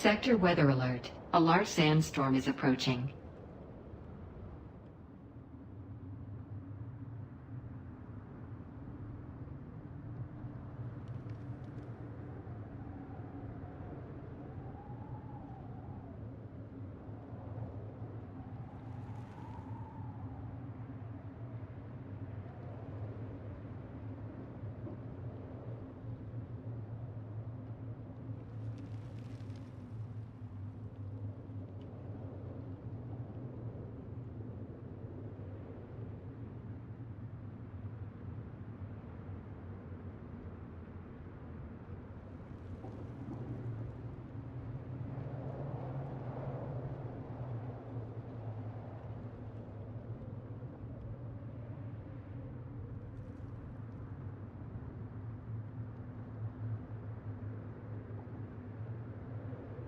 Sector weather alert. A large sandstorm is approaching.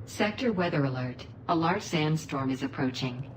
Sector weather alert. A large sandstorm is approaching.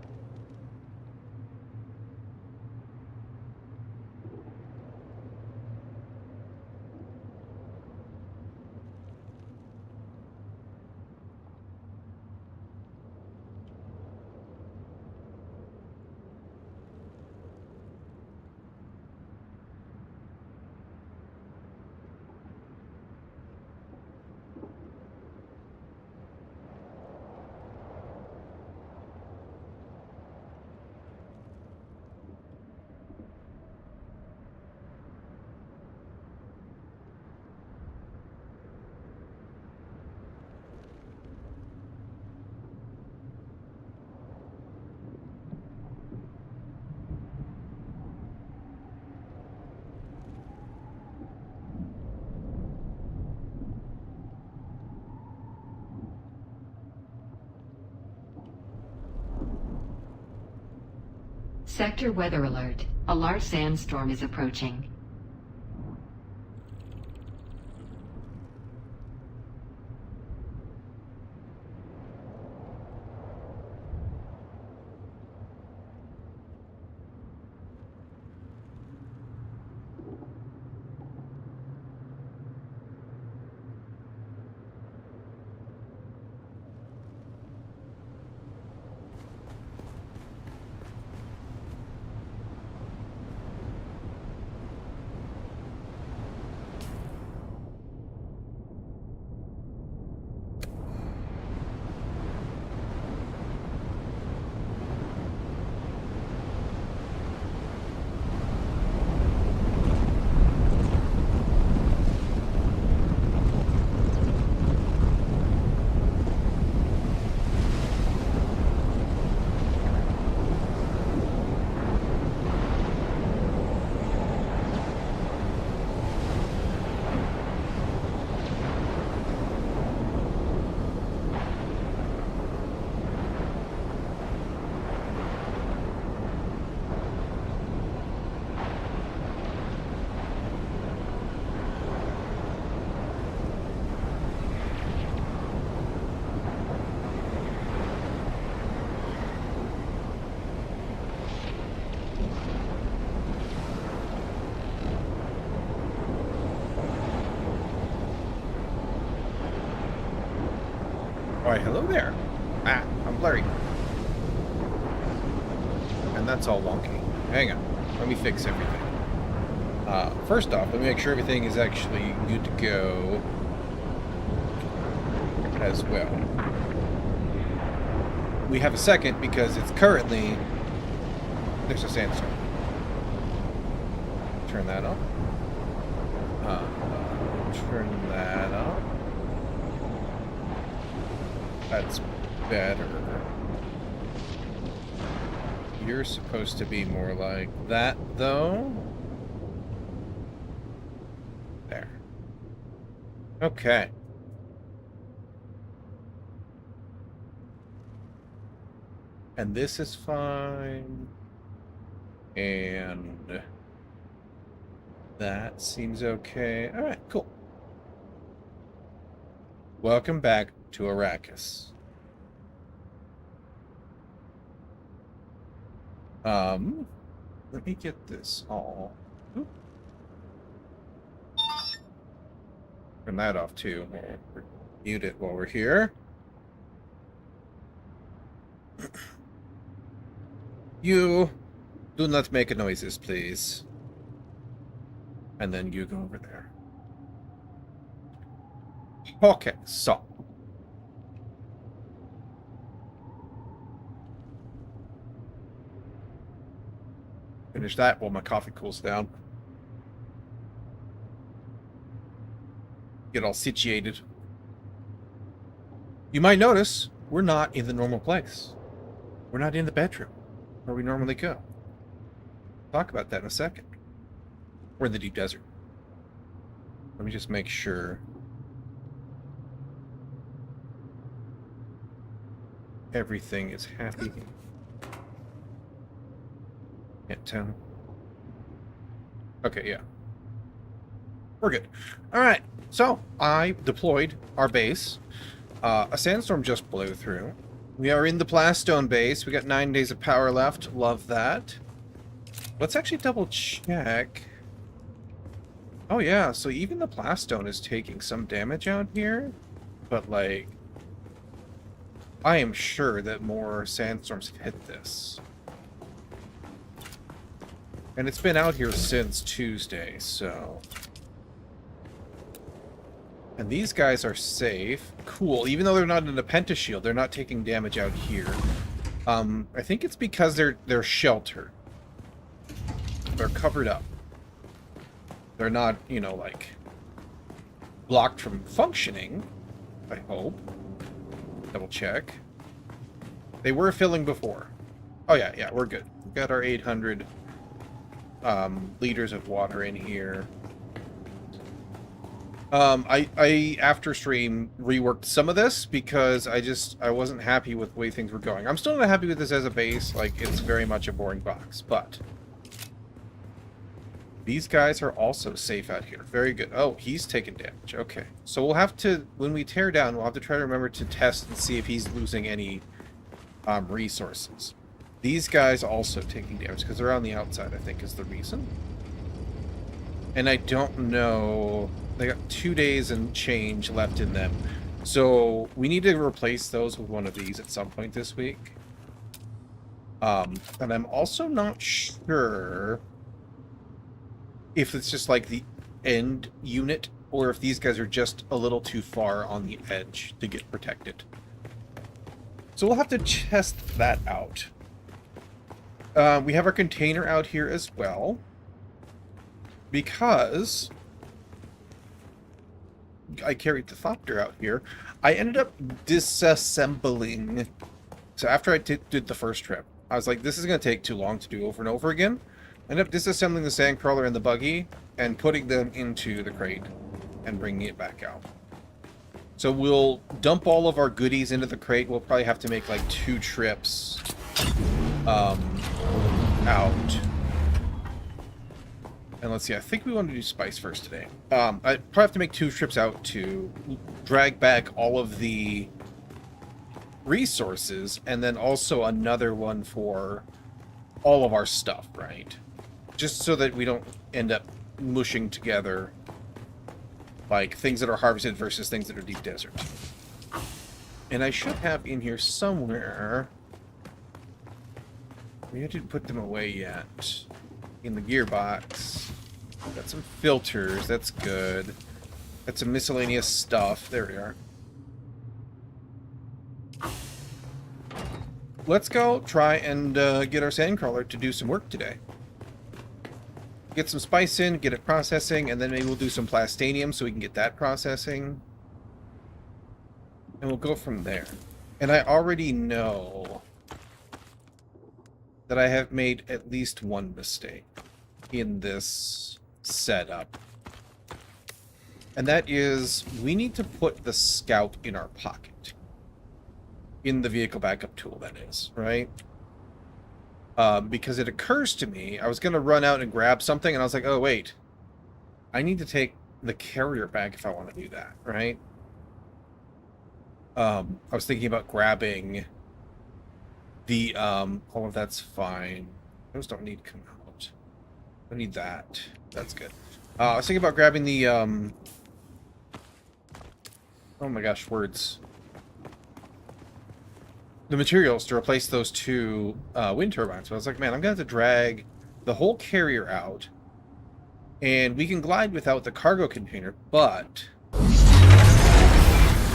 Sector weather alert. A large sandstorm is approaching. Why, hello there. Ah, I'm blurry. And that's all wonky. Hang on. Let me fix everything. First off, let me make sure everything is actually good to go as well. We have a second because it's currently... There's a sandstorm. Turn that off. Turn that off. That's better. You're supposed to be more like that, though. There. Okay. And this is fine. And that seems okay. All right, cool. Welcome back to Arrakis. Let me get this all. Oop. Turn that off too. We'll mute it while we're here. You do not make noises, please. And then you go over there. Okay, so. Finish that while my coffee cools down. Get all situated. You might notice we're not in the normal place. We're not in the bedroom where we normally go. Talk about that in a second. We're in the deep desert. Let me just make sure everything is happy. Can't tell. Okay, yeah. We're good. Alright, so I deployed our base. A sandstorm just blew through. We are in the Plastone base. We got 9 days of power left. Love that. Let's actually double check. Oh yeah, so even the Plastone is taking some damage out here. But like, I am sure that more sandstorms have hit this. And it's been out here since Tuesday, so... And these guys are safe. Cool. Even though they're not in a pentashield, they're not taking damage out here. I think it's because they're sheltered. They're covered up. They're not, you know, like, blocked from functioning, I hope. Double check. They were filling before. Oh yeah, we're good. We've got our 800 liters of water in here. I after stream reworked some of this because I wasn't happy with the way things were going. I'm still not happy with this as a base. Like, it's very much a boring box, but these guys are also safe out here. Very good. Oh, he's taking damage. Okay. So we'll have to, when we tear down, we'll have to try to remember to test and see if he's losing any resources. These guys also taking damage because they're on the outside, I think, is the reason. And I don't know... They got 2 days and change left in them. So we need to replace those with one of these at some point this week. And I'm also not sure if it's just like the end unit or if these guys are just a little too far on the edge to get protected. So we'll have to test that out. We have our container out here as well. Because I carried the Thopter out here. I ended up disassembling. So after I did the first trip, I was like, this is going to take too long to do over and over again. I ended up disassembling the sandcrawler and the buggy and putting them into the crate and bringing it back out. So we'll dump all of our goodies into the crate. We'll probably have to make like 2 trips out. And let's see, I think we want to do spice first today. I probably have to make 2 trips out to drag back all of the resources, and then also another one for all of our stuff, right? Just so that we don't end up mushing together, like, things that are harvested versus things that are deep desert. And I should have in here somewhere... We didn't put them away yet. In the gearbox. Got some filters, that's good. Got some miscellaneous stuff. There we are. Let's go try and get our sandcrawler to do some work today. Get some spice in, get it processing, and then maybe we'll do some plastanium so we can get that processing. And we'll go from there. And I already know that I have made at least one mistake in this setup. And that is, we need to put the scout in our pocket. In the vehicle backup tool, that is, right? Because it occurs to me, I was going to run out and grab something, and I was like, oh, wait. I need to take the carrier back if I want to do that, right? I was thinking about grabbing the, all of that's fine. Those don't need to come out. I need that. That's good. I was thinking about grabbing the, oh my gosh, words. the materials to replace those two wind turbines. So I was like, man, I'm gonna have to drag the whole carrier out, and we can glide without the cargo container, but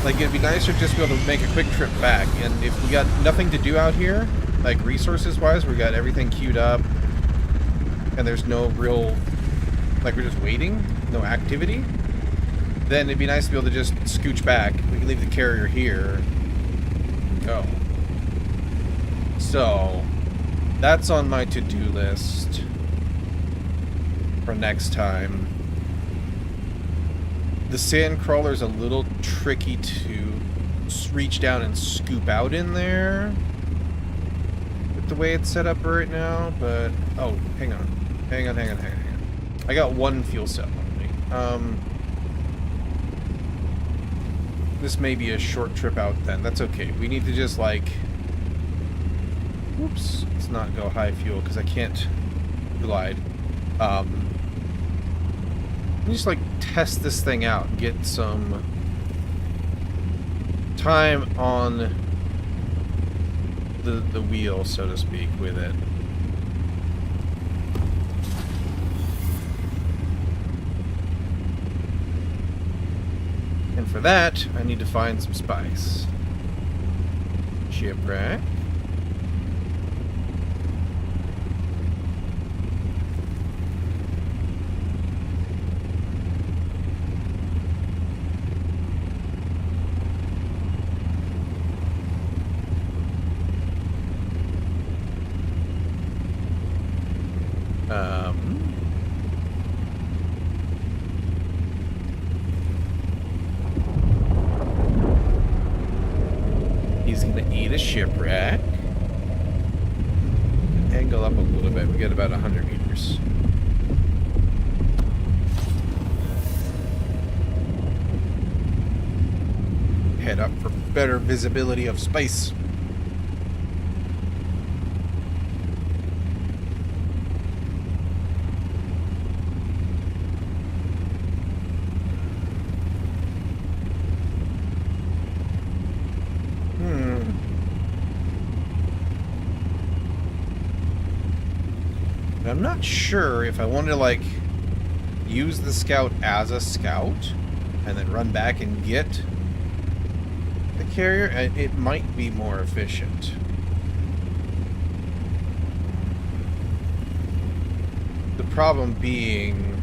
like it'd be nicer just to be able to make a quick trip back. And if we got nothing to do out here, like resources wise, we got everything queued up, and there's no real, like we're just waiting, no activity, then it'd be nice to be able to just scooch back. We can leave the carrier here and go. So that's on my to-do list for next time. The sand crawler is a little tricky to reach down and scoop out in there with the way it's set up right now, but oh, hang on. I got one fuel cell on me. This may be a short trip out then. That's okay. We need to just like, whoops, let's not go high fuel because I can't glide. Just like test this thing out and get some time on the wheel, so to speak, with it. And for that, I need to find some spice. Shipwreck. He's gonna eat a shipwreck. Angle up a little bit. We get about 100 meters. Head up for better visibility of space. I'm not sure if I want to like use the scout as a scout and then run back and get the carrier. It might be more efficient. The problem being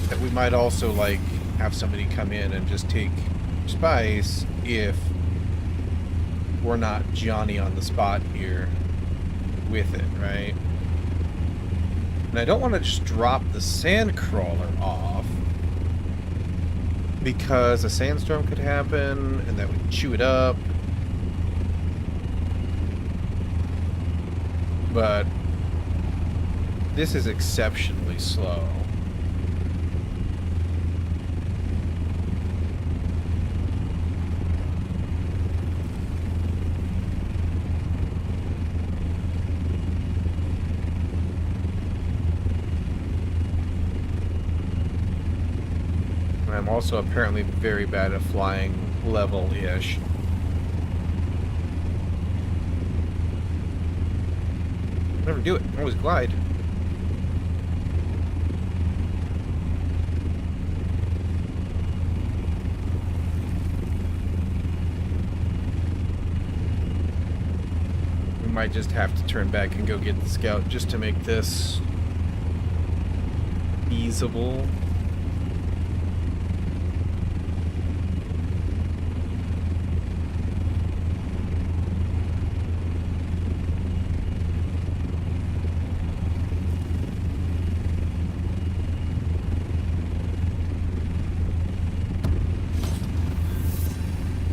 that we might also like have somebody come in and just take spice if we're not Johnny on the spot here with it, right? And I don't want to just drop the sand crawler off because a sandstorm could happen and that would chew it up. But this is exceptionally slow. I'm also apparently very bad at flying level-ish. Never do it. I always glide. We might just have to turn back and go get the scout just to make this feasible.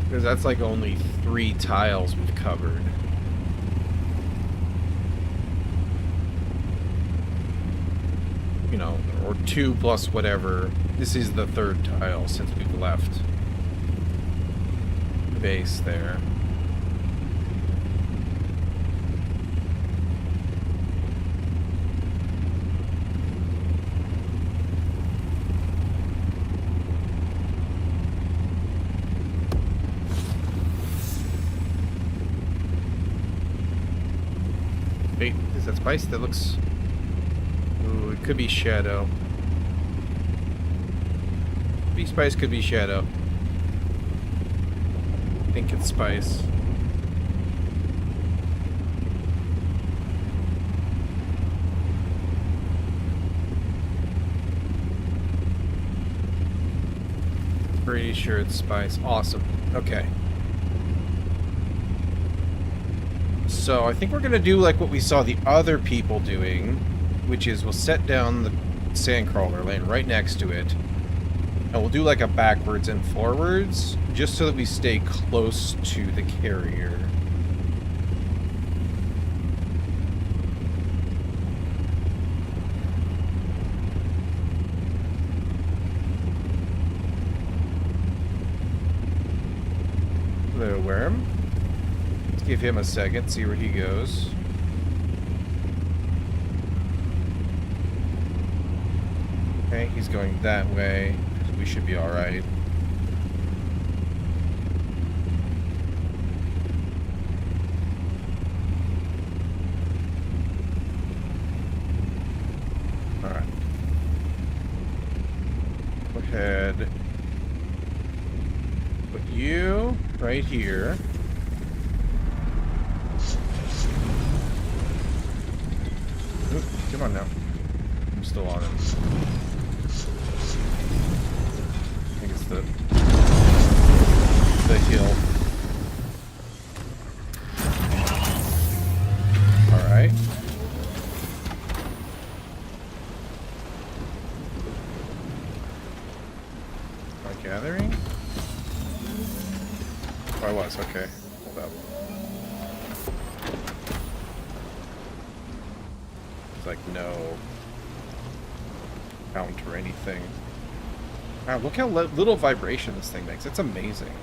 Because that's like only 3 tiles we've covered. You know, or 2 plus whatever. This is the 3rd tile since we've left the base there. Wait, is that spice? That looks... Ooh, it could be shadow. Could be spice, could be shadow. I think it's spice. Pretty sure it's spice. Awesome. Okay. So I think we're gonna do like what we saw the other people doing, which is we'll set down the sandcrawler laying right next to it, and we'll do like a backwards and forwards, just so that we stay close to the carrier. Hello, worm. Let's give him a second, see where he goes. Okay, he's going that way. We should be alright. Alright. Go ahead. Put you right here. Oop, come on now. I'm still on him. I think it's the hill. Alright. Am I gathering? Oh, I was, okay. Hold up. It's like no count or anything. Wow, look how little vibration this thing makes. It's amazing.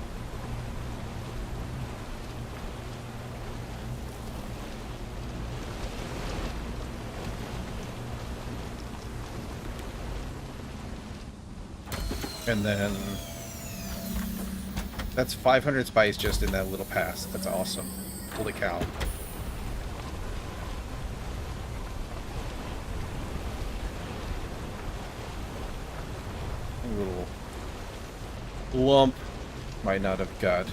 And then that's 500 spice just in that little pass. That's awesome. Holy cow. A little lump might not have got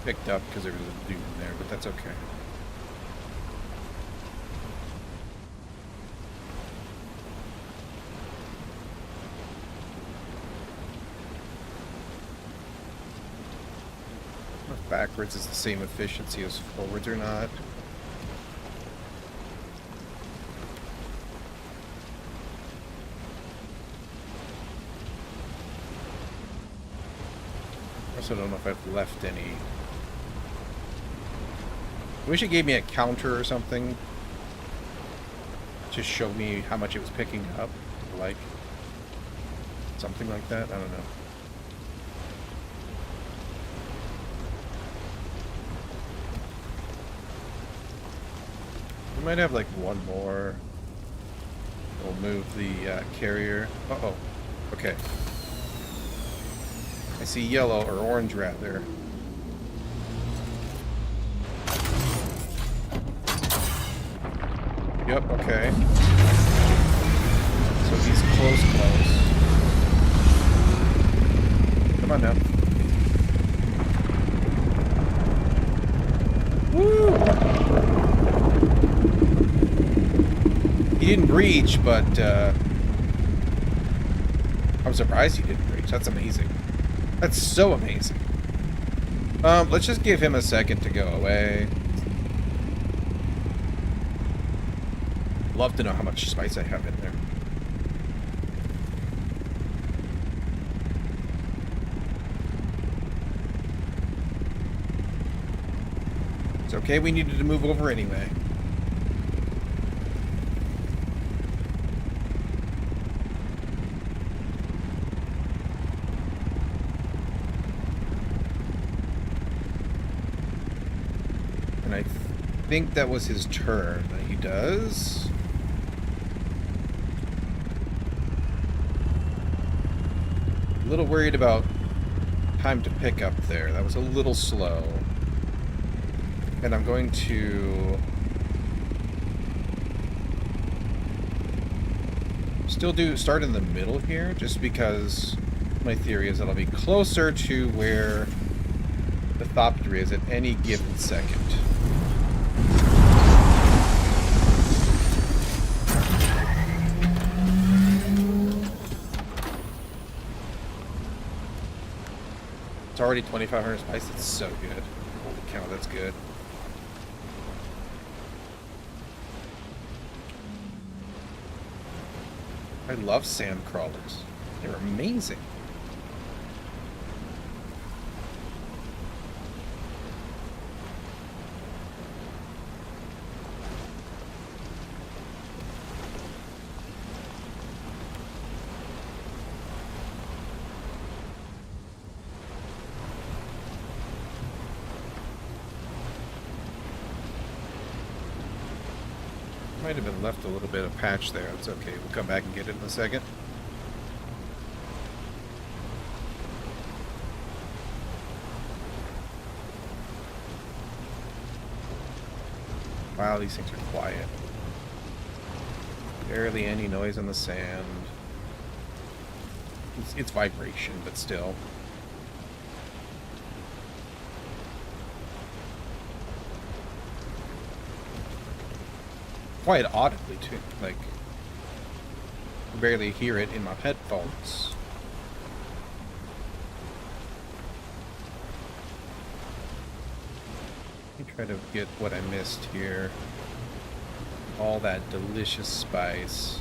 picked up because there was a Dune there, but that's okay. If backwards is the same efficiency as forwards or not. I also don't know if I've left any. I wish it gave me a counter or something. Just show me how much it was picking up. Like something like that. I don't know. We might have like one more. We'll move the carrier. Uh-oh. Okay. I see yellow, or orange rather. Yep, okay. So he's close. Come on now. Woo! He didn't breach, but I'm surprised he didn't breach. That's amazing. That's so amazing. Let's just give him a second to go away. Love to know how much spice I have in there. It's okay, we needed to move over anyway. And I think that was his turn. He does. A little worried about time to pick up there. That was a little slow. And I'm going to still start in the middle here, just because my theory is that I'll be closer to where the Thopter is at any given second. It's already 2,500 spice. That's so good. Holy cow, that's good. I love sand crawlers. They're amazing. Might have been left a little bit of patch there. It's okay. We'll come back and get it in a second. Wow, these things are quiet. Barely any noise on the sand. It's vibration, but still. Quiet audibly too, like I barely hear it in my headphones. Let me try to get what I missed here. All that delicious spice.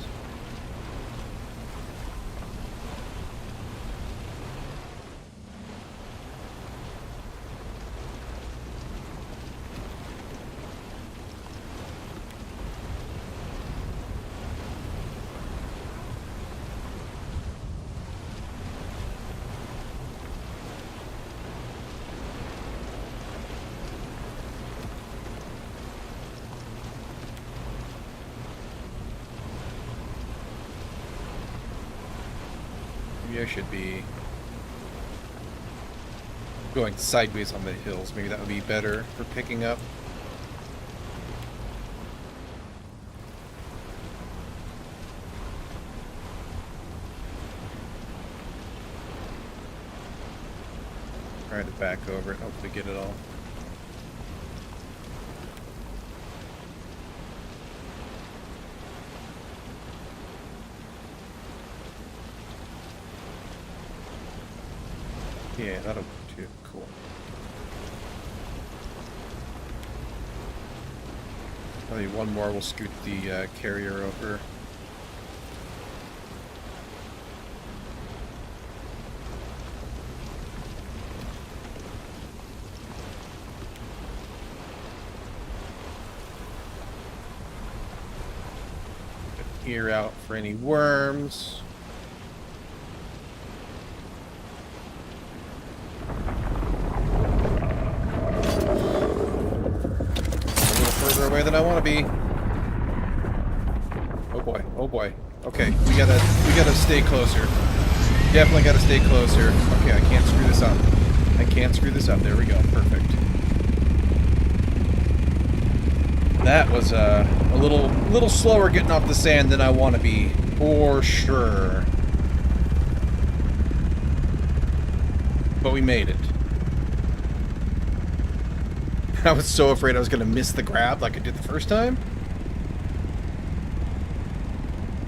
Maybe I should be going sideways on the hills. Maybe that would be better for picking up. Try to back over it, hopefully get it all. Yeah, that'll work too. Cool. Probably one more, we'll scoot the carrier over. Get the ear out for any worms. Away than I want to be. Oh boy, oh boy. Okay, we gotta stay closer. Definitely gotta stay closer. Okay, I can't screw this up. I can't screw this up. There we go. Perfect. That was a little slower getting off the sand than I want to be, for sure. But we made it. I was so afraid I was going to miss the grab like I did the first time.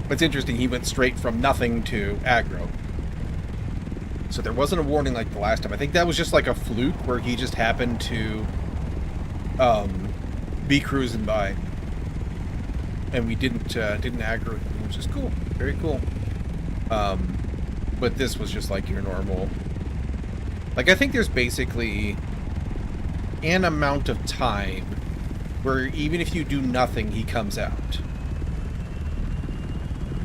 It's interesting, he went straight from nothing to aggro. So there wasn't a warning like the last time. I think that was just like a fluke where he just happened to be cruising by. And we didn't aggro him, which is cool. Very cool. But this was just like your normal... Like, I think there's basically an amount of time where even if you do nothing, he comes out.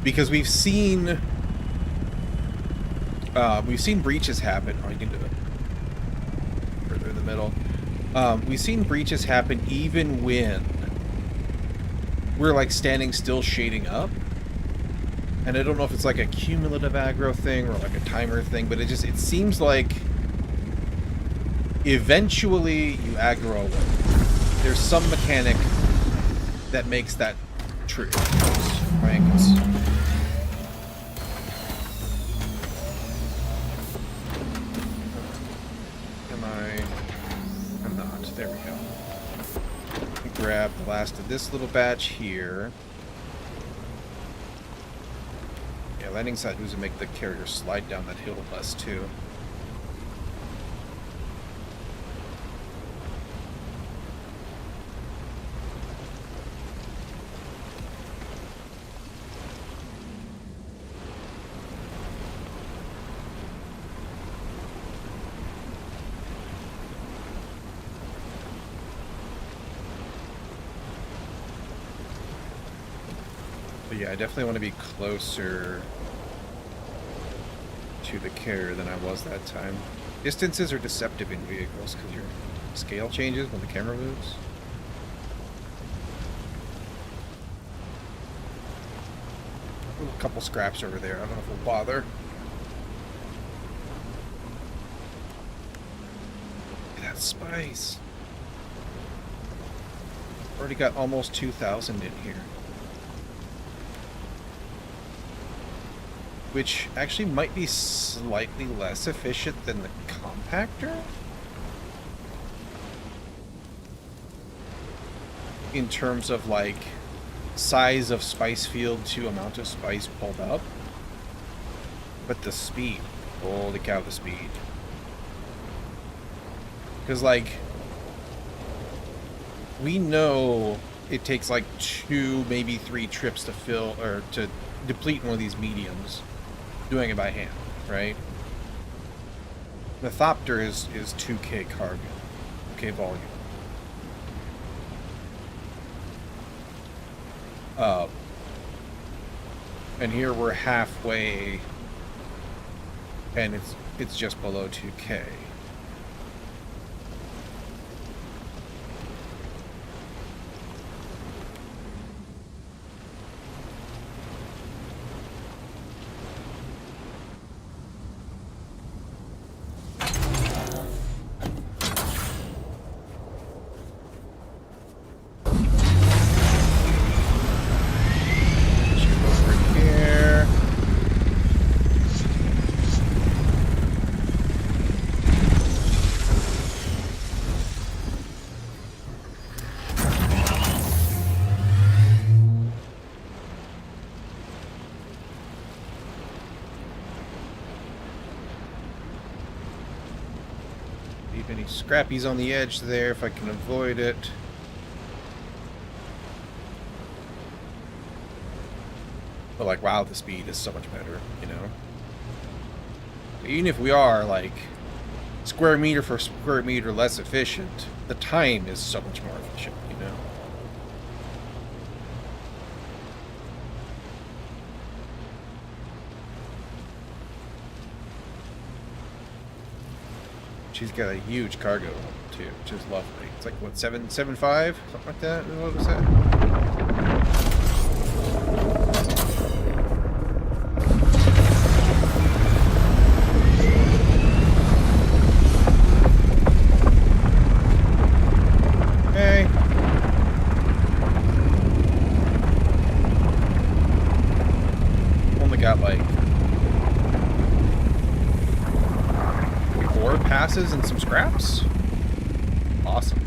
Because we've seen breaches happen. Oh, you can do it further in the middle. We've seen breaches happen even when we're like standing still, shading up. And I don't know if it's like a cumulative aggro thing or like a timer thing, but it seems like eventually you aggro away. there's some mechanic that makes that true. Triangles. I'm not. There we go. Grab the last of this little batch here. Yeah, landing side moves to make the carrier slide down that hill less too. But yeah, I definitely want to be closer to the carrier than I was that time. Distances are deceptive in vehicles because your scale changes when the camera moves. A couple scraps over there. I don't know if we'll bother. Look at that spice. Already got almost 2,000 in here. Which actually might be slightly less efficient than the compactor in terms of like size of spice field to amount of spice pulled up, but the speed, holy cow, the speed. Because like we know it takes like 2, maybe 3 trips to fill or to deplete one of these mediums. Doing it by hand, right? The Thopter is 2K cargo, 2K volume. And here we're halfway, and it's just below 2K. Any scrappies on the edge there if I can avoid it. But like, wow, the speed is so much better, you know? Even if we are like square meter for square meter less efficient, the time is so much more efficient, you know? She's got a huge cargo too, which is lovely. It's like what, 7.5, something like that. What was that? Hey. Only got like 4 passes and some scraps? Awesome.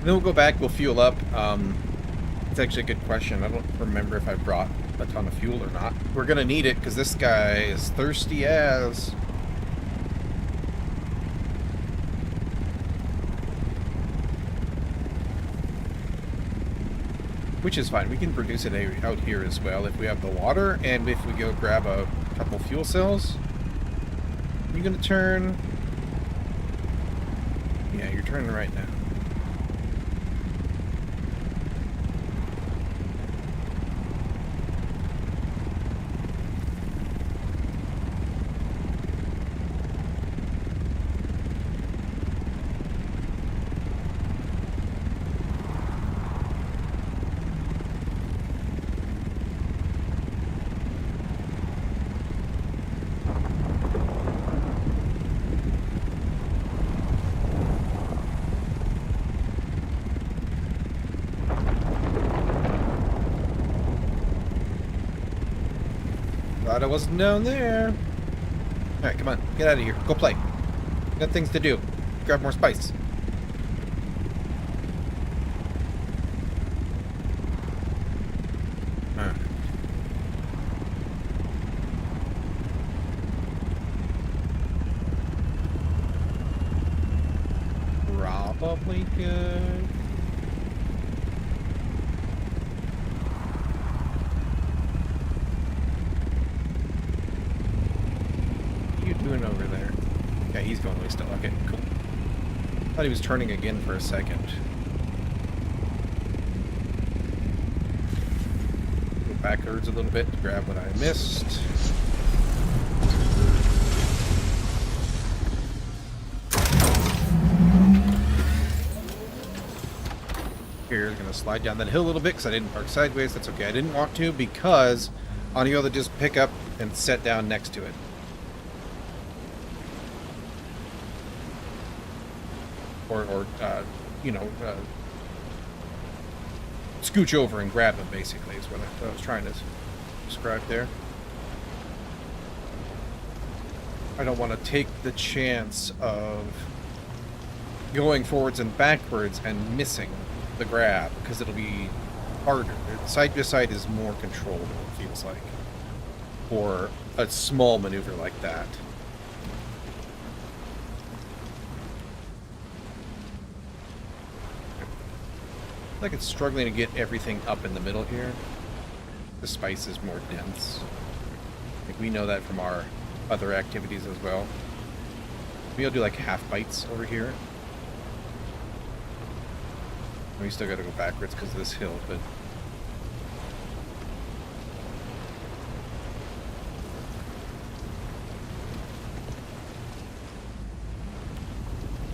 Then we'll go back, we'll fuel up. It's actually a good question. I don't remember if I brought a ton of fuel or not. We're gonna need it because this guy is thirsty as. Which is fine. We can produce it out here as well if we have the water, and if we go grab a couple fuel cells. You gonna turn? Yeah, you're turning right now. Thought I wasn't down there. Alright, come on. Get out of here. Go play. Got things to do. Grab more spice. Alright. Probably good. What are you doing over there? Yeah, he's going away still. Okay, cool. Thought he was turning again for a second. Go backwards a little bit to grab what I missed. Here, gonna slide down that hill a little bit because I didn't park sideways. That's okay. I didn't want to because I want to be able to just pick up and set down next to it. Or you know, scooch over and grab them, basically, is what I was trying to describe there. I don't want to take the chance of going forwards and backwards and missing the grab, because it'll be harder. Side by side is more controllable, it feels like, for a small maneuver like that. Like it's struggling to get everything up in the middle here. The spice is more dense. Like we know that from our other activities as well. Maybe I'll do like half bites over here. We still gotta go backwards because of this hill, but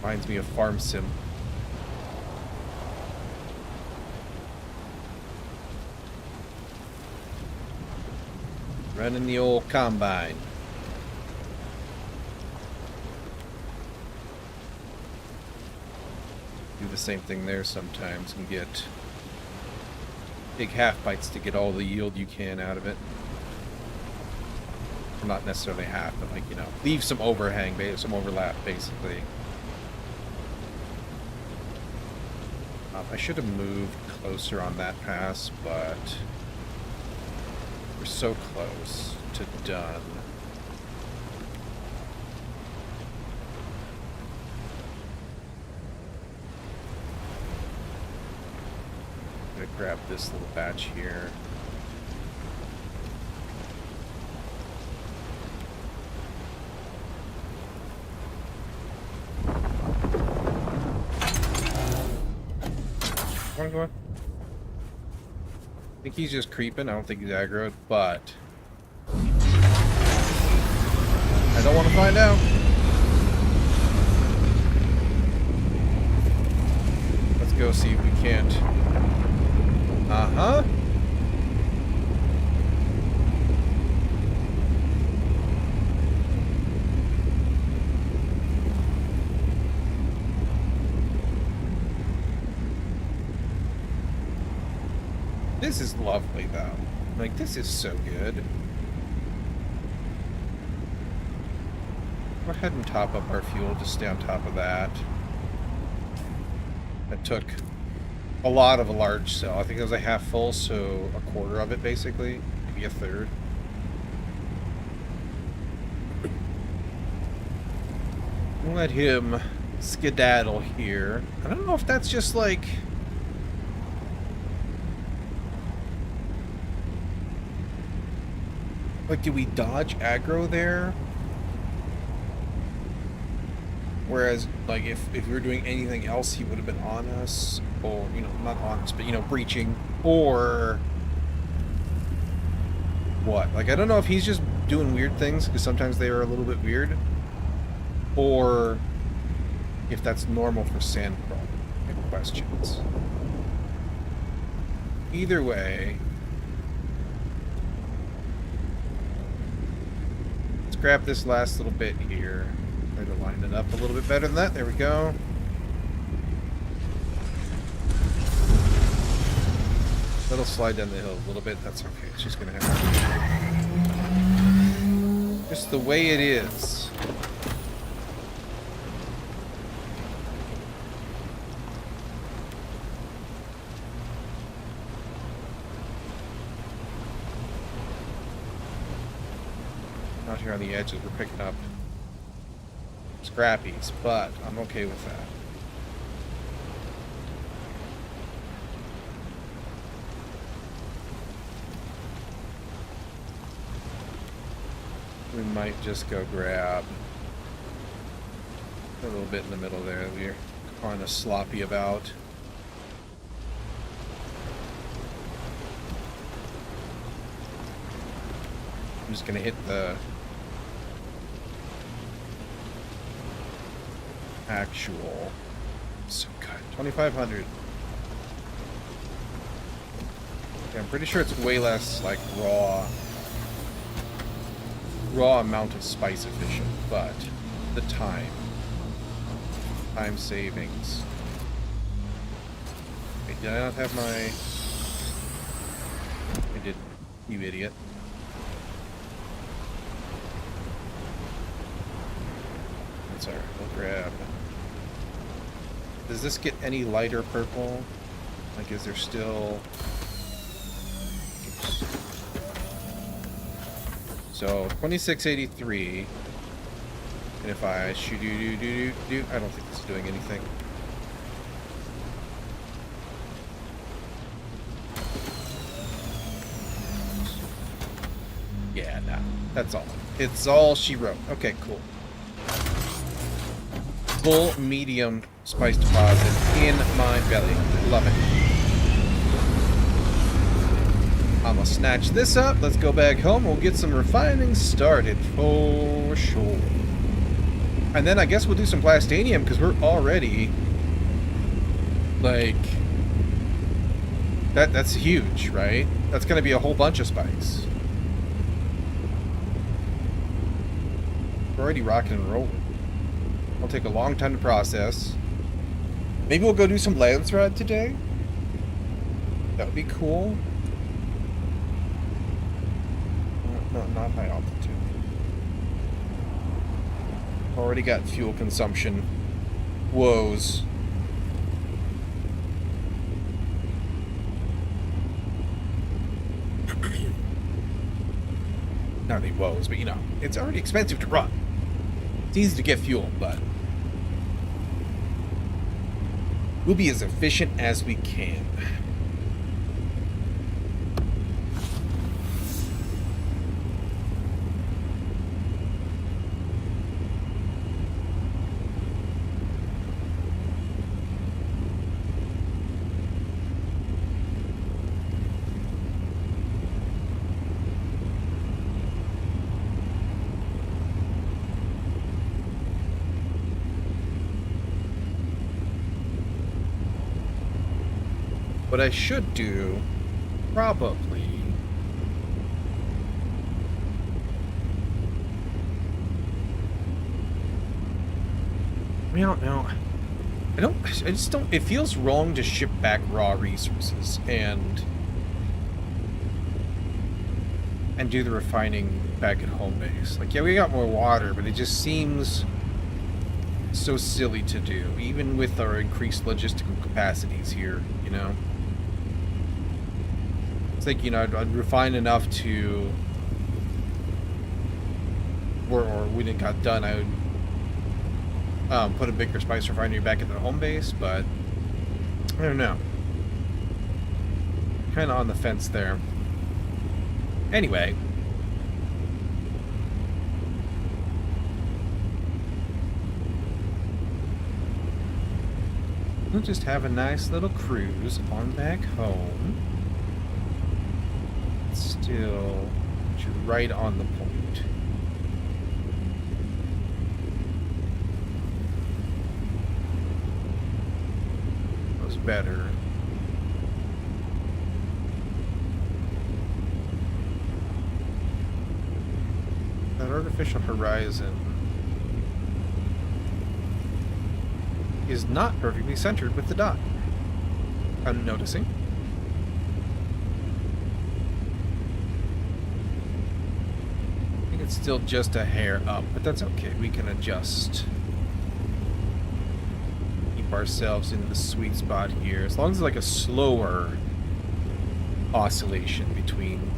reminds me of Farm Sim. Running the old combine. Do the same thing there sometimes and get big half bites to get all the yield you can out of it. Or not necessarily half, but like, you know, leave some overhang, some overlap, basically. I should have moved closer on that pass, but we're so close to done. I'm gonna grab this little batch here. Come on. I think he's just creeping. I don't think he's aggroed, but I don't want to find out. Let's go see if we can't. Uh-huh. This is lovely, though. Like, this is so good. Go ahead and top up our fuel, just stay on top of that. That took a lot of a large cell. I think it was a half full, so a quarter of it, basically. Maybe a third. We'll let him skedaddle here. I don't know if that's just like... Like, did we dodge aggro there? Whereas, like, if we were doing anything else, he would have been on us. Or, you know, not on us, but, you know, breaching. Or... what? Like, I don't know if he's just doing weird things, because sometimes they are a little bit weird. Or if that's normal for sand crawl. I have questions. Either way... grab this last little bit here. Try to line it up a little bit better than that. There we go. That'll slide down the hill a little bit. That's okay. It's just gonna have to... Just the way it is. Out here on the edges, we're picking up scrappies, but I'm okay with that. We might just go grab a little bit in the middle there that we're kind of sloppy about. I'm just gonna hit the actual. So good. 2,500. Yeah, I'm pretty sure it's way less like raw amount of spice efficient, but the time savings. Wait, did I not have my... I did, you idiot. That's alright, we'll grab... Does this get any lighter purple? Like, is there still... Oops. So, 2683. And if I shoot I don't think this is doing anything. Yeah, no. That's all. It's all she wrote. Okay, cool. Full medium spice deposit in my belly. Love it. I'm gonna snatch this up. Let's go back home. We'll get some refining started for sure. And then I guess we'll do some plastanium because we're already like that's huge, right? That's gonna be a whole bunch of spice. We're already rocking and rolling. It'll take a long time to process. Maybe we'll go do some lance rod today. That would be cool. No, not high altitude. Already got fuel consumption woes. Not any woes, but you know, it's already expensive to run. It's easy to get fuel, but we'll be as efficient as we can. What I should do, probably, I don't know. I just don't, it feels wrong to ship back raw resources and do the refining back at home base. Like, yeah, we got more water, but it just seems so silly to do, even with our increased logistical capacities here, you know? It's like, you know, I'd refine enough to, or when it got done, I would put a bigger spice refinery back at the home base, but I don't know. Kind of on the fence there. Anyway. We'll just have a nice little cruise on back home. Still right on the point. Was better. That artificial horizon is not perfectly centered with the dot. I'm noticing. I think It's still just a hair up, but that's okay. We can adjust. Keep ourselves in the sweet spot here. As long as it's like a slower oscillation between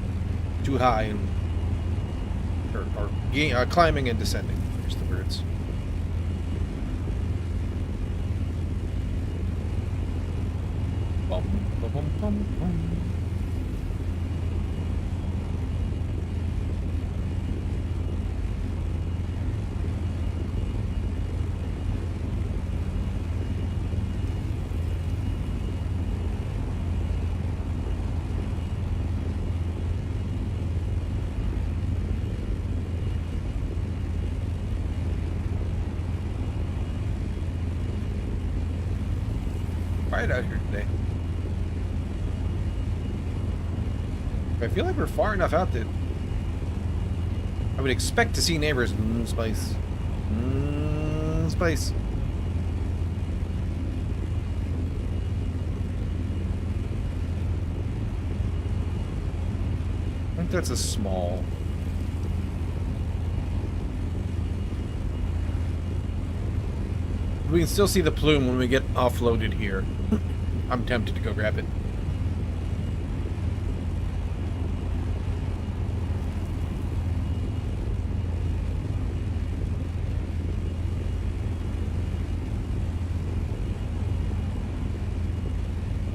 too high and or climbing and descending. There's the words. Bum, bum, bum, bum, bum. Quiet out here today. I feel like we're far enough out that I would expect to see neighbors. Spice. Spice. I think that's a small. We can still see the plume when we get offloaded here. I'm tempted to go grab it.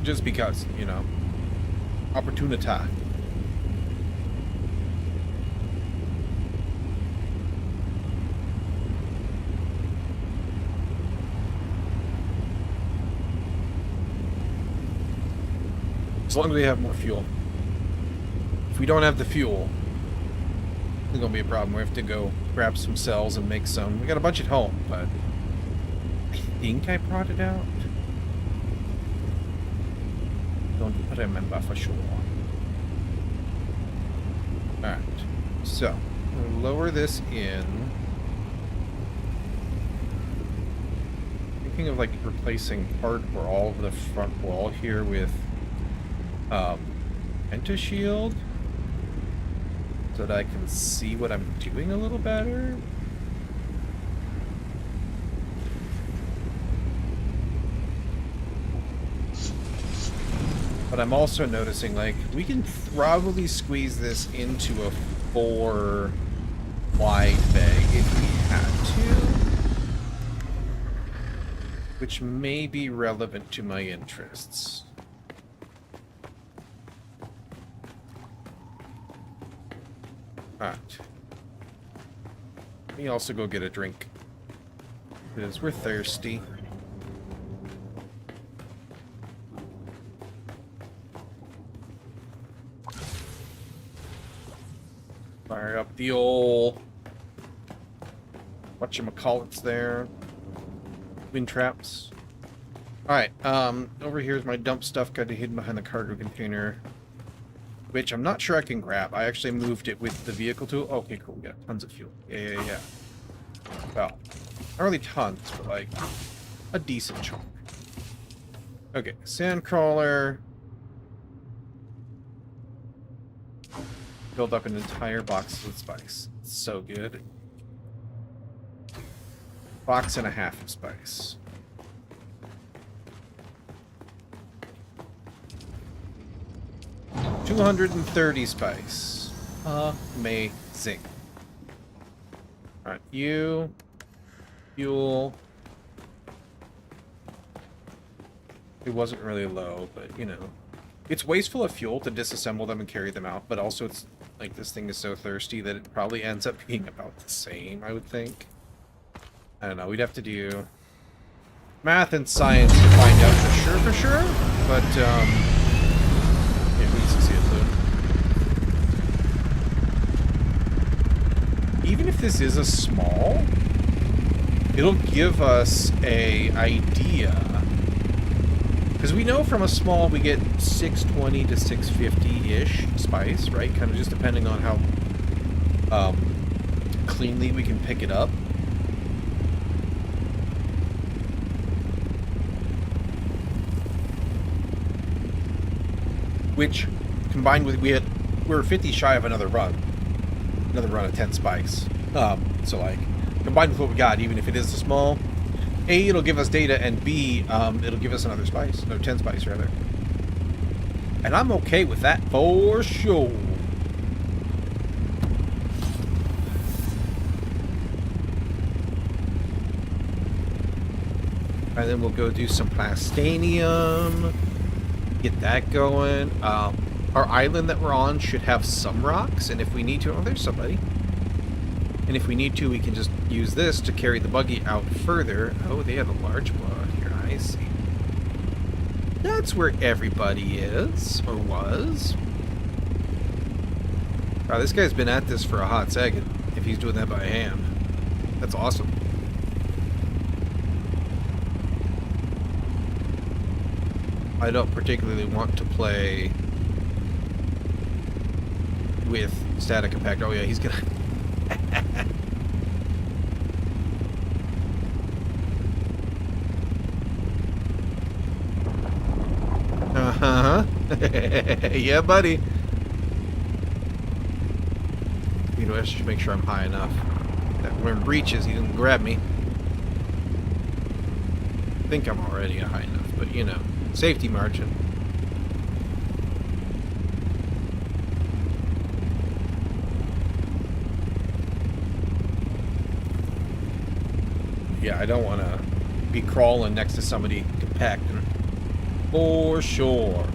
Just because, you know, opportunity. As long as we have more fuel. If we don't have the fuel, it's gonna be a problem. We have to go grab some cells and make some. We got a bunch at home, but I think I brought it out. Don't remember for sure. Alright, so we'll lower this in. Thinking of like replacing part or all of the front wall here with Penta-shield so that I can see what I'm doing a little better. But I'm also noticing, like, we can probably squeeze this into a 4 wide bag if we had to, which may be relevant to my interests. Alright. Let me also go get a drink, because we're thirsty. Fire up the old whatchamacallits there. Wind traps. Alright, over here's my dump stuff, got to hidden behind the cargo container, which I'm not sure I can grab. I actually moved it with the vehicle tool. Okay, cool, we got tons of fuel. Yeah. Well, not really tons, but like a decent chunk. Okay, sandcrawler. Filled up an entire box with spice. It's so good. Box and a half of spice. $230 spice. Amazing. Alright, fuel. It wasn't really low, but you know. It's wasteful of fuel to disassemble them and carry them out, but also it's like this thing is so thirsty that it probably ends up being about the same, I would think. I don't know, we'd have to do math and science to find out for sure, but yeah, we need to see it though. Even if this is a small, it'll give us a idea. Because we know from a small we get 620 to 650-ish spice, right? Kind of just depending on how cleanly we can pick it up. Which, combined with we're 50 shy of another run. another run of 10 spice. So like, combined with what we got, even if it is a small, A, it'll give us data, and B, it'll give us another spice. No, 10 spice, rather. And I'm okay with that, for sure. And then we'll go do some plastanium. Get that going. Our island that we're on should have some rocks, and if we need to... Oh, there's somebody. And if we need to, we can just use this to carry the buggy out further. Oh, they have a large blowout here. I see. That's where everybody is, or was. Wow, this guy's been at this for a hot second, if he's doing that by hand. That's awesome. I don't particularly want to play with static impact. Oh yeah, he's gonna... Uh-huh. Yeah, buddy. You know, I should make sure I'm high enough. That when breaches, he didn't grab me. I think I'm already high enough, but you know, safety margin. Yeah, I don't want to be crawling next to somebody compacting. For sure.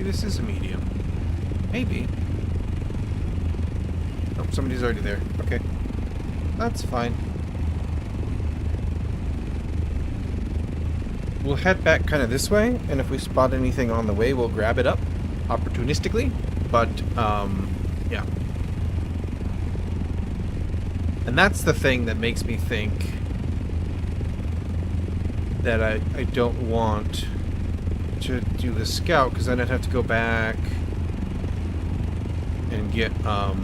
This is a medium. Maybe. Oh, somebody's already there. Okay. That's fine. We'll head back kind of this way, and if we spot anything on the way, we'll grab it up opportunistically. But, yeah. And that's the thing that makes me think that I don't want to do the scout, because then I'd have to go back and get the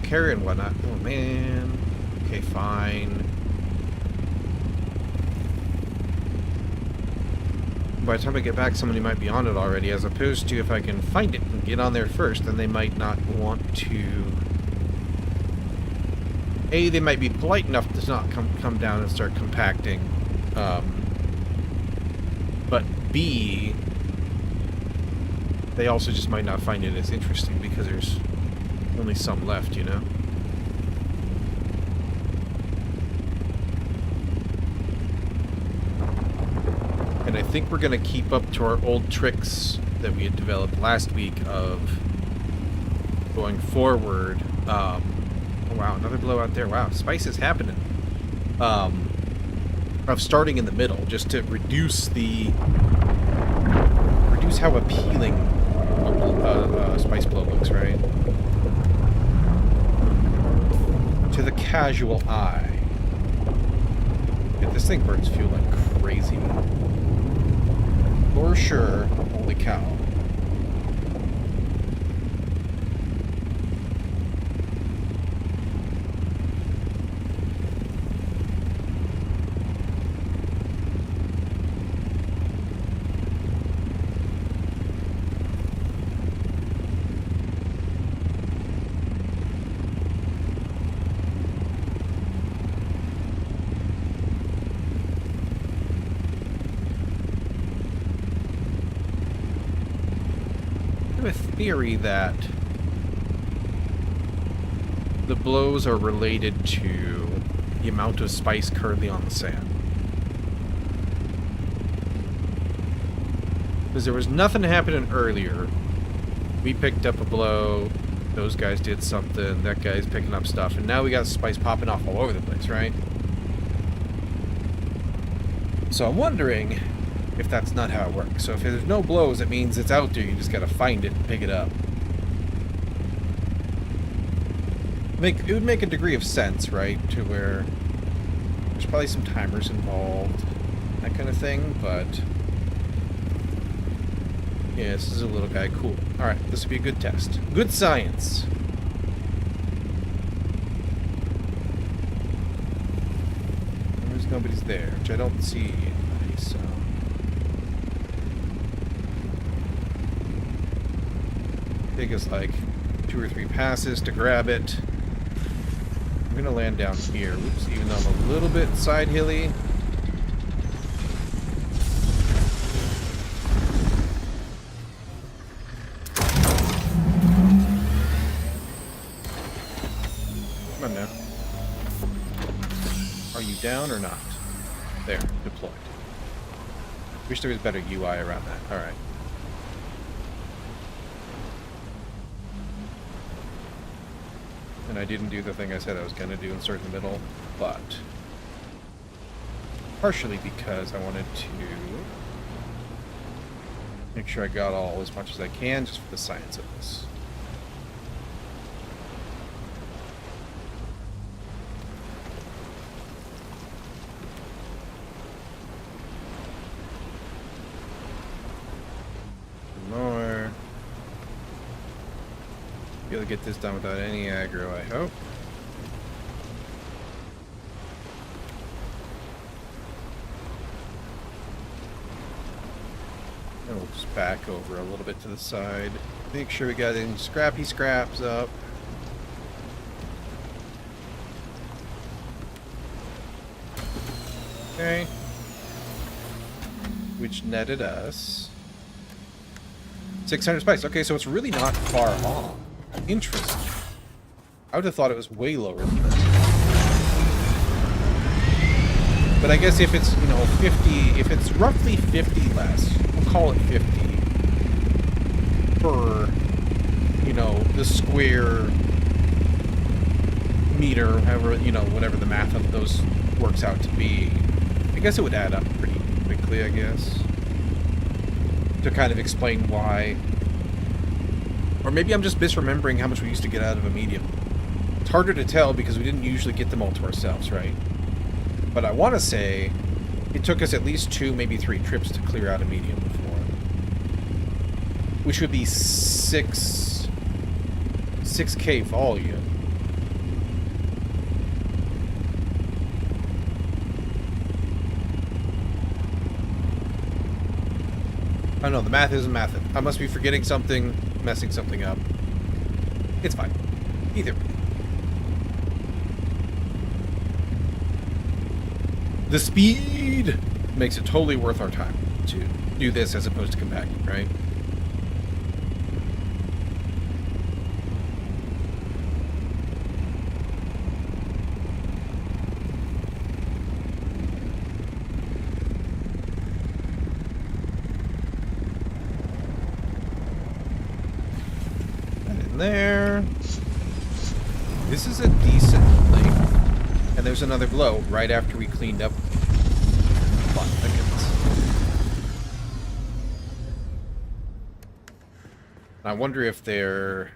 carrier and whatnot. Oh man. Okay, fine. By the time I get back, somebody might be on it already, as opposed to if I can find it and get on there first, then they might not want to... A, they might be polite enough to not come down and start compacting. But B, they also just might not find it as interesting because there's only some left, you know? And I think we're going to keep up to our old tricks that we had developed last week of going forward. Oh, wow, another blowout there. Wow, spice is happening. Of starting in the middle, just to reduce how appealing a spice blow looks, right? To the casual eye. Yeah, this thing burns fuel like crazy. For sure. Holy cow. A theory that the blows are related to the amount of spice currently on the sand. Because there was nothing happening earlier. We picked up a blow, those guys did something, that guy's picking up stuff, and now we got spice popping off all over the place, right? So I'm wondering if that's not how it works. So if there's no blows, it means it's out there. You just gotta find it and pick it up. It would make a degree of sense, right? To where there's probably some timers involved, that kind of thing, but yeah, this is a little guy. Cool. Alright, this will be a good test. Good science. There's nobody's there, which I don't see anybody, so. Take us like 2 or 3 passes to grab it. I'm gonna land down here. Oops, even though I'm a little bit side hilly. Come on now. Are you down or not? There, deployed. Wish there was better UI around that. Alright. And I didn't do the thing I said I was going to do, insert in the middle, but partially because I wanted to make sure I got all as much as I can just for the science of this. More. Be able to get this done without any aggro, I hope. And we'll just back over a little bit to the side. Make sure we got any scrappy scraps up. Okay. Which netted us 600 spice. Okay, so it's really not far off. Interesting. I would have thought it was way lower than that. But I guess if it's, you know, 50, if it's roughly 50 less, we'll call it 50 per, you know, the square meter, however, you know, whatever the math of those works out to be. I guess it would add up pretty quickly, I guess. To kind of explain why. Or maybe I'm just misremembering how much we used to get out of a medium. It's harder to tell because we didn't usually get them all to ourselves, right? But I want to say it took us at least 2, maybe 3 trips to clear out a medium before. Which would be 6K volume. I don't know, the math isn't mathing. I must be forgetting something, messing something up. It's fine. Either way. The speed makes it totally worth our time to do this as opposed to compacting, right? There. This is a decent length. And there's another blow right after we cleaned up plot thickets. I wonder if there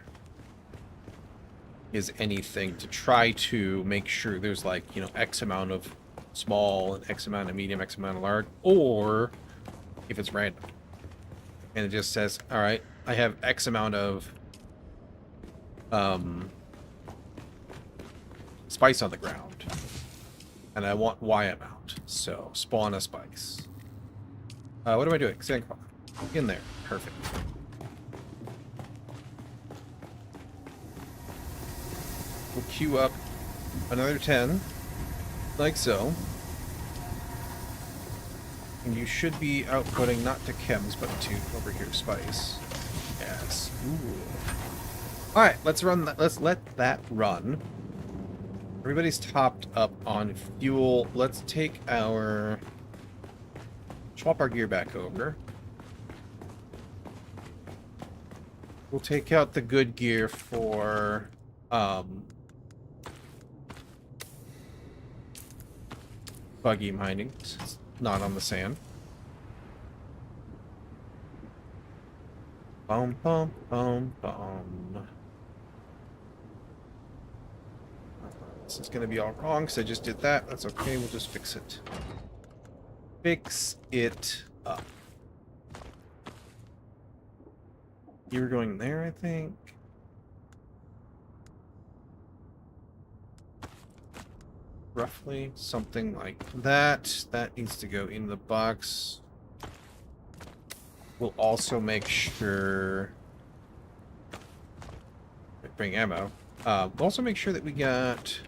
is anything to try to make sure there's like, you know, X amount of small and X amount of medium, X amount of large, or if it's random. And it just says, all right, I have X amount of spice on the ground, and I want Y amount, so spawn a spice. What am I doing? Sandcloth. In there. Perfect. We'll queue up another 10, like so. And you should be outputting not to chems, but to over here spice. Yes. Ooh. Alright, let's run that. Let's let that run. Everybody's topped up on fuel. Let's take our... swap our gear back over. We'll take out the good gear for... buggy mining. not on the sand. Boom, boom, boom, boom. This is going to be all wrong because I just did that. That's okay. We'll just fix it. Fix it up. You were going there, I think. Roughly something like that. That needs to go in the box. We'll also make sure... Bring ammo. We'll also make sure that we got...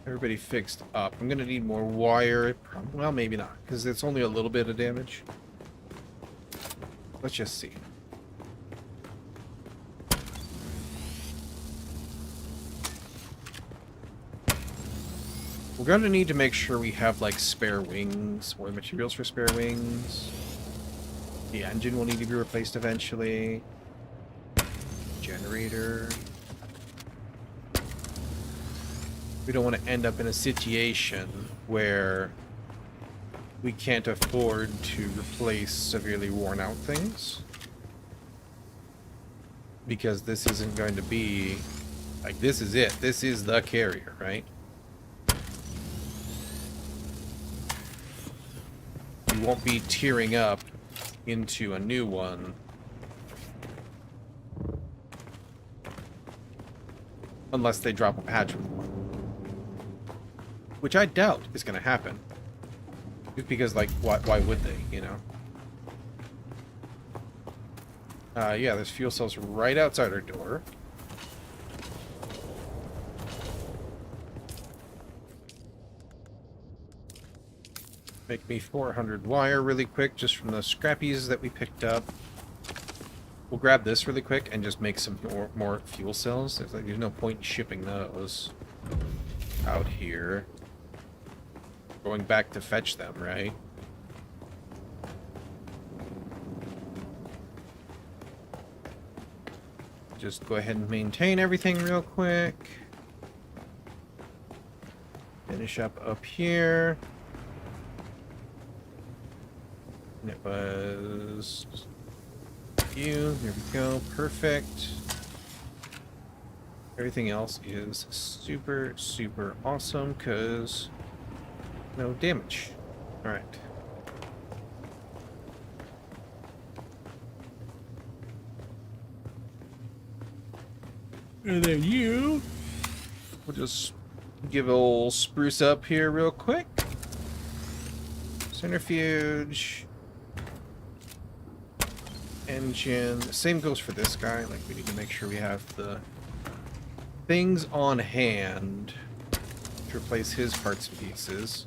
everybody fixed up. I'm going to need more wire. Well, maybe not, because it's only a little bit of damage. Let's just see. We're going to need to make sure we have, like, spare wings, or materials for spare wings. The engine will need to be replaced eventually. Generator. We don't want to end up in a situation where we can't afford to replace severely worn out things. Because this isn't going to be... like, this is it. This is the carrier, right? We won't be tearing up into a new one unless they drop a patch with one. Which I doubt is going to happen. Just because, like, why would they, you know? Yeah, there's fuel cells right outside our door. Make me 400 wire really quick just from the scrappies that we picked up. We'll grab this really quick and just make some more fuel cells. There's no point in shipping those out here. Going back to fetch them, right? Just go ahead and maintain everything real quick. Finish up here. And it was you. There we go. Perfect. Everything else is super, super awesome because no damage. All right. And then you. We'll just give a little spruce up here real quick. Centrifuge. Engine. Same goes for this guy. Like, we need to make sure we have the things on hand to replace his parts and pieces.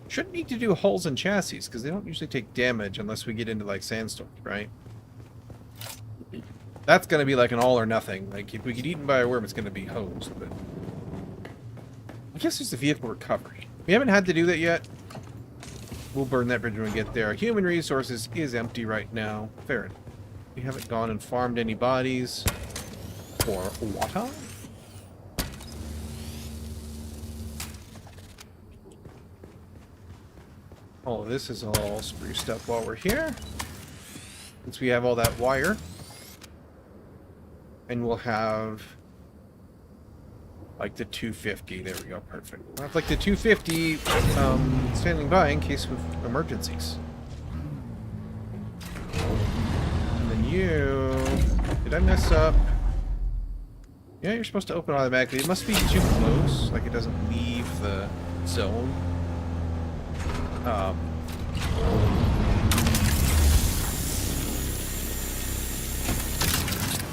Shouldn't need to do hulls and chassis, because they don't usually take damage unless we get into, like, sandstorms, right? That's going to be like an all or nothing. Like, if we get eaten by a worm, it's going to be hosed, but... I guess there's the vehicle recovery. We haven't had to do that yet. We'll burn that bridge when we get there. Human resources is empty right now. Fair enough. We haven't gone and farmed any bodies. For water? All of this is all spruced up while we're here. Since we have all that wire. And we'll have... like the 250. There we go. Perfect. We'll have like the 250 standing by in case of emergencies. And then you... did I mess up? Yeah, you're supposed to open automatically. It must be too close. Like it doesn't leave the zone.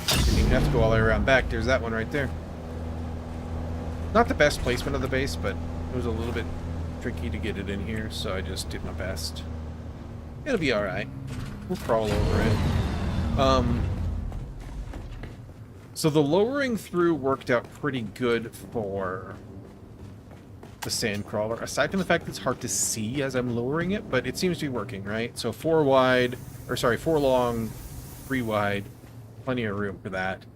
Didn't even have to go all the way around back. There's that one right there. Not the best placement of the base, but it was a little bit tricky to get it in here, so I just did my best. It'll be alright. We'll crawl over it. So the lowering through worked out pretty good for the sand crawler, aside from the fact that it's hard to see as I'm lowering it, but it seems to be working, right? So 4 wide, or sorry, 4 long, 3 wide, plenty of room for that.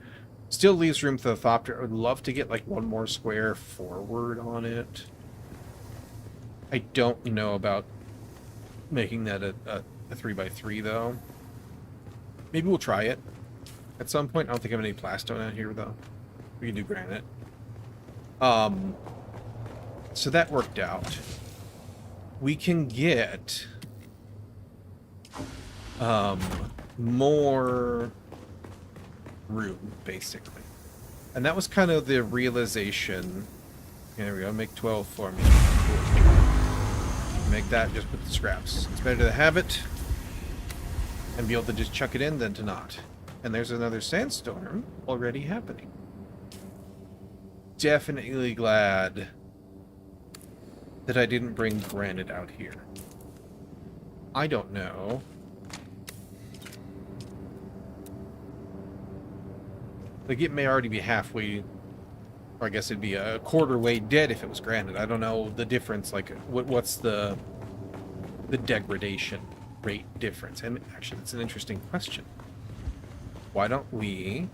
Still leaves room for the Thopter. I would love to get like one more square forward on it. I don't know about making that a 3x3 though. Maybe we'll try it at some point. I don't think I have any plastone out here though. We can do granite. So that worked out. We can get more room, basically. And that was kind of the realization. There we go. Make 12 for me. Make that just with the scraps. It's better to have it and be able to just chuck it in than to not. And there's another sandstorm already happening. Definitely glad that I didn't bring granite out here. I don't know. Like, it may already be halfway, or I guess it'd be a quarter way dead if it was granite. I don't know the difference, like, what's the degradation rate difference? And actually, that's an interesting question. Why don't we...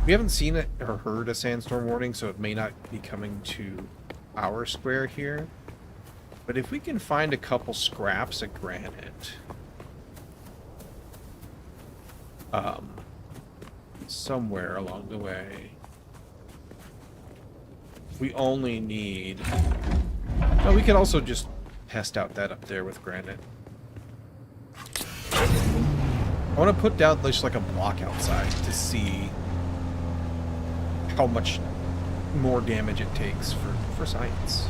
We haven't seen it or heard a sandstorm warning, so it may not be coming to our square here. But if we can find a couple scraps of granite... somewhere along the way. We only need... Oh, we could also just test out that up there with granite. I want to put down just like a block outside to see how much more damage it takes for science.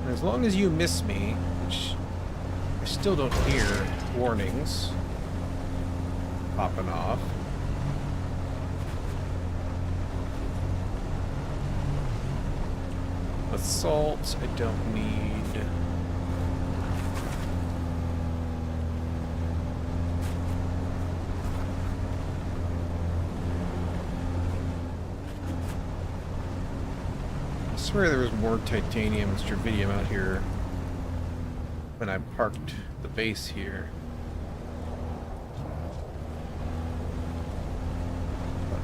And as long as you miss me, which I still don't hear warnings popping off. Assault, I don't need. I swear there was more titanium and strontium out here when I parked the base here.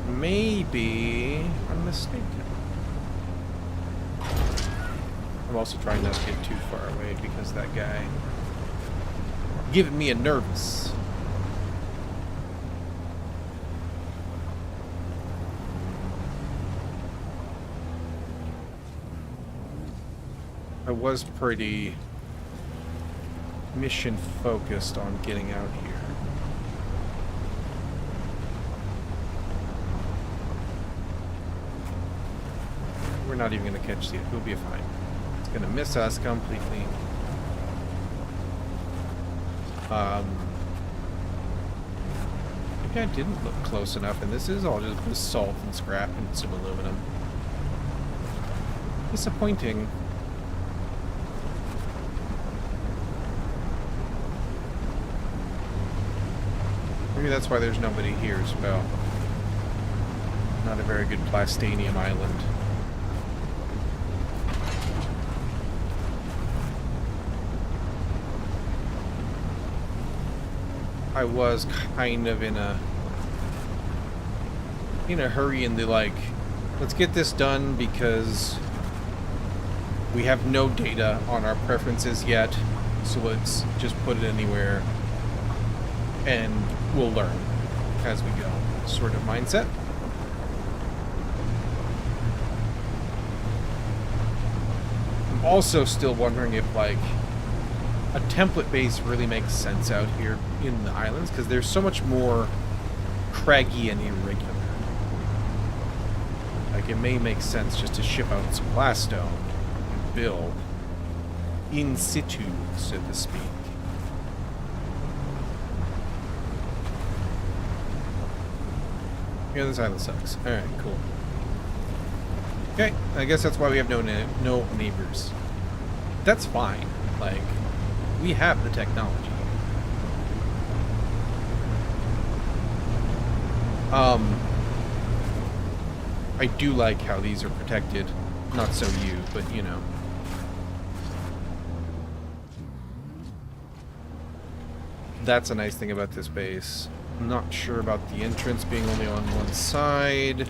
Maybe I'm mistaken. I'm also trying not to get too far away because that guy giving me a nervous. I was pretty mission focused on getting out here. We're not even going to catch it. We'll be fine. It's going to miss us completely. Maybe I didn't look close enough, and this is all just basalt and scrap and some aluminum. Disappointing. Maybe that's why there's nobody here as well. Not a very good plastanium island. I was kind of in a hurry in the like, let's get this done because we have no data on our preferences yet, so let's just put it anywhere and we'll learn as we go sort of mindset. I'm also still wondering if like a template base really makes sense out here in the islands, because there's so much more craggy and irregular. Like, it may make sense just to ship out some blaststone and build in situ, so to speak. Yeah, this island sucks. Alright, cool. Okay, I guess that's why we have no neighbors. That's fine. Like, we have the technology. I do like how these are protected. Not so you, but you know. That's a nice thing about this base. I'm not sure about the entrance being only on one side.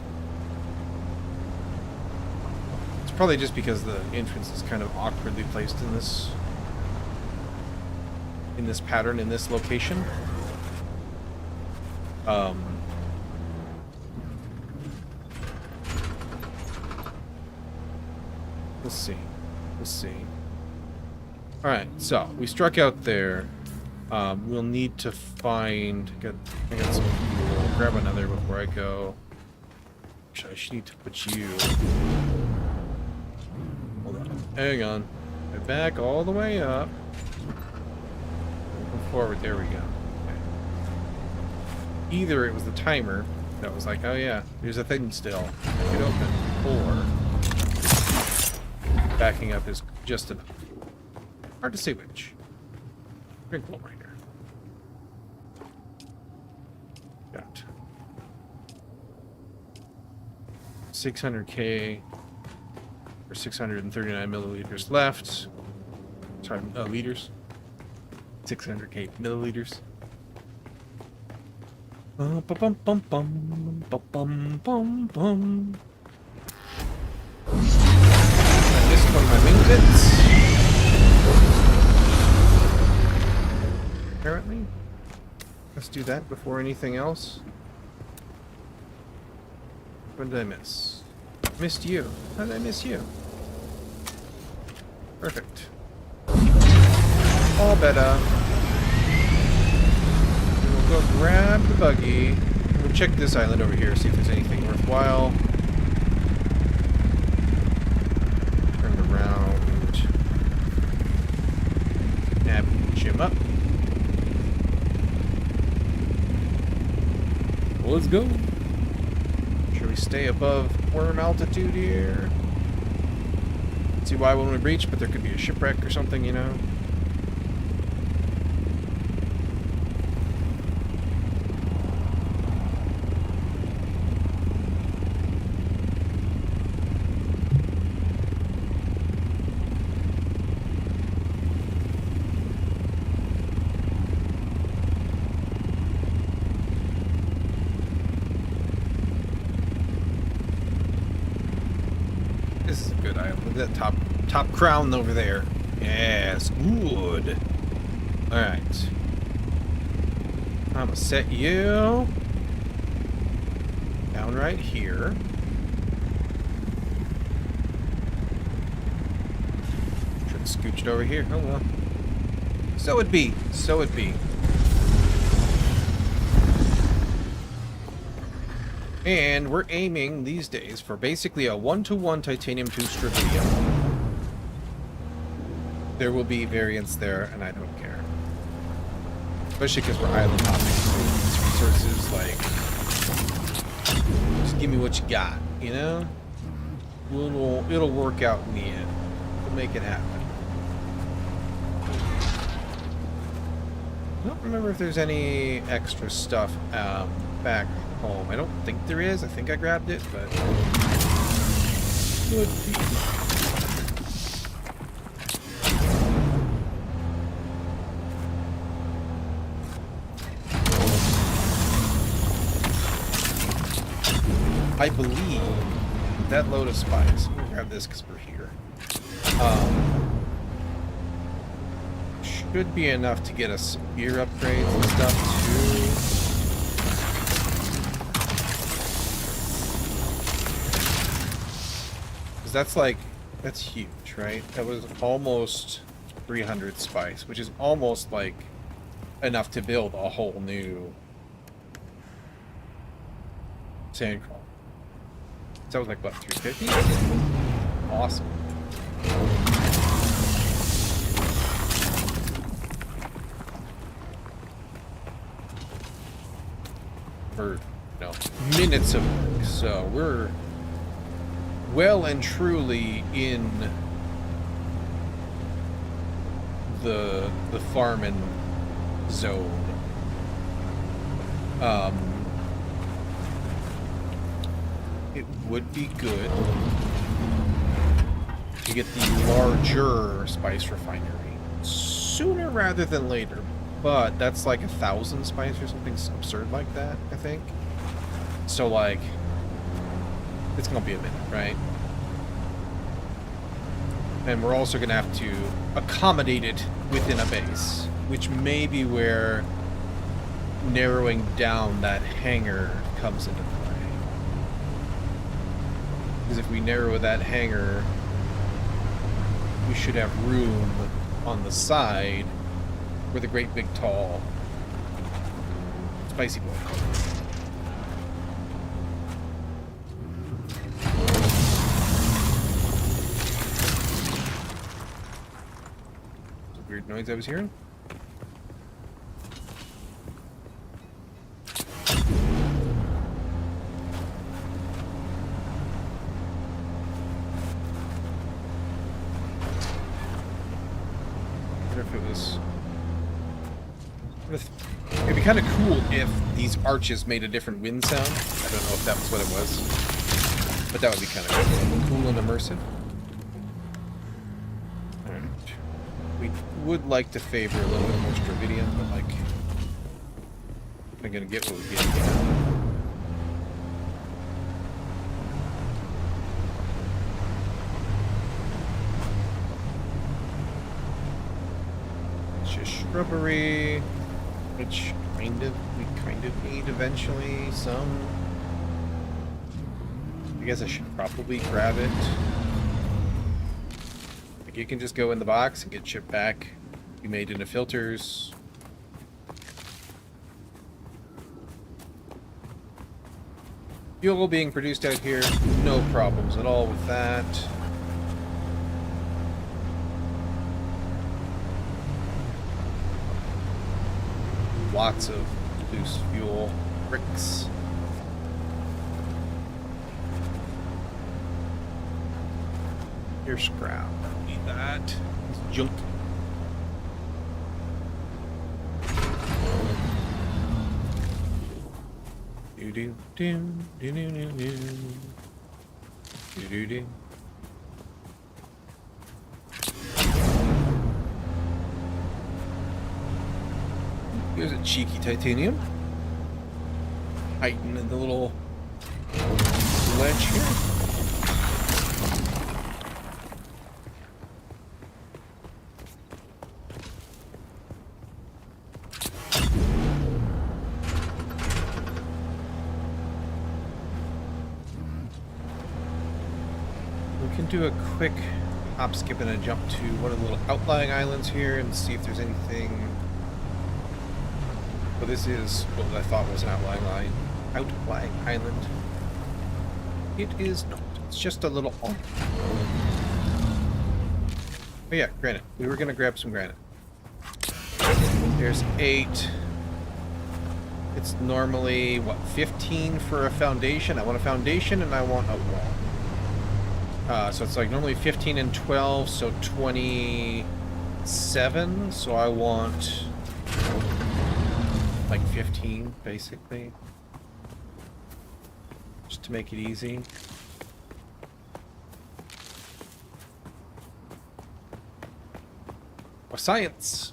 It's probably just because the entrance is kind of awkwardly placed in this pattern, in this location. Let's see. Let's see. Alright, so we struck out there. We'll need to find... I got some fuel. I'll grab another before I go. Actually, I should need to put you... Hold on. Hang on. Get back all the way up. Go forward. There we go. Okay. Either it was the timer that was like, oh yeah, there's a thing still. Get open. Or... backing up is just enough. Hard to say which. Drink one right here. Got 600k or 639 milliliters left. Sorry, liters. 600k milliliters. Bum bum bum bum bum bum bum. One of my wing bits. Apparently. Let's do that before anything else. What did I miss? Missed you. How did I miss you? Perfect. All better. We'll go grab the buggy. We'll check this island over here, see if there's anything worthwhile. Him up. Well, let's go. Should we stay above worm altitude here? See why when we breach, but there could be a shipwreck or something, you know? This is a good island. Look at that top crown over there. Yes, good. Alright. I'm gonna set you down right here. Should have scooched over here. Oh well. So it be. So it be. And we're aiming these days for basically a 1-to-1 titanium to strontium. There will be variants there, and I don't care. Especially because we're island hopping. These resources, like, just give me what you got, you know? It'll work out in the end. We'll make it happen. I don't remember if there's any extra stuff back home. I don't think there is. I think I grabbed it, but could be. I believe that load of spies. Let me grab this because we're here. Should be enough to get us gear upgrades and stuff too. That's huge, right? That was almost 300 spice, which is almost like enough to build a whole new sand crawl. So that was like what, 350? Awesome. Or no, minutes of work. So we're well and truly in the Farmin zone. It would be good to get the larger spice refinery sooner rather than later, but that's like 1,000 spice or something absurd like that, I think. So, like, it's gonna be a minute, right? And we're also gonna have to accommodate it within a base, which may be where narrowing down that hangar comes into play. Because if we narrow that hangar, we should have room on the side for the great big tall spicy boy. Weird noise I was hearing. I wonder if it was. It'd be kind of cool if these arches made a different wind sound. I don't know if that was what it was, but that would be kind of cool and immersive. We would like to favor a little bit more Dravidian, but like, we're gonna get what we get. It's just shrubbery, which we kind of need eventually. Some. I guess I should probably grab it. You can just go in the box and get shipped back. Be made into filters. Fuel being produced out here, no problems at all with that. Lots of loose fuel, bricks. Here's scrap. Need that. It's junk. Do do do do do do do do do do. Here's a cheeky titanium. Hiding in the little ledge here. Do a quick hop, skip, and a jump to one of the little outlying islands here and see if there's anything. Well, this is what I thought was an outlying island. It is not. It's just a little. Oh yeah, granite. We were gonna grab some granite. There's 8. It's normally what, 15 for a foundation. I want a foundation and I want a wall. So it's like normally 15 and 12, so 27. So I want like 15, basically. Just to make it easy. Or science.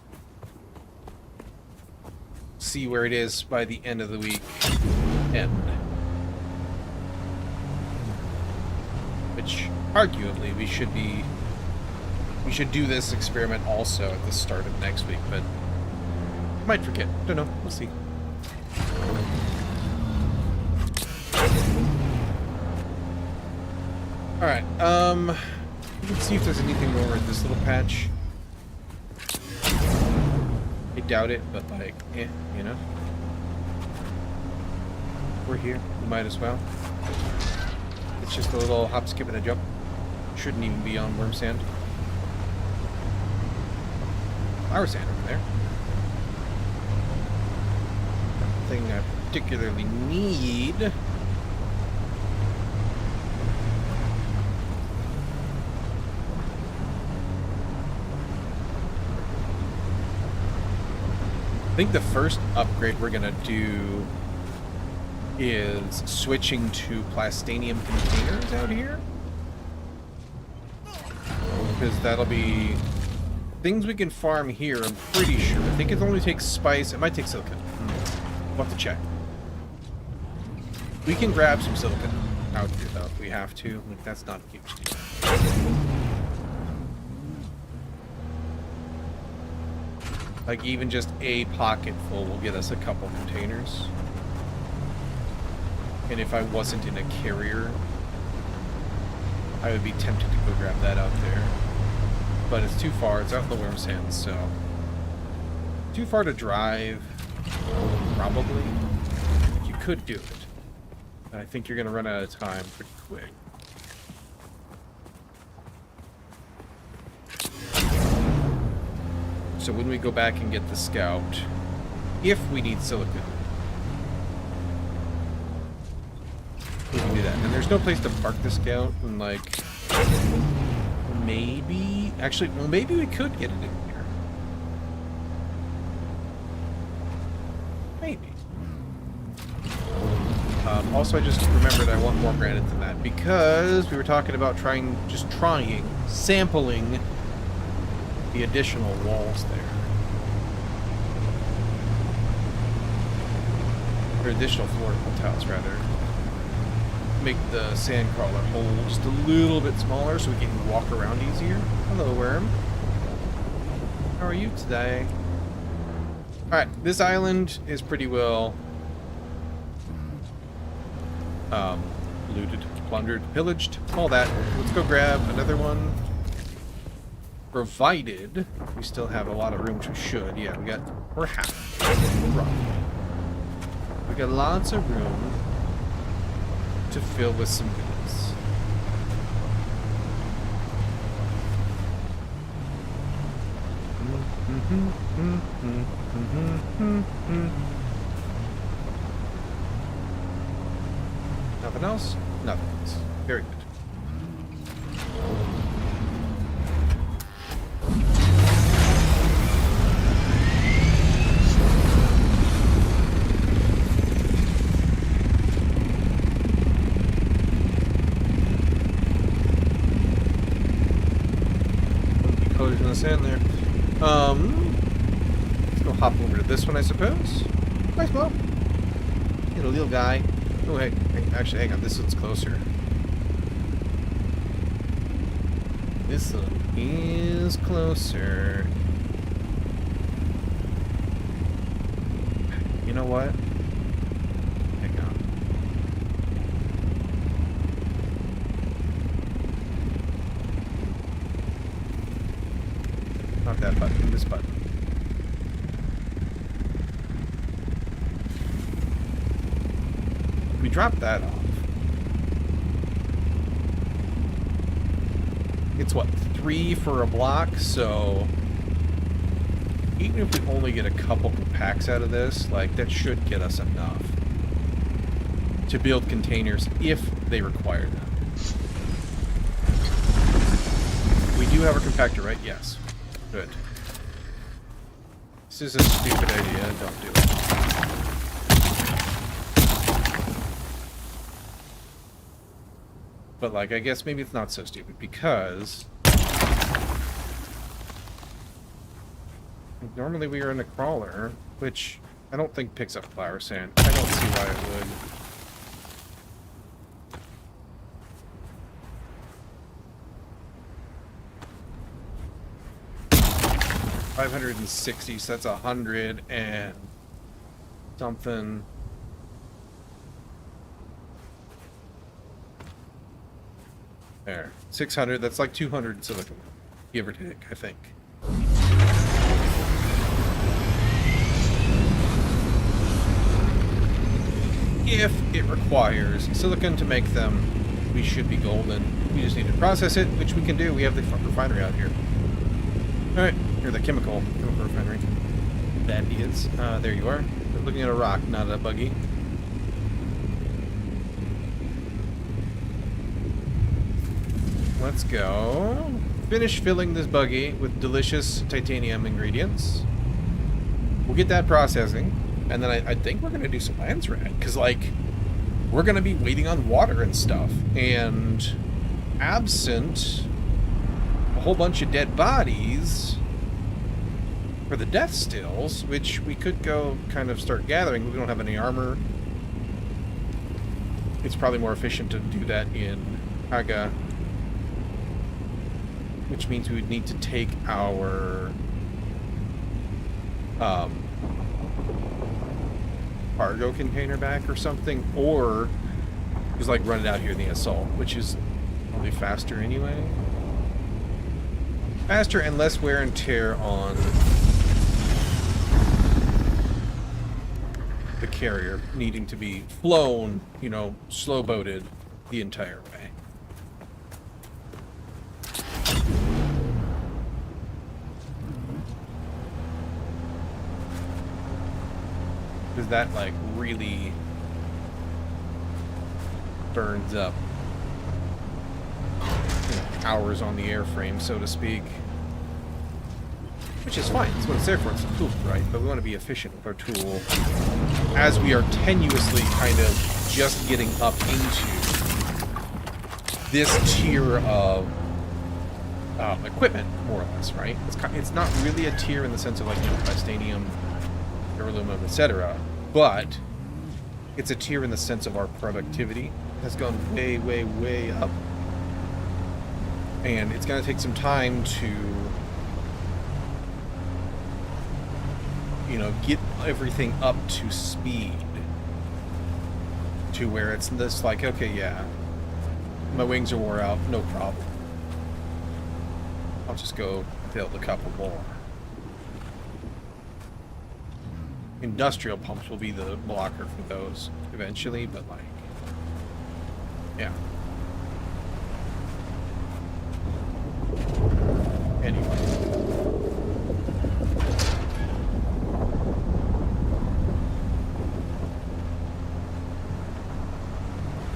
See where it is by the end of the week. End. Which arguably we should do this experiment also at the start of next week, but might forget. Don't know. We'll see. All right. Let's see if there's anything more at this little patch. I doubt it, but like, you know, we're here. We might as well. It's just a little hop, skip, and a jump. Shouldn't even be on worm sand. Flower sand over there. Nothing I particularly need. I think the first upgrade we're gonna do is switching to plastanium containers out here, because that'll be things we can farm here, I'm pretty sure. I think it only takes spice. It might take silicon. We'll have to check. We can grab some silicon out here, though, if we have to. Like, that's not a huge deal. Like, even just a pocket full will get us a couple containers. And if I wasn't in a carrier, I would be tempted to go grab that out there. But it's too far. It's out in the worm sands, so... Too far to drive, probably. You could do it. I think you're going to run out of time pretty quick. So when we go back and get the scout, if we need silicon, we can do that. And there's no place to park the scout, and like, maybe, actually, well, maybe we could get it in here. Maybe. Also, I just remembered I want more granite than that, because we were talking about sampling the additional walls there. Or additional floor tiles, rather. Make the sand crawler hole just a little bit smaller so we can walk around easier. Hello, worm. How are you today? Alright, this island is pretty well looted, plundered, pillaged, all that. Let's go grab another one. Provided we still have a lot of room, which we should. Yeah, we're half. We got lots of room to fill with some goodies. Nothing else? Nothing else. Very good. Colors in the sand there. Let's go hop over to this one, I suppose. Nice blow. Get a little guy. Oh, hey, actually, hang on. This one's closer. This one is closer. You know what? Hang on. Not that button, this button. We dropped that off. It's what, 3 for a block, so even if we only get a couple packs out of this, like, that should get us enough to build containers if they require them. We do have a compactor, right? Yes. Good. This is a stupid idea. Don't do it. But, like, I guess maybe it's not so stupid, because normally we are in a crawler, which I don't think picks up flower sand. I don't see why it would. $560, so that's 100 and something. There, 600. That's like 200 silicon, give or take, I think. If it requires silicon to make them, we should be golden. We just need to process it, which we can do. We have the refinery out here. All right, or the chemical refinery. That is. There you are. We're looking at a rock, not a buggy. Let's go. Finish filling this buggy with delicious titanium ingredients. We'll get that processing, and then I think we're going to do some lands rat, because, like, we're going to be waiting on water and stuff, and absent a whole bunch of dead bodies, for the death stills, which we could go kind of start gathering, but we don't have any armor. It's probably more efficient to do that in Haga, which means we would need to take our cargo container back or something, or just like run it out here in the assault, which is probably faster anyway. Faster and less wear and tear on the carrier needing to be flown, you know, slow boated the entire way. Because that, like, really burns up, you know, hours on the airframe, so to speak. Which is fine. That's what it's there for. It's a tool, right? But we want to be efficient with our tool as we are tenuously kind of just getting up into this tier of equipment, more or less, right? It's not really a tier in the sense of, like, you know, titanium, aluminum, etc., but it's a tier in the sense of our productivity has gone way, way, way up, and it's going to take some time to, you know, get everything up to speed to where it's this, like, okay, yeah, my wings are wore out, no problem, I'll just go build a couple more. Industrial pumps will be the blocker for those eventually, but, like, yeah. Anyway.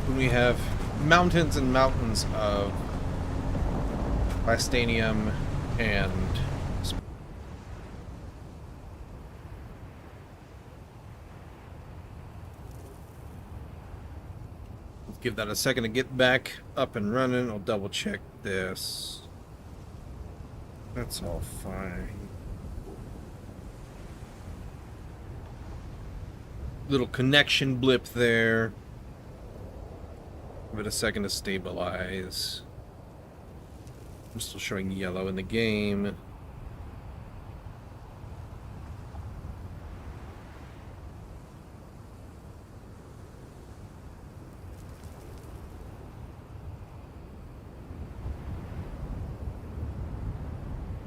When we have mountains and mountains of Plastanium and give that a second to get back up and running. I'll double check this. That's all fine. Little connection blip there. Give it a second to stabilize. I'm still showing yellow in the game.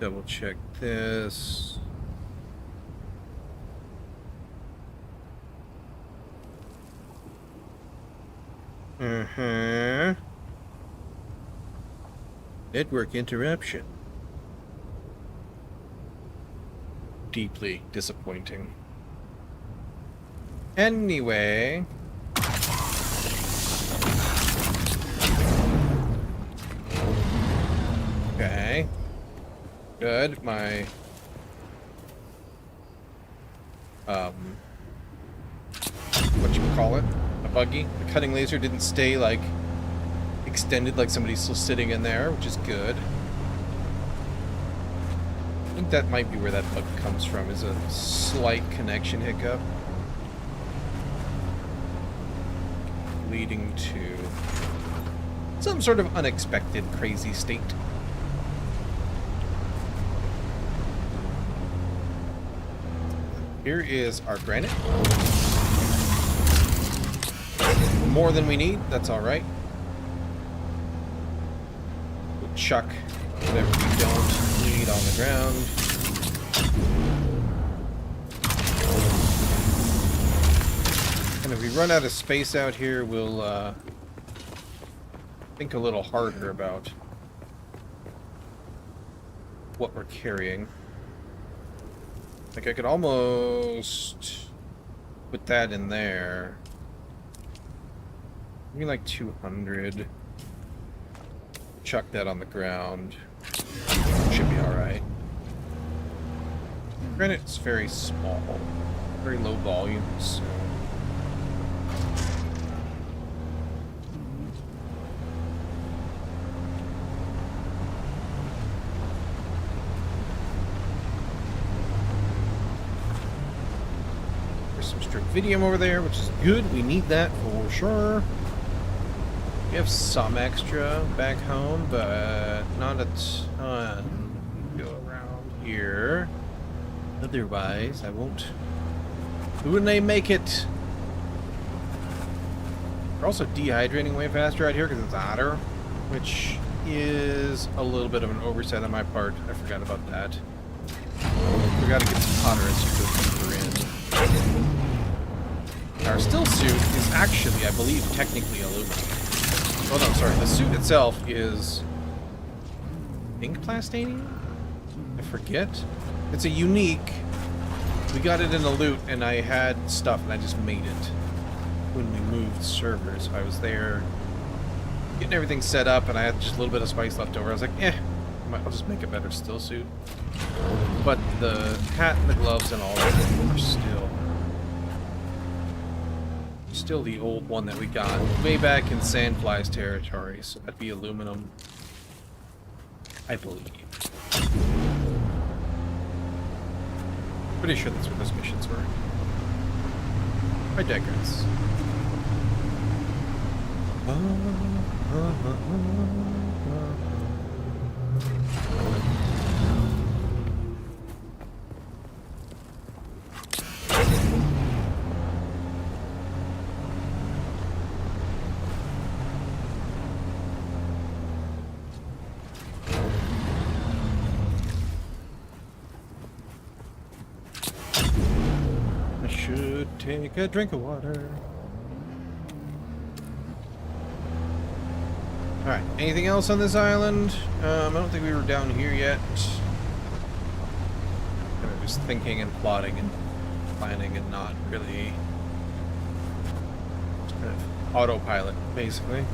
Double check this. Network interruption. Deeply disappointing. Anyway. Okay. Good. My whatchamacallit? A buggy? The cutting laser didn't stay, like, extended like somebody's still sitting in there, which is good. I think that might be where that bug comes from, is a slight connection hiccup. Leading to some sort of unexpected crazy state. Here is our granite. More than we need, that's alright. We'll chuck whatever we don't need on the ground. And if we run out of space out here, we'll think a little harder about what we're carrying. Like, I could almost put that in there. Maybe like 200. Chuck that on the ground. Should be alright. Granite's very small. Very low volumes, so. tritium over there, which is good. We need that for sure. We have some extra back home, but not a ton. Go around here. Otherwise, I won't. Wouldn't I make it? We're also dehydrating way faster out here because it's hotter, which is a little bit of an oversight on my part. I forgot about that. We gotta get hotter as you go deeper in. Our still suit is actually, I believe, technically aluminum. Oh no, sorry. The suit itself is ink plastanium? I forget. It's a unique. We got it in a loot, and I had stuff, and I just made it when we moved servers. I was there getting everything set up, and I had just a little bit of spice left over. I was like, I'll just make a better still suit. But the hat and the gloves and all that are still the old one that we got way back in Sandfly's territory, so that'd be aluminum, I believe. Pretty sure that's what those missions were. I digress. Take a drink of water. Alright, anything else on this island? I don't think we were down here yet. Kind of just thinking and plotting and planning and not really. Just kind of autopilot, basically.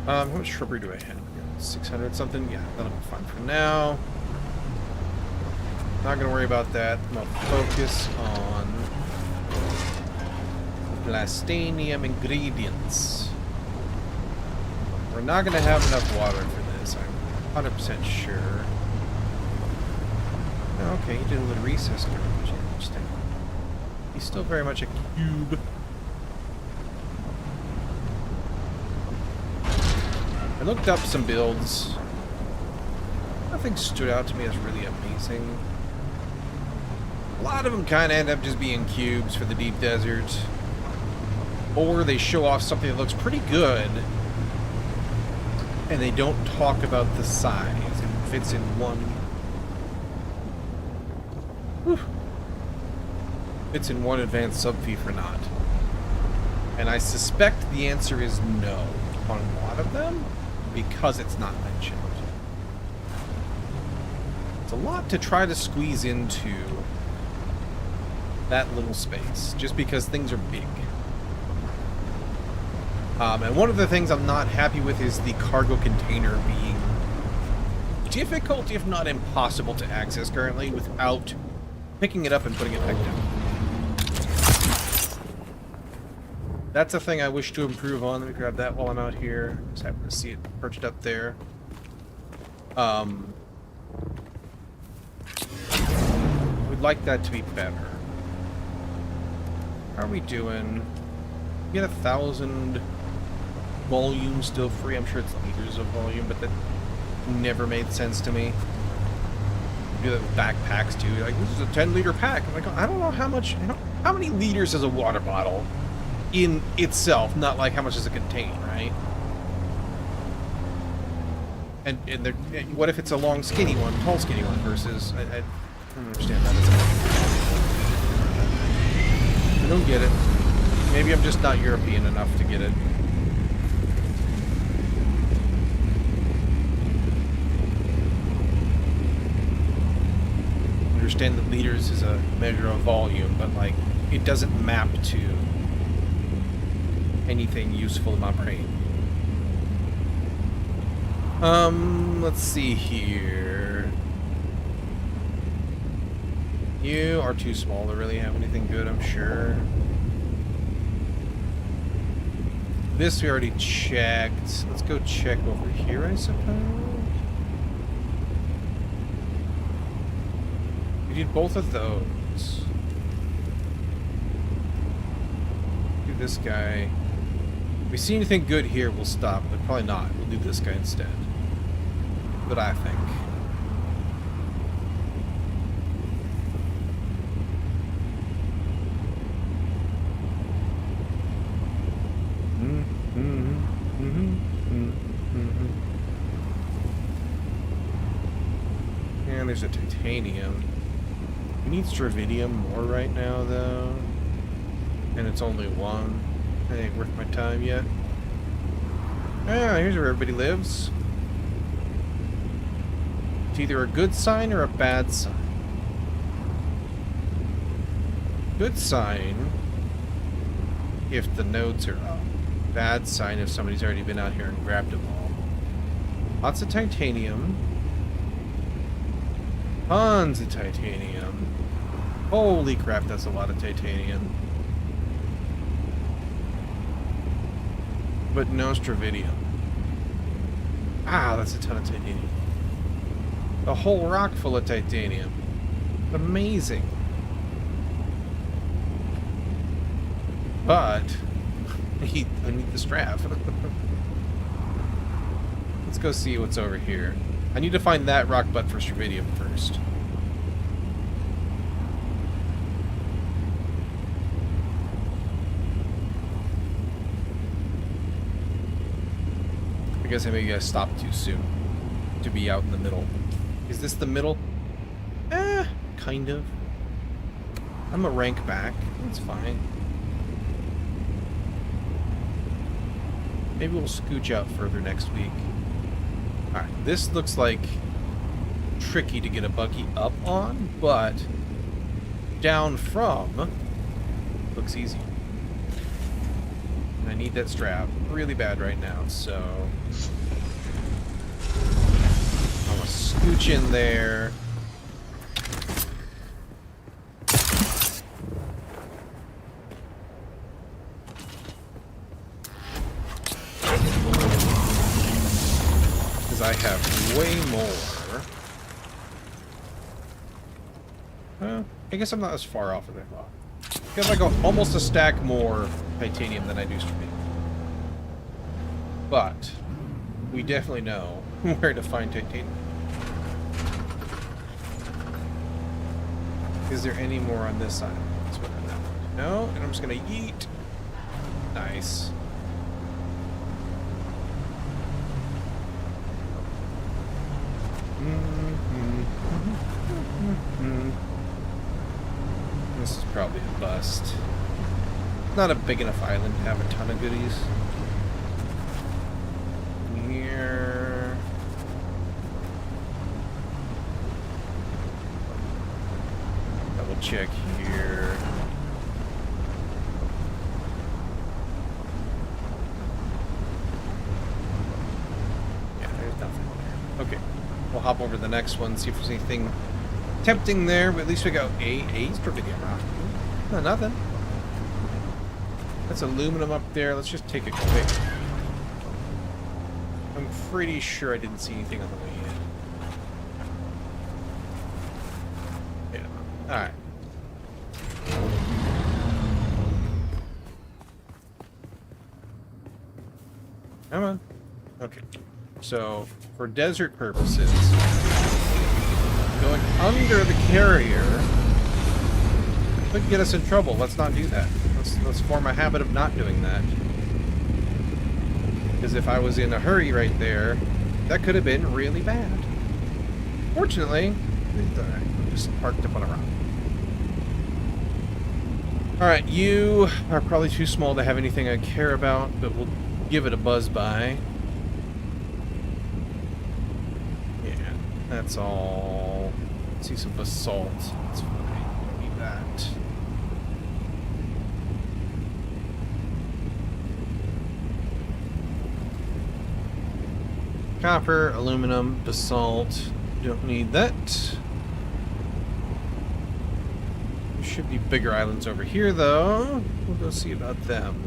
How much shrubbery do I have? 600 something? Yeah, that'll be fine for now. Not gonna worry about that. I'm gonna focus on plastanium ingredients. We're not gonna have enough water for this, I'm 100% sure. Okay, he did a little recess garbage. Interesting. He's still very much a cube. I looked up some builds. Nothing stood out to me as really amazing. A lot of them kind of end up just being cubes for the deep desert. Or they show off something that looks pretty good, and they don't talk about the size. It fits in one. Whew. Fits in one advanced subfeed or not. And I suspect the answer is no on a lot of them, because it's not mentioned. It's a lot to try to squeeze into that little space, just because things are big. And one of the things I'm not happy with is the cargo container being difficult, if not impossible, to access currently without picking it up and putting it back down. That's a thing I wish to improve on. Let me grab that while I'm out here. Just happen to see it perched up there. We'd like that to be better. How are we doing? We get 1,000 volume still free. I'm sure it's liters of volume, but that never made sense to me. You do that with backpacks too. You're like, this is a 10-liter pack. I'm like, I don't know how much. How many liters is a water bottle in itself? Not like how much does it contain, right? And what if it's a long, skinny one, tall, skinny one versus? I don't understand that. I don't get it. Maybe I'm just not European enough to get it. I understand that liters is a measure of volume, but like it doesn't map to anything useful in my brain. Let's see here. You are too small to really have anything good, I'm sure. This we already checked. Let's go check over here, I suppose. We did both of those. this guy. If we see anything good here, we'll stop, but probably not. We'll do this guy instead. What I think. And there's a titanium. We need stravidium more right now, though. And it's only one. That ain't worth my time yet. Ah, here's where everybody lives. It's either a good sign or a bad sign. Good sign if the nodes are up. Bad sign if somebody's already been out here and grabbed them all. Lots of titanium. Tons of titanium. Holy crap, that's a lot of titanium. But no stravidium. Ah, that's a ton of titanium. A whole rock full of titanium. Amazing. But I need the strap. Let's go see what's over here. I need to find that rock butt for stravidium first. I guess I maybe I stopped too soon to be out in the middle. Is this the middle? Kind of. I'm a rank back. That's fine. Maybe we'll scooch out further next week. Alright, this looks like tricky to get a buggy up on, but down from looks easy. And I need that strap really bad right now, so I'm gonna scooch in there. I have way more. I guess I'm not as far off as I thought. I have like almost a stack more titanium than I do stravidium. But we definitely know where to find titanium. Is there any more on this side? That's what I know. No, and I'm just gonna yeet. Nice. This is probably a bust. Not a big enough island to have a ton of goodies. Here. Double check here. Yeah, there's nothing there. Okay. We'll hop over to the next one, see if there's anything tempting there, but at least we got a stravidium rock. No, nothing. That's aluminum up there. Let's just take a quick. I'm pretty sure I didn't see anything on the way in. Yeah. Alright. Come on. Okay. So, for desert purposes, going under the carrier could get us in trouble. Let's not do that. Let's form a habit of not doing that. Because if I was in a hurry right there, that could have been really bad. Fortunately, I'm just parked up on a rock. Alright, you are probably too small to have anything I care about, but we'll give it a buzz by. That's all. Let's see some basalt. That's fine. Don't need that. Copper, aluminum, basalt. Don't need that. There should be bigger islands over here, though. We'll go see about them.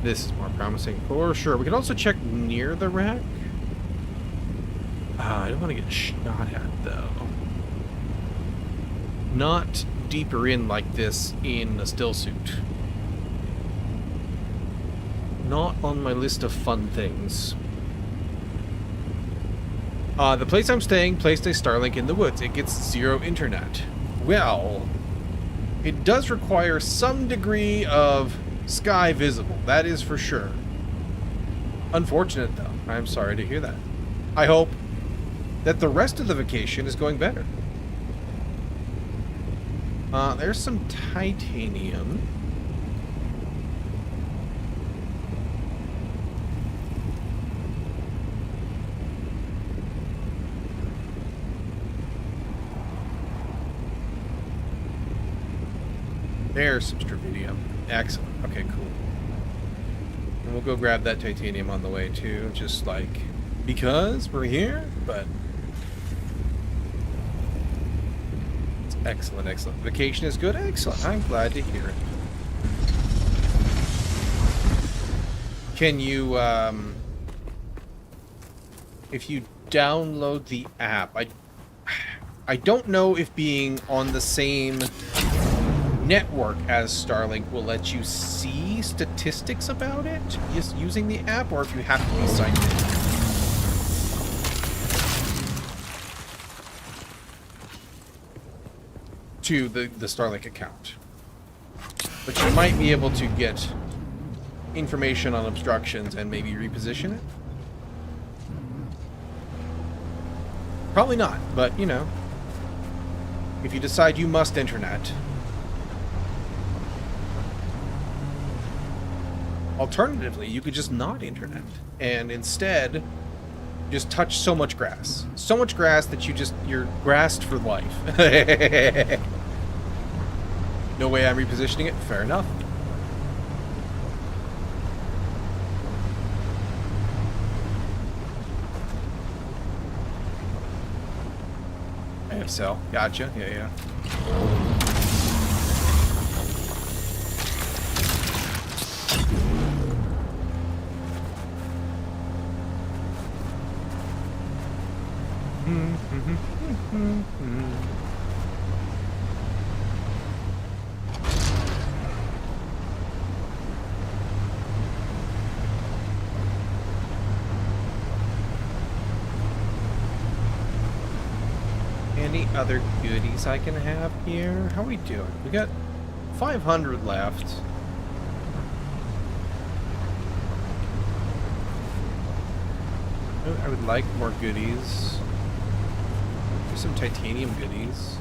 This is more promising for sure. We can also check near the wreck. I don't want to get shot at, though. Not deeper in like this in a still suit. Not on my list of fun things. The place I'm staying placed a Starlink in the woods. It gets 0 internet. Well, it does require some degree of sky visible. That is for sure. Unfortunate, though. I'm sorry to hear that. I hope that the rest of the vacation is going better. There's some titanium. There's some strontium. Excellent. Okay, cool. And we'll go grab that titanium on the way too, just like because we're here, but it's excellent, excellent. Vacation is good, excellent. I'm glad to hear it. Can you if you download the app, I don't know if being on the same network as Starlink will let you see statistics about it just using the app, or if you have to be signed in to the Starlink account. But you might be able to get information on obstructions and maybe reposition it. Probably not, but you know, if you decide you must internet. Alternatively, you could just not internet and instead just touch so much grass. So much grass that you're grassed for life. No way I'm repositioning it? Fair enough. AFCell. Gotcha. Yeah. Any other goodies I can have here? How are we doing? We got 500 left. I would like more goodies. There's some titanium goodies.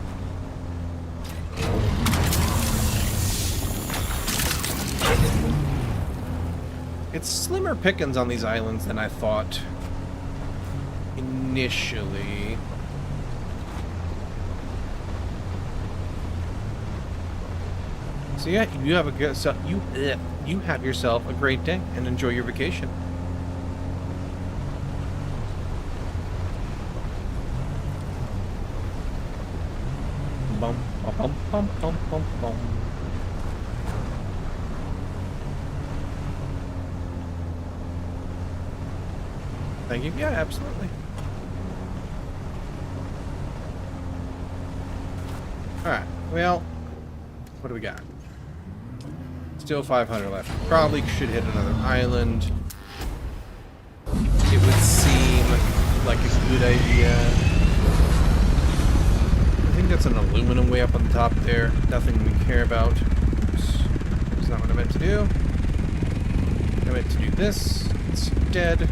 It's slimmer pickings on these islands than I thought initially. So yeah, you have you have yourself a great day and enjoy your vacation. Bum bum bum bum bum bum. Thank you. Yeah, absolutely. All right. Well, what do we got? Still 500 left. Probably should hit another island. It would seem like a good idea. I think that's an aluminum way up on the top there. Nothing we care about. Oops. That's not what I meant to do. I meant to do this instead.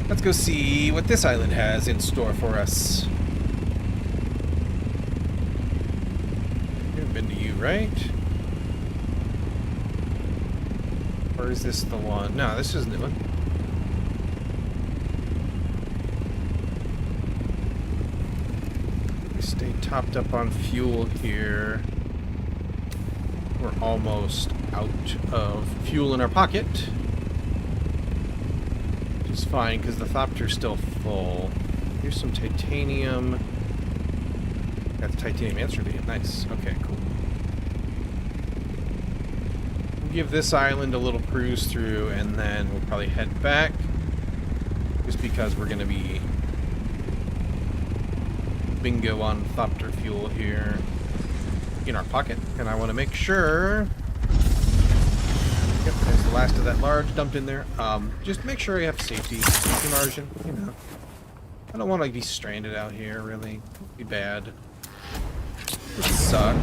Let's go see what this island has in store for us. Been to you, right? Or is this the one? No, this is a new one. We stay topped up on fuel here. We're almost out of fuel in our pocket. Which is fine, because the Thopter's still full. Here's some titanium. Got the titanium answer beam. Nice. Okay, cool. give this island a little cruise through, and then we'll probably head back. Just because we're going to be bingo on Thopter fuel here in our pocket. And I want to make sure... Yep, there's the last of that large dumped in there. Just make sure you have safety margin, you know. I don't want to be stranded out here, really. It'd be bad. It would suck.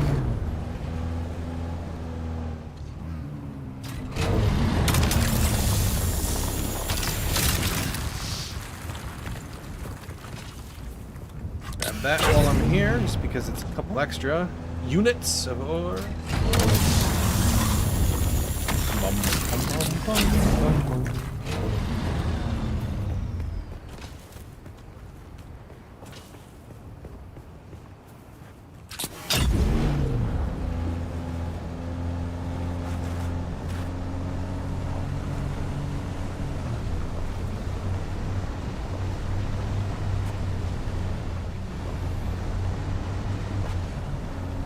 Grab that while I'm here, just because it's a couple extra units of ore. Bum, bum, bum, bum, bum.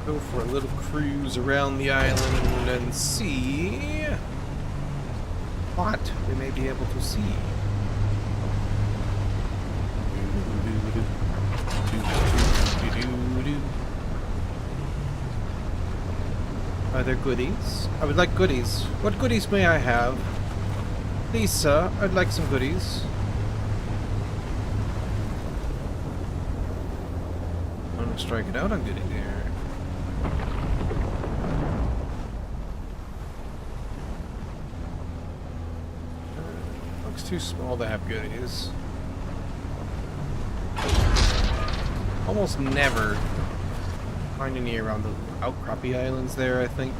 Go for a little cruise around the island and see what we may be able to see. Are there goodies? I would like goodies. What goodies may I have? Please, sir, I'd like some goodies. I'm gonna strike it out on goodies here. Looks too small to have goodies. Almost never find any around the outcroppy islands there, I think.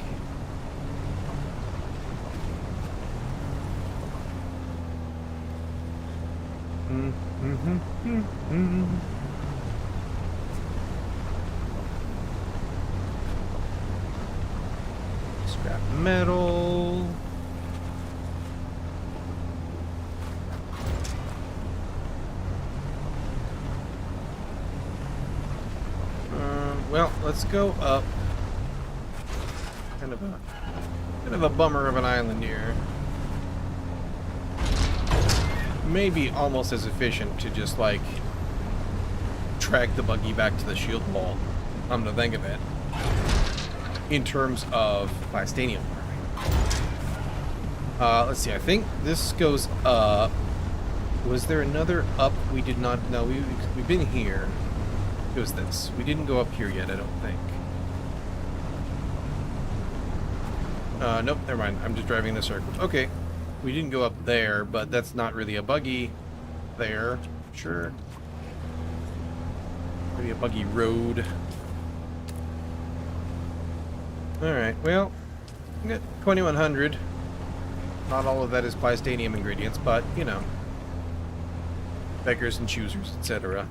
Scrap metal. Well, let's go up. Kind of a bummer of an island here. Maybe almost as efficient to just like drag the buggy back to the shield wall. I'm gonna think of it in terms of Bystanium farming. Let's see. I think this goes up. Was there another up? We did not. No, we've been here. It was this. We didn't go up here yet, I don't think. Nope, never mind. I'm just driving the circle. Okay. We didn't go up there, but that's not really a buggy there. Sure. Maybe a buggy road. Alright, well, we got 2100. Not all of that is Bystanium ingredients, but, you know. Beggars and choosers, etc.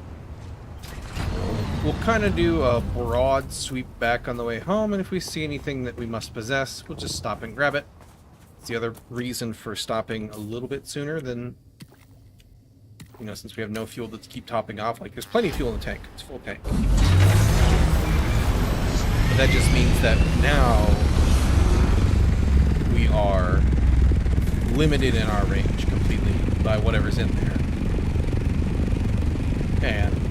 We'll kind of do a broad sweep back on the way home, and if we see anything that we must possess, we'll just stop and grab it. It's the other reason for stopping a little bit sooner than, you know, since we have no fuel to keep topping off. Like, there's plenty of fuel in the tank. It's full tank. But that just means that now we are limited in our range completely by whatever's in there. And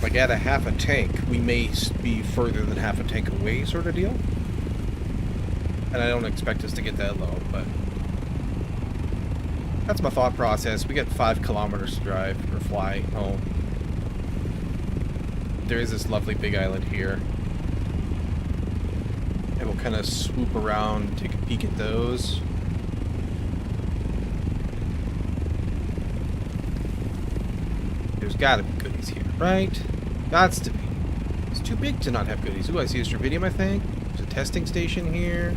like at a half a tank, we may be further than half a tank away, sort of deal. And I don't expect us to get that low, but that's my thought process. We got 5 kilometers to drive or fly home. There is this lovely big island here, and we'll kind of swoop around, take a peek at those. There's gotta be goodies here, right? Gots to be. It's too big to not have goodies. Ooh, I see a Stravidium, I think. There's a testing station here.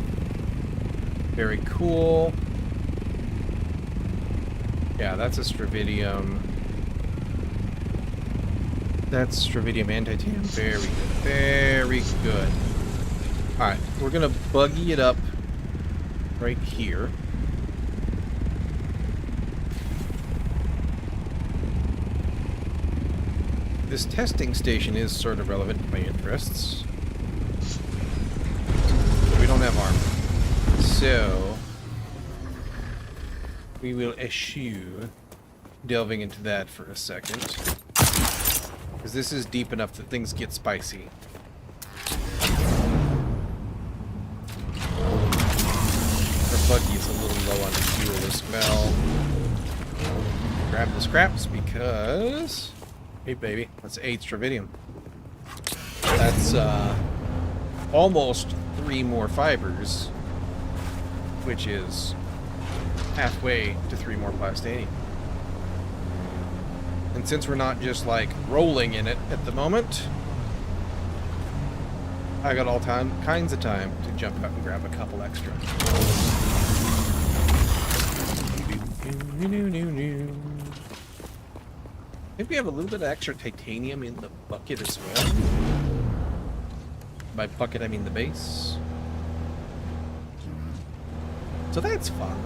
Very cool. Yeah, that's a Stravidium. That's Stravidium and Titanium. Very good. Very good. Alright, we're gonna buggy it up right here. this testing station is sort of relevant to my interests. We don't have armor. So, we will eschew delving into that for a second. Because this is deep enough that things get spicy. Our buggy is a little low on fuel as well. Grab the scraps because... Hey baby, that's 8 stravidium. That's almost 3 more fibers, which is halfway to 3 more plastanium. And since we're not just like rolling in it at the moment, I got all kinds of time to jump out and grab a couple extra. Maybe we have a little bit of extra titanium in the bucket as well. By bucket, I mean the base. So that's fun.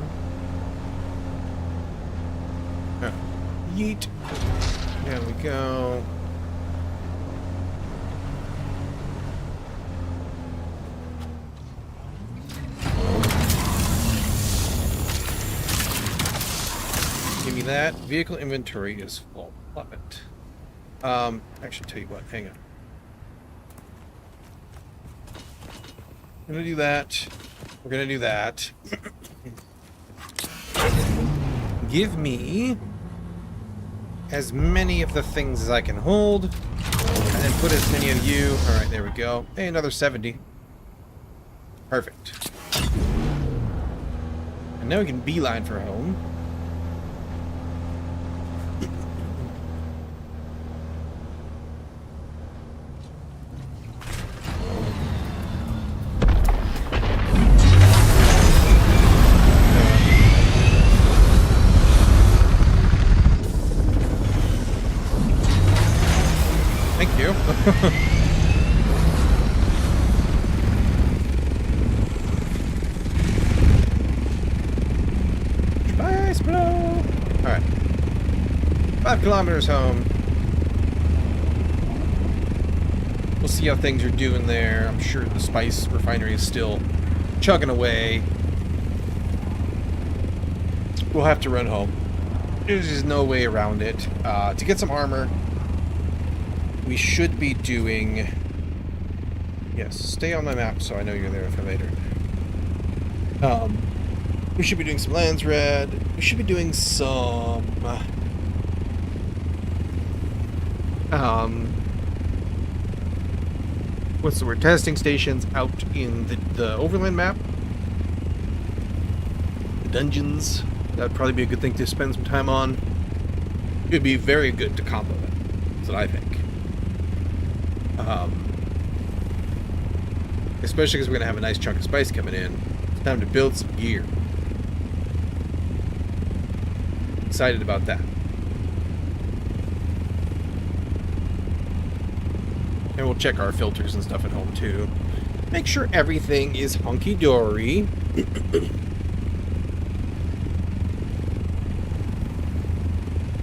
Oh. Yeet. There we go. Give me that. Vehicle inventory is full. Love it. Actually, tell you what, hang on. I'm gonna do that. We're gonna do that. Give me as many of the things as I can hold, and then put as many of you. All right, there we go. Hey, another 70. Perfect. And now we can beeline for home. Thank you. Spice blow. Alright. 5 kilometers home. We'll see how things are doing there. I'm sure the spice refinery is still chugging away. We'll have to run home. There's just no way around it. To get some armor, we should be doing... Yes, stay on my map so I know you're there for later. We should be doing some lands red. We should be doing some... what's the word? Testing stations out in the overland map. The dungeons. That'd probably be a good thing to spend some time on. It'd be very good to combo that. That's what I think. Especially because we're going to have a nice chunk of spice coming in. It's time to build some gear. Excited about that. And we'll check our filters and stuff at home too. Make sure everything is hunky-dory.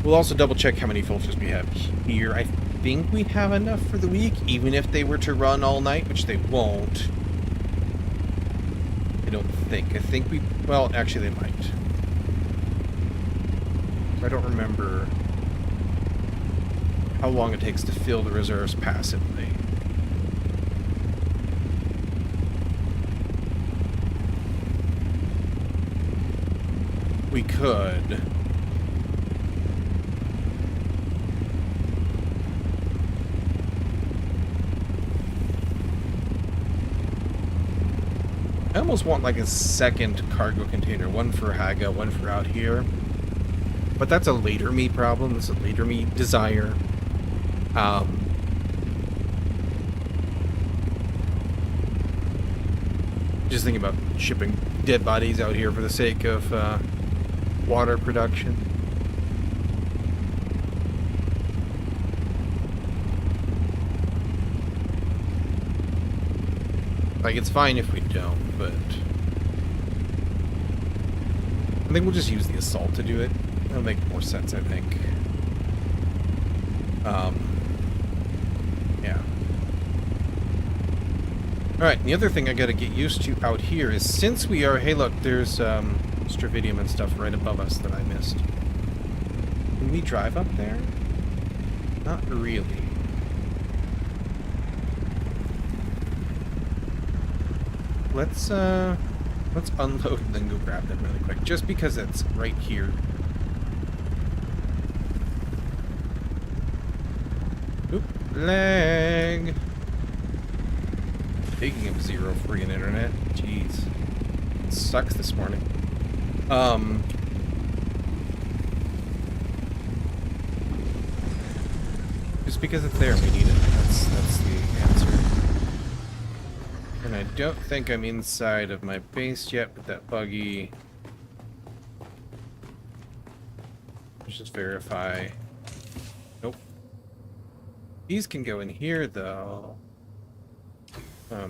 We'll also double check how many filters we have here. I think we have enough for the week, even if they were to run all night, which they won't. I don't think. I think we... Well, actually they might. I don't remember how long it takes to fill the reserves passively. We could... I almost want like a second cargo container, one for Haga, one for out here. But that's a later me problem. That's a later me desire. Just thinking about shipping dead bodies out here for the sake of water production. Like, it's fine if we don't, but... I think we'll just use the assault to do it. That'll make more sense, I think. Alright, the other thing I gotta get used to out here is since we are... Hey, look, there's Stravidium and stuff right above us that I missed. Can we drive up there? Not really. Let's unload and then go grab them really quick, just because it's right here. Oop, lag. Speaking of zero freaking internet, jeez, it sucks this morning. Just because it's there, we need it. That's the answer. And I don't think I'm inside of my base yet with that buggy. Let's just verify. Nope. These can go in here, though.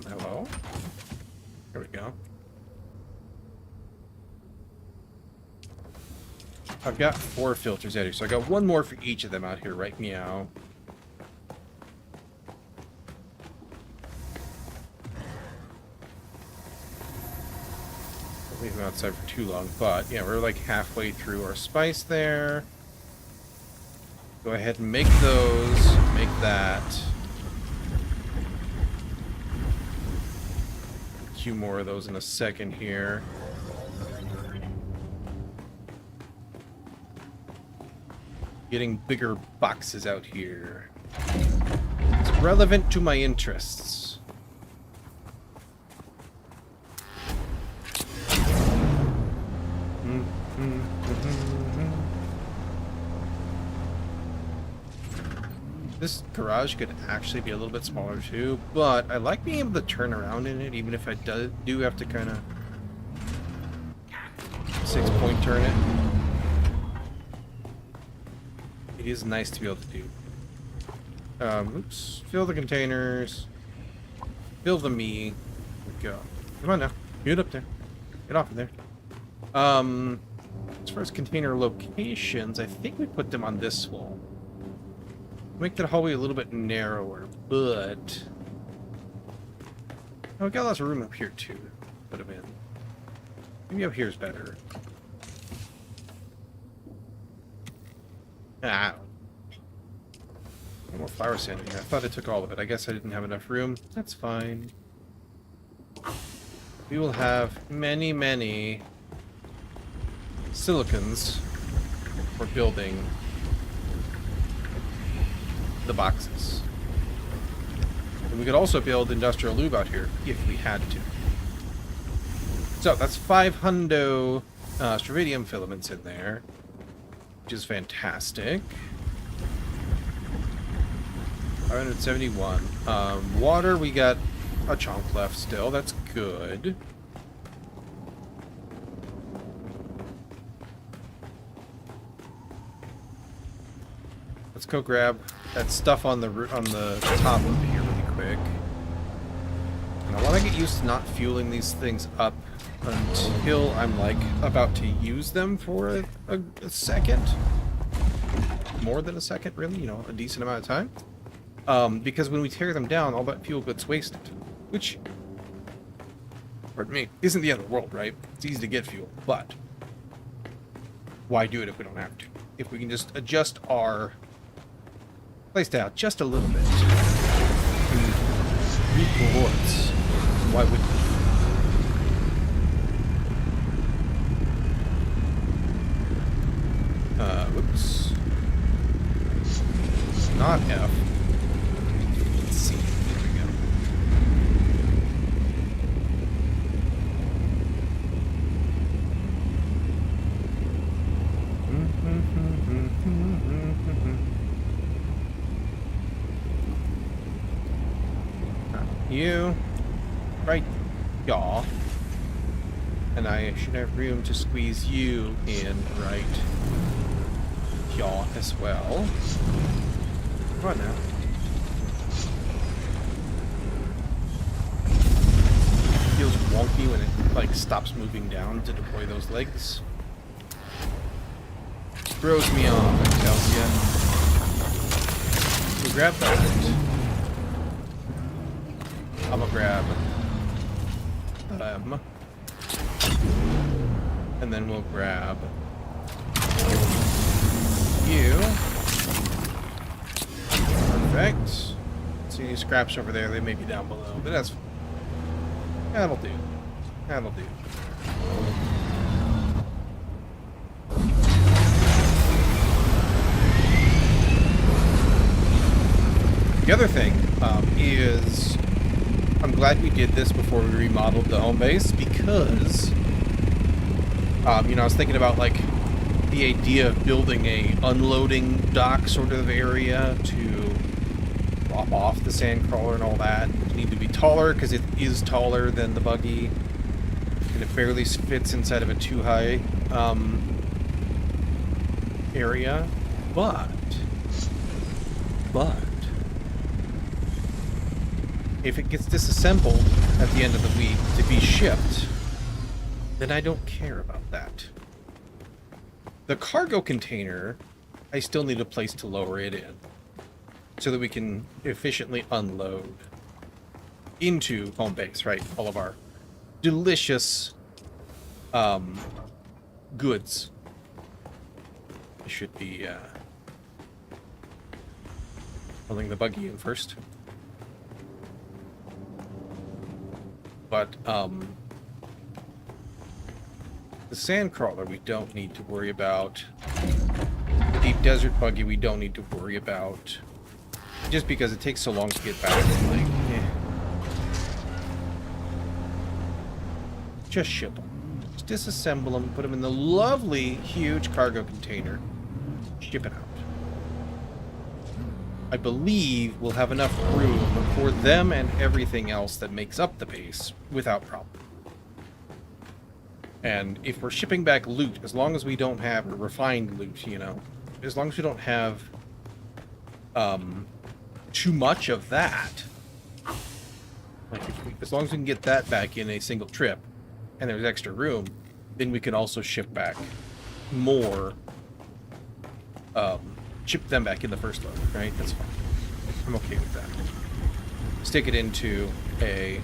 Hello? There we go. I've got 4 filters out here, so I got 1 more for each of them out here, right meow. Don't leave them outside for too long, but yeah, we're like halfway through our spice there. Go ahead and make those, make that. A few more of those in a second here. Getting bigger boxes out here. It's relevant to my interests. This garage could actually be a little bit smaller too, but I like being able to turn around in it, even if I do have to kind of 6-point turn it. It is nice to be able to do. Oops. Fill the containers. Fill the me. There we go. Come on now. Get up there. Get off of there. As far as container locations, I think we put them on this wall. Make that hallway a little bit narrower, but... Oh, we got lots of room up here, too. Put them in. Maybe up here is better. Ah. No more flower sand in here. I thought I took all of it. I guess I didn't have enough room. That's fine. We will have many, many silicons for building the boxes. And we could also build industrial lube out here if we had to. So that's 500 Stravidium filaments in there, which is fantastic. 571. Water, we got a chunk left still. That's good. Let's go grab that stuff on the top of here really quick. And I want to get used to not fueling these things up until I'm like about to use them for a second. More than a second, really, you know, a decent amount of time. Because when we tear them down, all that fuel gets wasted. Which, pardon me, isn't the end of the world, right? It's easy to get fuel, but why do it if we don't have to? If we can just adjust our playstyle just a little bit and reap rewards, why wouldn't we? Whoops. Not F. Let's see. There we go. You. Right. Yaw. And I should have room to squeeze you in right yaw as well. Come on now. Feels wonky when it like stops moving down to deploy those legs. Throws me off, I tell ya. So grab that. I'm gonna grab them. And then we'll grab you. Perfect. See any scraps over there? They may be down below, but that'll do. That'll do. The other thing is, I'm glad we did this before we remodeled the home base because, you know, I was thinking about like the idea of building a unloading dock sort of area to drop off the sandcrawler and all that. It needs to be taller because it is taller than the buggy, and it barely fits inside of a too high area. But if it gets disassembled at the end of the week to be shipped, then I don't care about that. The cargo container, I still need a place to lower it in so that we can efficiently unload into home base, right? All of our delicious goods. I should be pulling the buggy in first. But the sandcrawler we don't need to worry about. The deep desert buggy we don't need to worry about. Just because it takes so long to get back. Like, eh. Just ship them. Just disassemble them, put them in the lovely, huge cargo container. Ship it out. I believe we'll have enough room for them and everything else that makes up the base without problem. And if we're shipping back loot, as long as we don't have refined loot, you know, as long as we don't have too much of that, like as long as we can get that back in a single trip and there's extra room, then we can also ship back more, ship them back in the first load, right? That's fine. I'm okay with that. Stick it into a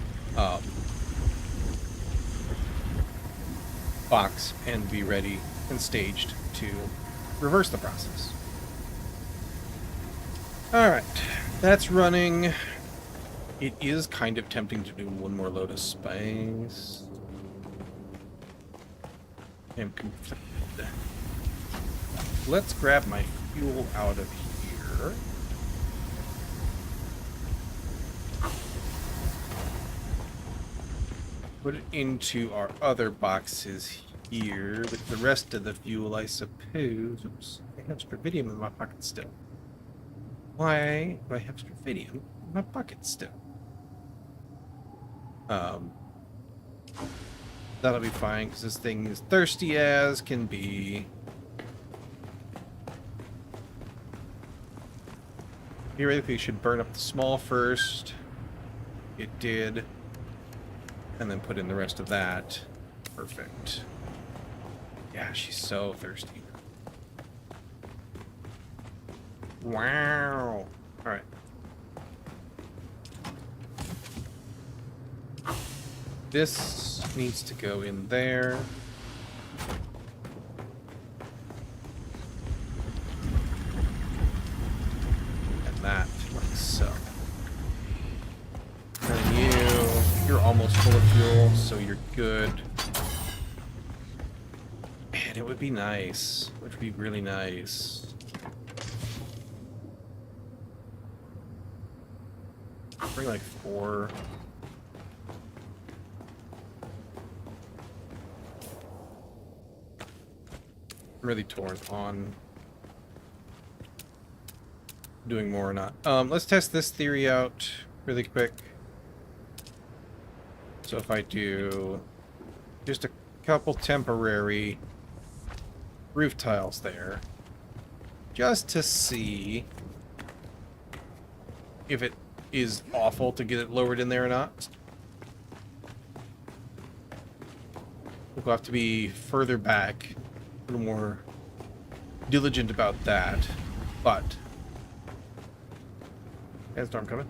box and be ready and staged to reverse the process. Alright, that's running. It is kind of tempting to do one more load of spice. I'm conflicted. Let's grab my fuel out of here. Put it into our other boxes here with the rest of the fuel, I suppose. Oops, I have strontium in my pocket still. Why do I have strontium in my pocket still? That'll be fine because this thing is thirsty as can be. Theoretically, we should burn up the small first. It did. And then put in the rest of that. Perfect. Yeah, she's so thirsty. Wow. Alright. This needs to go in there. And that, like so. And you're almost full of fuel, so you're good. Man, it would be nice. It would be really nice. Bring like 4. I'm really torn on doing more or not. Let's test this theory out really quick. So if I do just a couple temporary roof tiles there, just to see if it is awful to get it lowered in there or not. We'll have to be further back, a little more diligent about that, but there's storm coming.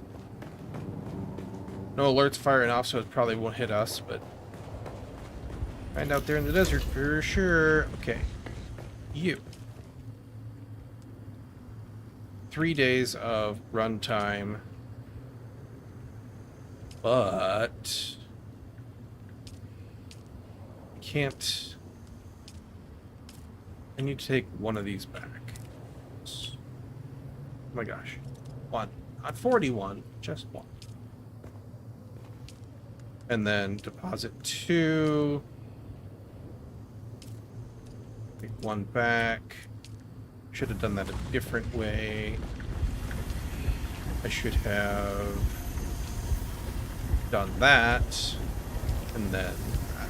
No alerts firing off, so it probably won't hit us, but Find out there in the desert for sure. Okay. You. 3 days of runtime. But I can't. I need to take one of these back. Oh my gosh. One. Not 41, just one. And then deposit 2. Take 1 back. Should have done that a different way. I should have done that. And then,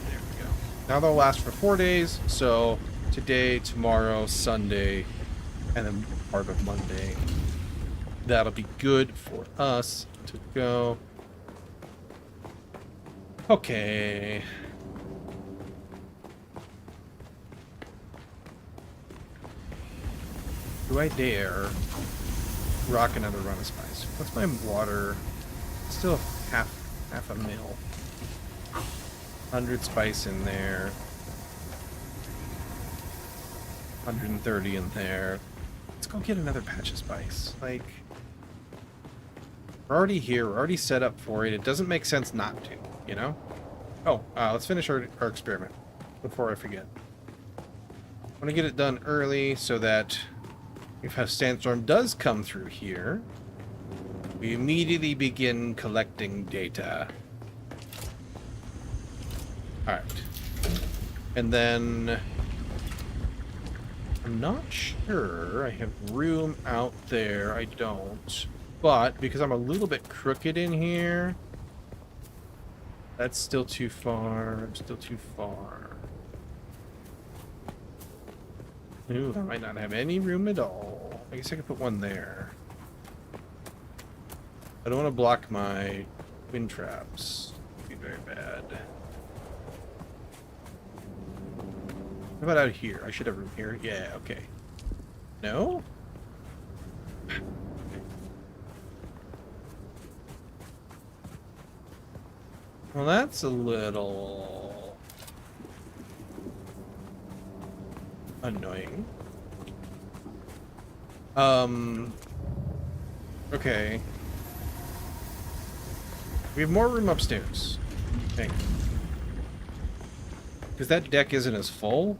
there we go. Now they'll last for 4 days. So today, tomorrow, Sunday, and then part of Monday. That'll be good for us to go. Okay. Do I dare rock another run of spice? What's my water? Still half a mil. 100 spice in there. 130 in there. Let's go get another patch of spice. Like, we're already here. We're already set up for it. It doesn't make sense not to, you know? Oh, let's finish our experiment before I forget. I want to get it done early so that if a sandstorm does come through here, we immediately begin collecting data. Alright. And then I'm not sure I have room out there. I don't. But because I'm a little bit crooked in here, that's still too far. Still too far. Ooh, I might not have any room at all. I guess I could put one there. I don't want to block my wind traps. It'd be very bad. How about out here? I should have room here. Yeah, okay. No? Well, that's a little annoying. Okay. We have more room upstairs. Thank you. Because that deck isn't as full.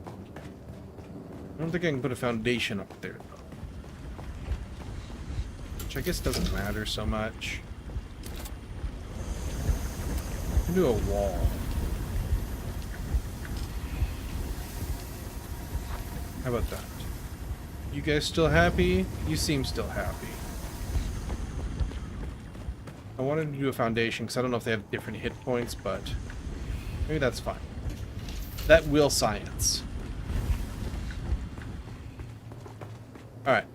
I don't think I can put a foundation up there, though. Which I guess doesn't matter so much. I can do a wall. How about that? You guys still happy? You seem still happy. I wanted to do a foundation because I don't know if they have different hit points, but maybe that's fine. That will science. Alright.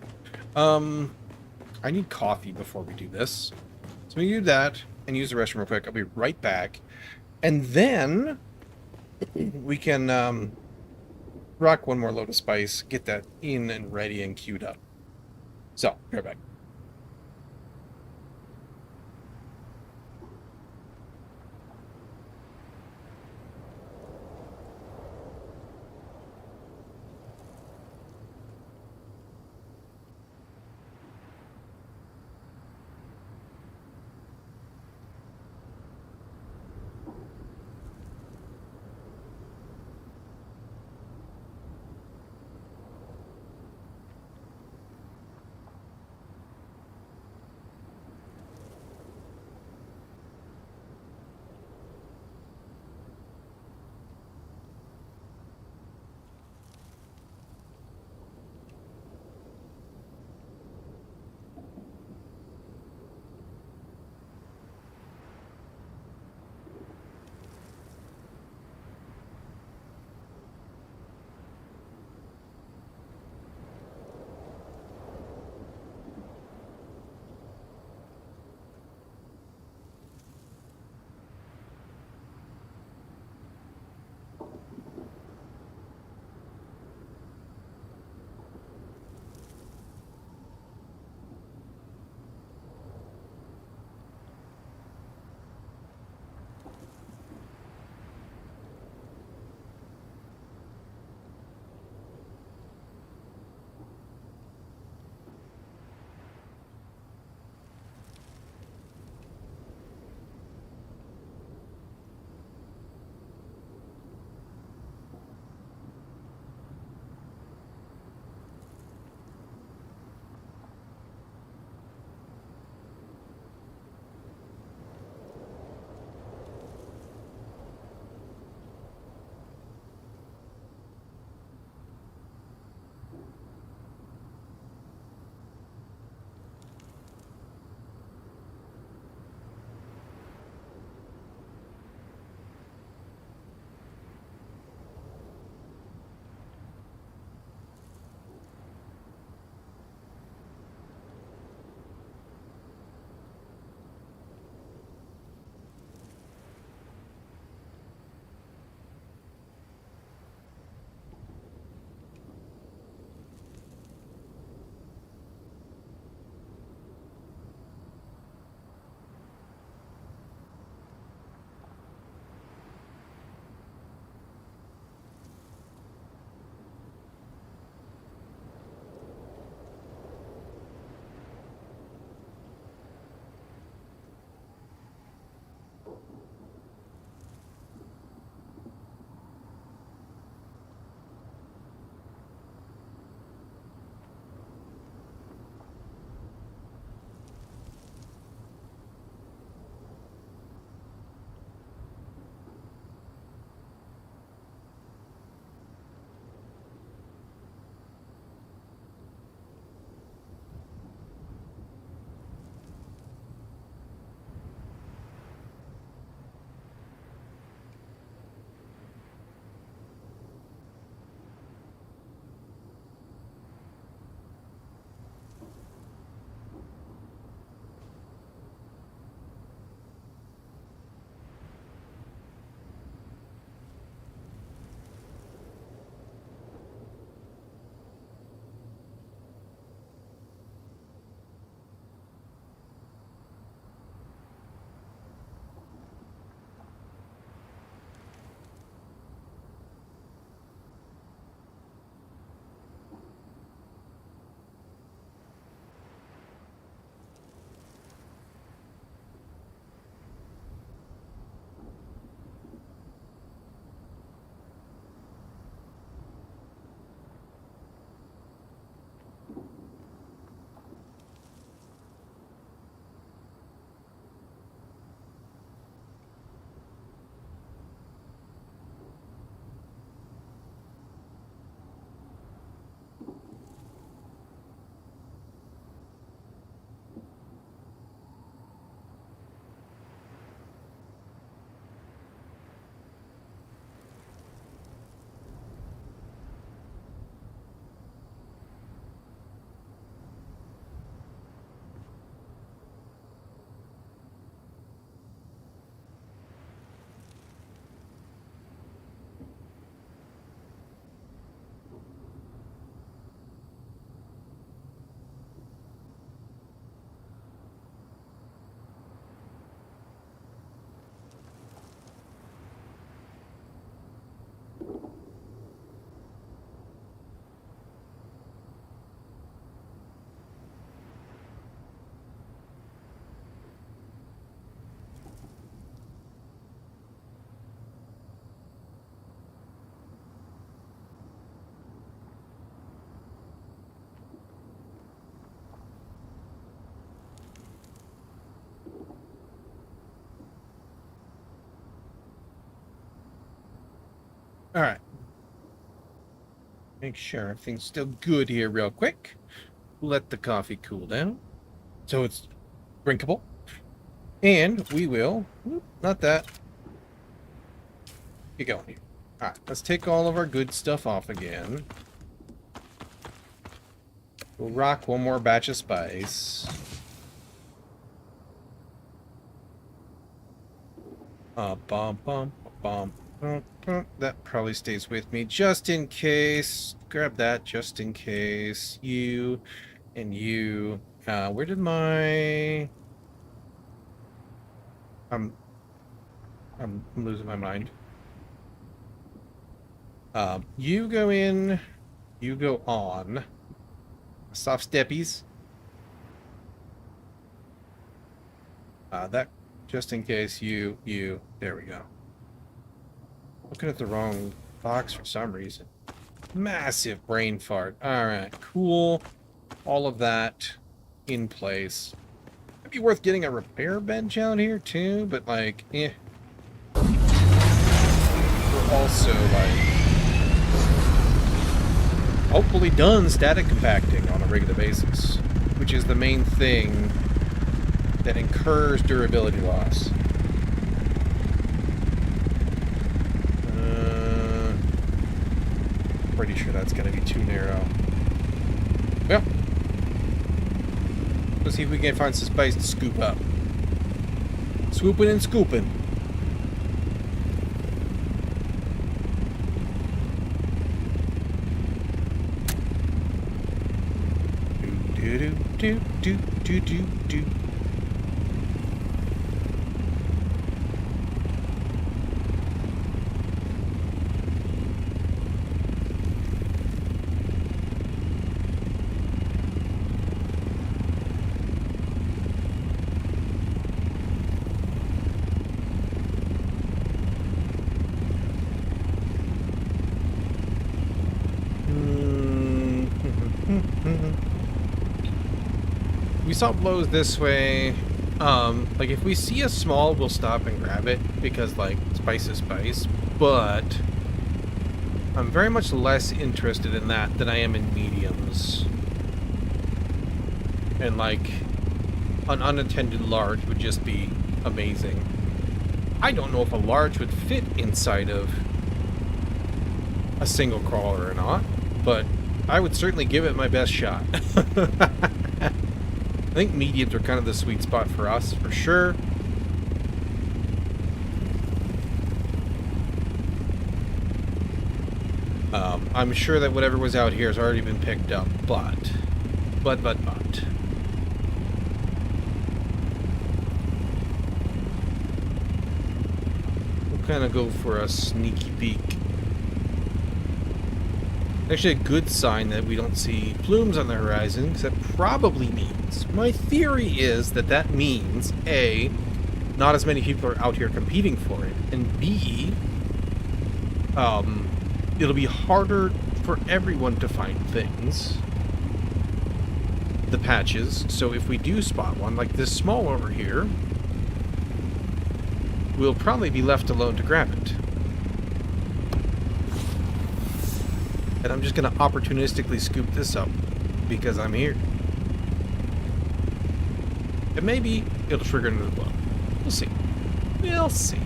I need coffee before we do this. So we do that and use the restroom real quick. I'll be right back. And then we can rock one more load of spice, get that in and ready and queued up. So, be right back. Alright. Make sure everything's still good here real quick. Let the coffee cool down. So it's drinkable. And we will... Not that. Get going here. Alright, let's take all of our good stuff off again. We'll rock one more batch of spice. Bum, bum, bum, bum, bum. That probably stays with me just in case. Grab that just in case. You and you. Where did my... I'm losing my mind. You go in. You go on. Soft steppies. That just in case you. There we go. Looking at the wrong box for some reason. Massive brain fart. Alright, cool. All of that in place. It'd be worth getting a repair bench out here too, but like, eh. We're also like hopefully done static compacting on a regular basis, which is the main thing that incurs durability loss. Pretty sure that's going to be too narrow. Well, let's see if we can find some spice to scoop up. Swooping and scooping. Do do do do do do do. We saw blows this way. Like if we see a small, we'll stop and grab it because like spice is spice. But I'm very much less interested in that than I am in mediums. And like an unattended large would just be amazing. I don't know if a large would fit inside of a single crawler or not, but I would certainly give it my best shot. I think mediums are kind of the sweet spot for us, for sure. I'm sure that whatever was out here has already been picked up, but. We'll kind of go for a sneaky peek. Actually, a good sign that we don't see plumes on the horizon, because that probably means, my theory is that that means, A, not as many people are out here competing for it, and B, it'll be harder for everyone to find things, the patches, so if we do spot one, like this small over here, we'll probably be left alone to grab it. And I'm just going to opportunistically scoop this up because I'm here. And maybe it'll trigger another blow. We'll see. We'll see.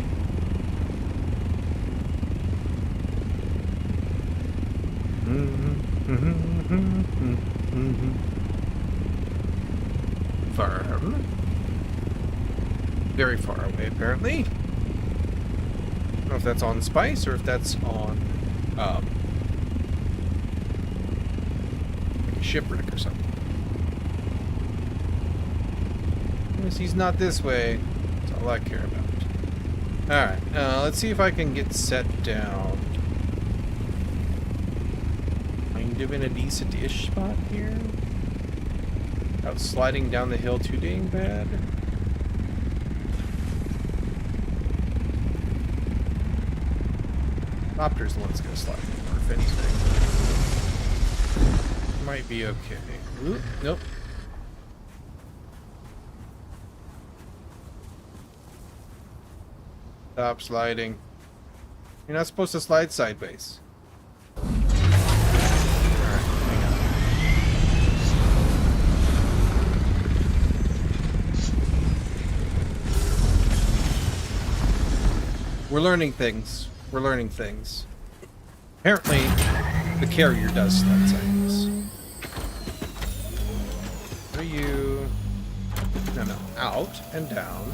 Farm. Very far away, apparently. I don't know if that's on spice or if that's on shipwreck or something. Unless he's not this way, that's all I care about. Alright, let's see if I can get set down. Kind of in a decent-ish spot here. Without sliding down the hill too dang bad. Copter's the one that's gonna slide more, if anything. Might be okay. Ooh, nope. Stop sliding. You're not supposed to slide sideways. Alright, hang on. We're learning things. We're learning things. Apparently, the carrier does slide sideways. What are you? No, no. Out and down.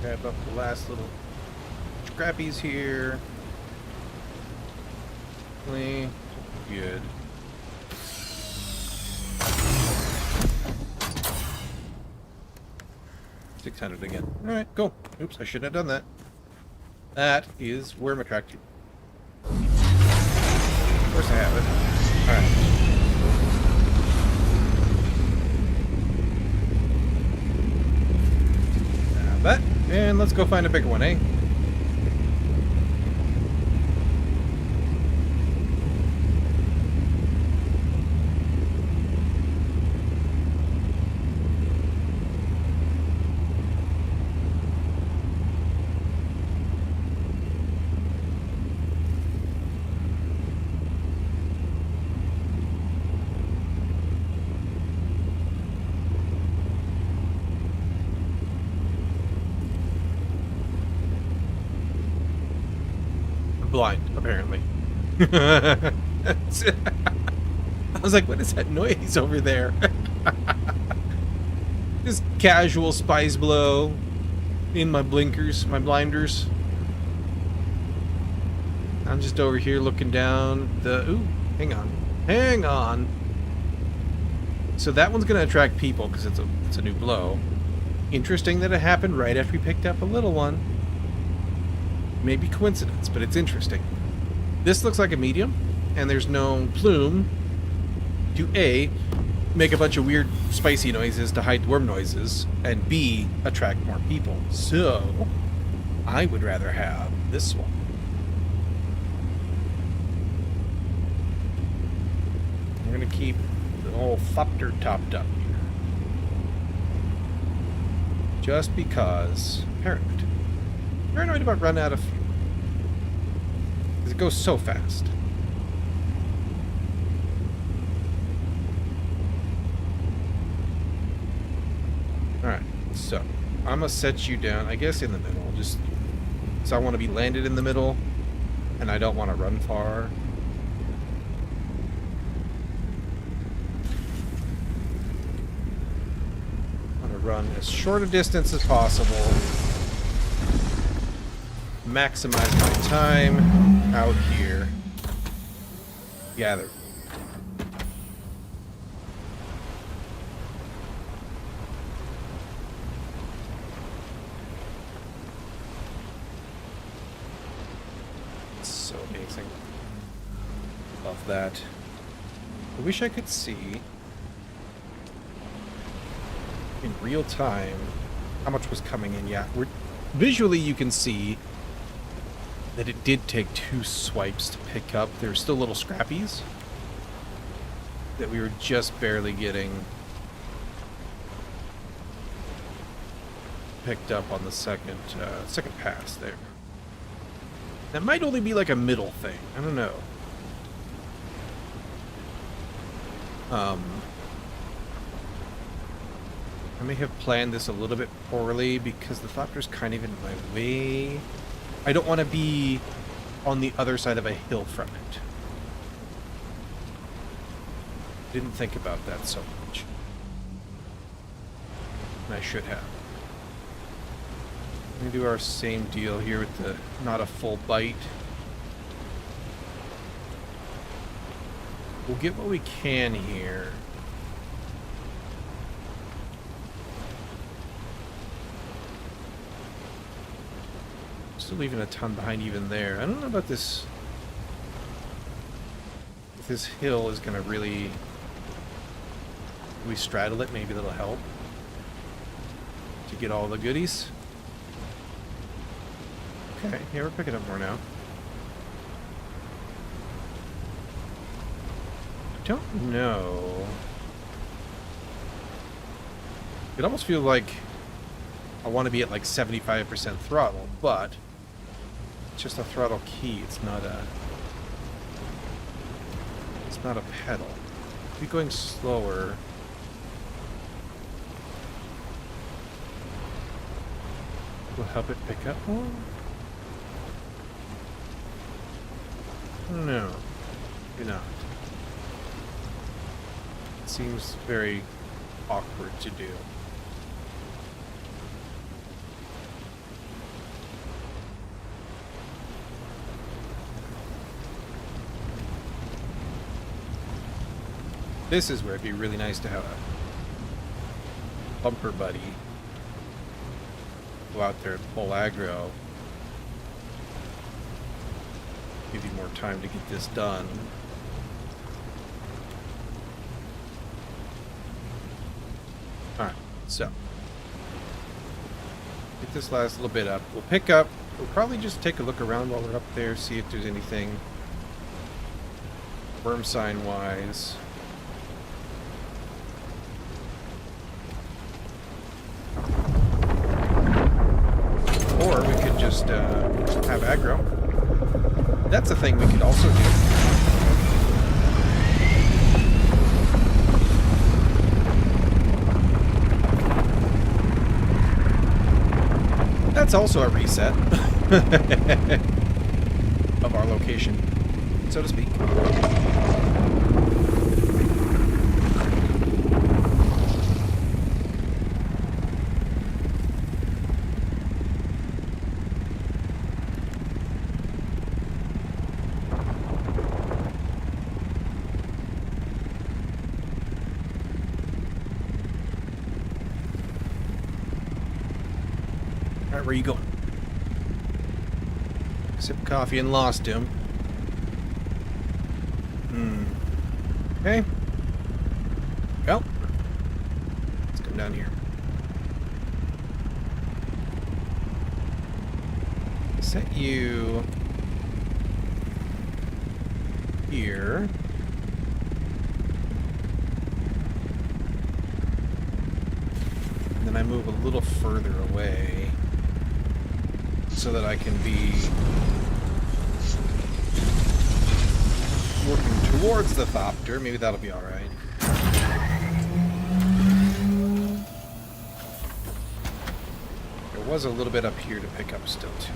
Grab up the last little scrappies here. Good. $600 again. Alright, cool. Oops, I shouldn't have done that. That is worm attracted. Of course I have it. Alright. That, and let's go find a bigger one, eh? Blind, apparently. I was like, what is that noise over there? Just casual spice blow in my blinkers, my blinders. I'm just over here looking down the... Ooh, hang on. Hang on. So that one's going to attract people because it's a new blow. Interesting that it happened right after we picked up a little one. Maybe coincidence, but it's interesting. This looks like a medium, and there's no plume to A, make a bunch of weird spicy noises to hide worm noises, and B, attract more people. So, I would rather have this one. We're gonna keep the whole thopter topped up here. Just because, paranoid about run out of fuel. Because it goes so fast. Alright, so I'm gonna set you down, I guess in the middle. Just so I want to be landed in the middle, and I don't want to run far. I want to run as short a distance as possible. Maximize my time out here. Gather. So amazing. Love that. I wish I could see in real time how much was coming in. Yeah, visually you can see that it did take 2 swipes to pick up. There's still little scrappies that we were just barely getting picked up on the second pass there. That might only be like a middle thing. I don't know. I may have planned this a little bit poorly because the Thopter's kind of in my way. I don't want to be on the other side of a hill from it. Didn't think about that so much. And I should have. We're gonna do our same deal here with the not a full bite. We'll get what we can here. Still leaving a ton behind even there. I don't know about this. If this hill is gonna really... we straddle it, maybe that'll help. To get all the goodies. Okay, yeah, we're picking up more now. I don't know. It almost feels like I want to be at like 75% throttle, but it's just a throttle key. It's not a pedal. Be going slower. Will help it pick up more? No, maybe not. It seems very awkward to do. This is where it'd be really nice to have a bumper buddy. Go out there and pull aggro. Give you more time to get this done. Alright, so. Get this last little bit up. We'll pick up. We'll probably just take a look around while we're up there, see if there's anything worm sign wise. Or we could just have aggro. That's a thing we could also do. That's also a reset of our location, so to speak. Alright, where are you going? Sip coffee and lost him. Okay. Well, let's come down here. Set you here. And then I move a little further away so that I can be working towards the Thopter. Maybe that'll be alright. There was a little bit up here to pick up still, too.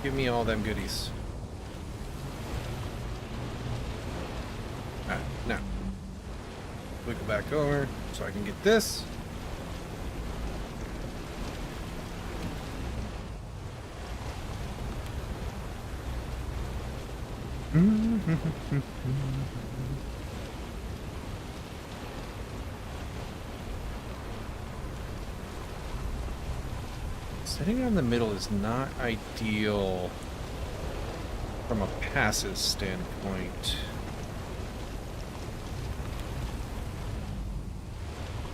Give me all them goodies. Alright, now. Wiggle back over so I can get this. Sitting in the middle is not ideal from a passes standpoint.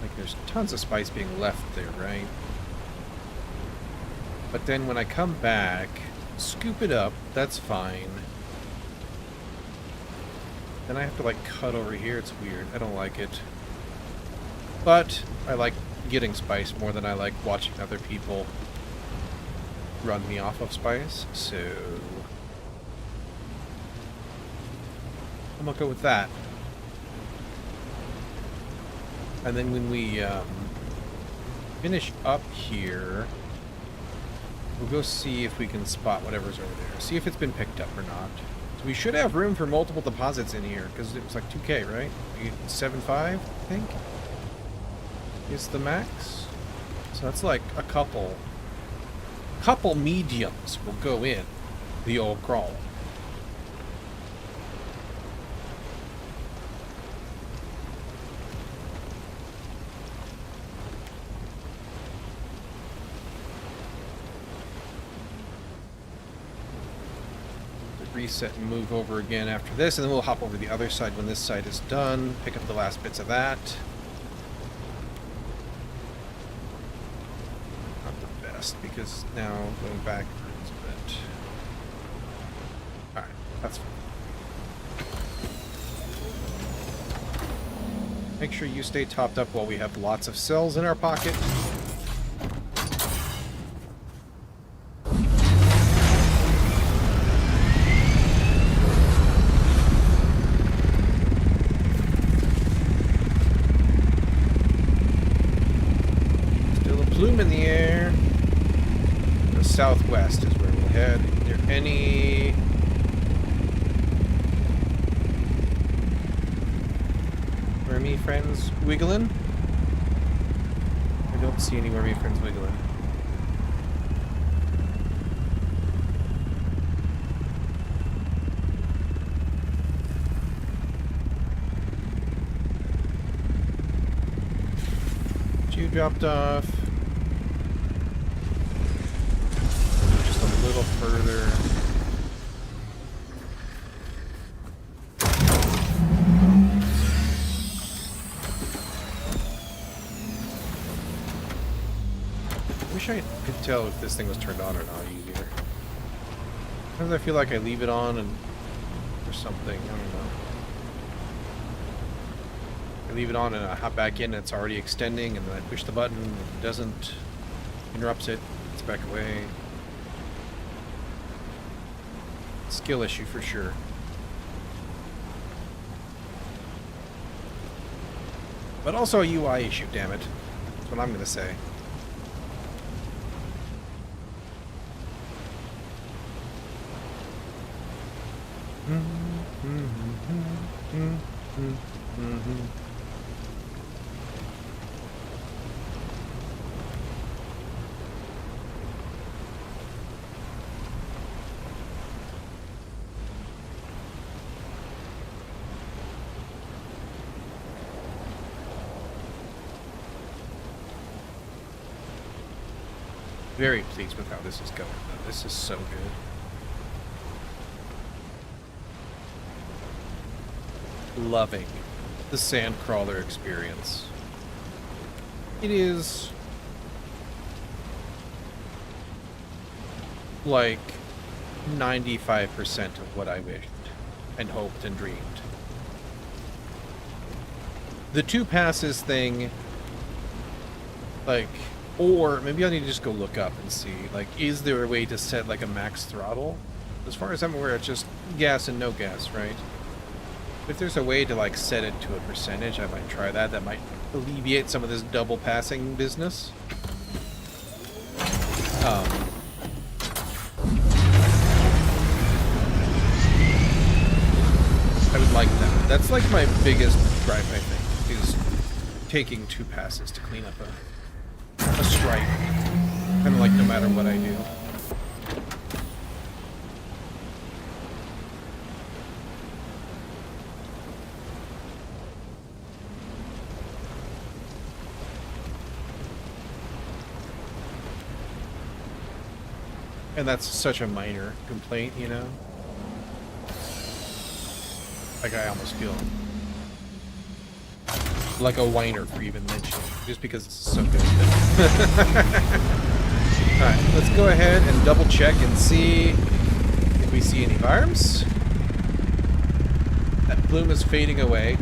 Like there's tons of spice being left there, right? But then when I come back, scoop it up, that's fine. Then I have to like cut over here. It's weird. I don't like it. But I like getting spice more than I like watching other people run me off of spice. So I'm gonna go with that. And then when we finish up here, We'll go see if we can spot whatever's over there. See if it's been picked up or not. So we should have room for multiple deposits in here, because it was like 2K, right? 7.5, I think, is the max. So that's like a couple mediums will go in the old crawl. Reset and move over again after this, and then we'll hop over to the other side when this side is done, pick up the last bits of that. Not the best, because now going backwards a bit. Alright, that's fine. Make sure you stay topped up while we have lots of cells in our pocket. Plume in the air. The southwest is where we'll head. Are there any wormy friends wiggling? I don't see any wormy friends wiggling. You dropped off. A little further. Wish I could tell if this thing was turned on or not easier. Sometimes I feel like I leave it on and or something. I don't know. I leave it on and I hop back in and it's already extending, and then I push the button and it doesn't. Interrupts it. It's back away. Skill issue for sure. But also a UI issue, damn it. That's what I'm gonna say. Very pleased with how this is going, though. This is so good. Loving the Sandcrawler experience. It is like 95% of what I wished and hoped and dreamed. The 2 passes thing, like, or maybe I need to just go look up and see, like, is there a way to set, like, a max throttle? As far as I'm aware, it's just gas and no gas, right? If there's a way to, like, set it to a percentage, I might try that. That might alleviate some of this double passing business. I would like that. That's, like, my biggest gripe, I think, is taking 2 passes to clean up a stripe. Kind of like no matter what I do. And that's such a minor complaint, you know? Like, I almost feel like a whiner for even mentioning it, just because it's so good. Alright, let's go ahead and double check and see if we see any farms. That plume is fading away.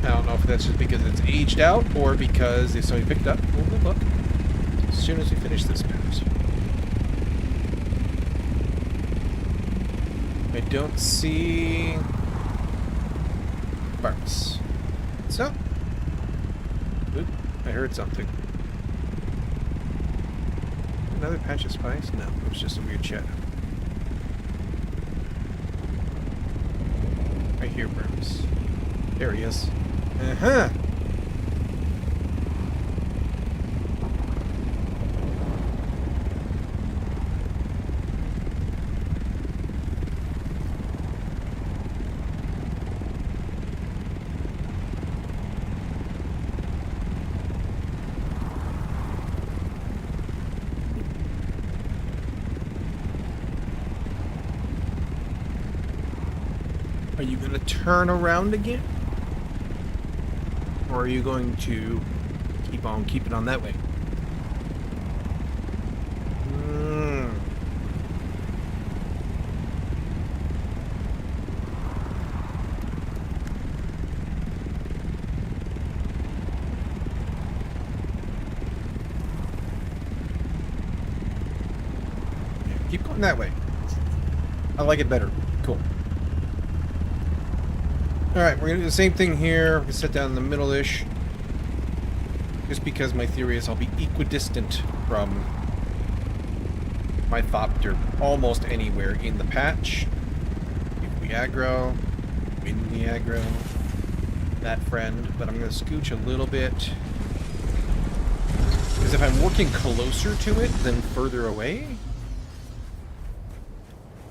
I don't know if that's just because it's aged out or because if somebody picked up. We'll look as soon as we finish this pass. I don't see farms. So, oop, I heard something. Another patch of spice? No, it was just a weird shadow. I hear worms. There he is. Uh-huh! Are you going to turn around again? Or are you going to keep on keeping on that way? Yeah, keep going that way. I like it better. Cool. Alright, we're going to do the same thing here. We're going to sit down in the middle-ish. Just because my theory is I'll be equidistant from my Thopter almost anywhere in the patch. If we aggro, when we aggro, that friend. But I'm going to scooch a little bit. Because if I'm working closer to it than further away,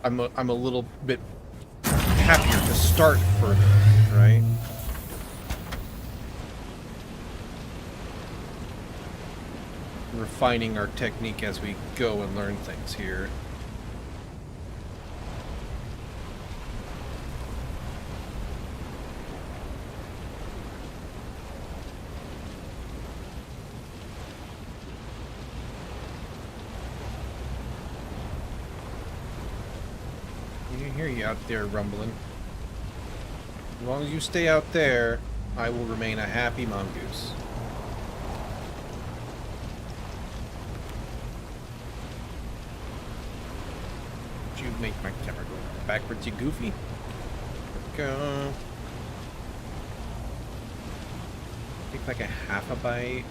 I'm a little bit happier to start further, right? Refining our technique as we go and learn things here. I can hear you out there rumbling. As long as you stay out there, I will remain a happy mongoose. You make my camera go backwards, you goofy. There we go. Take like a half a bite.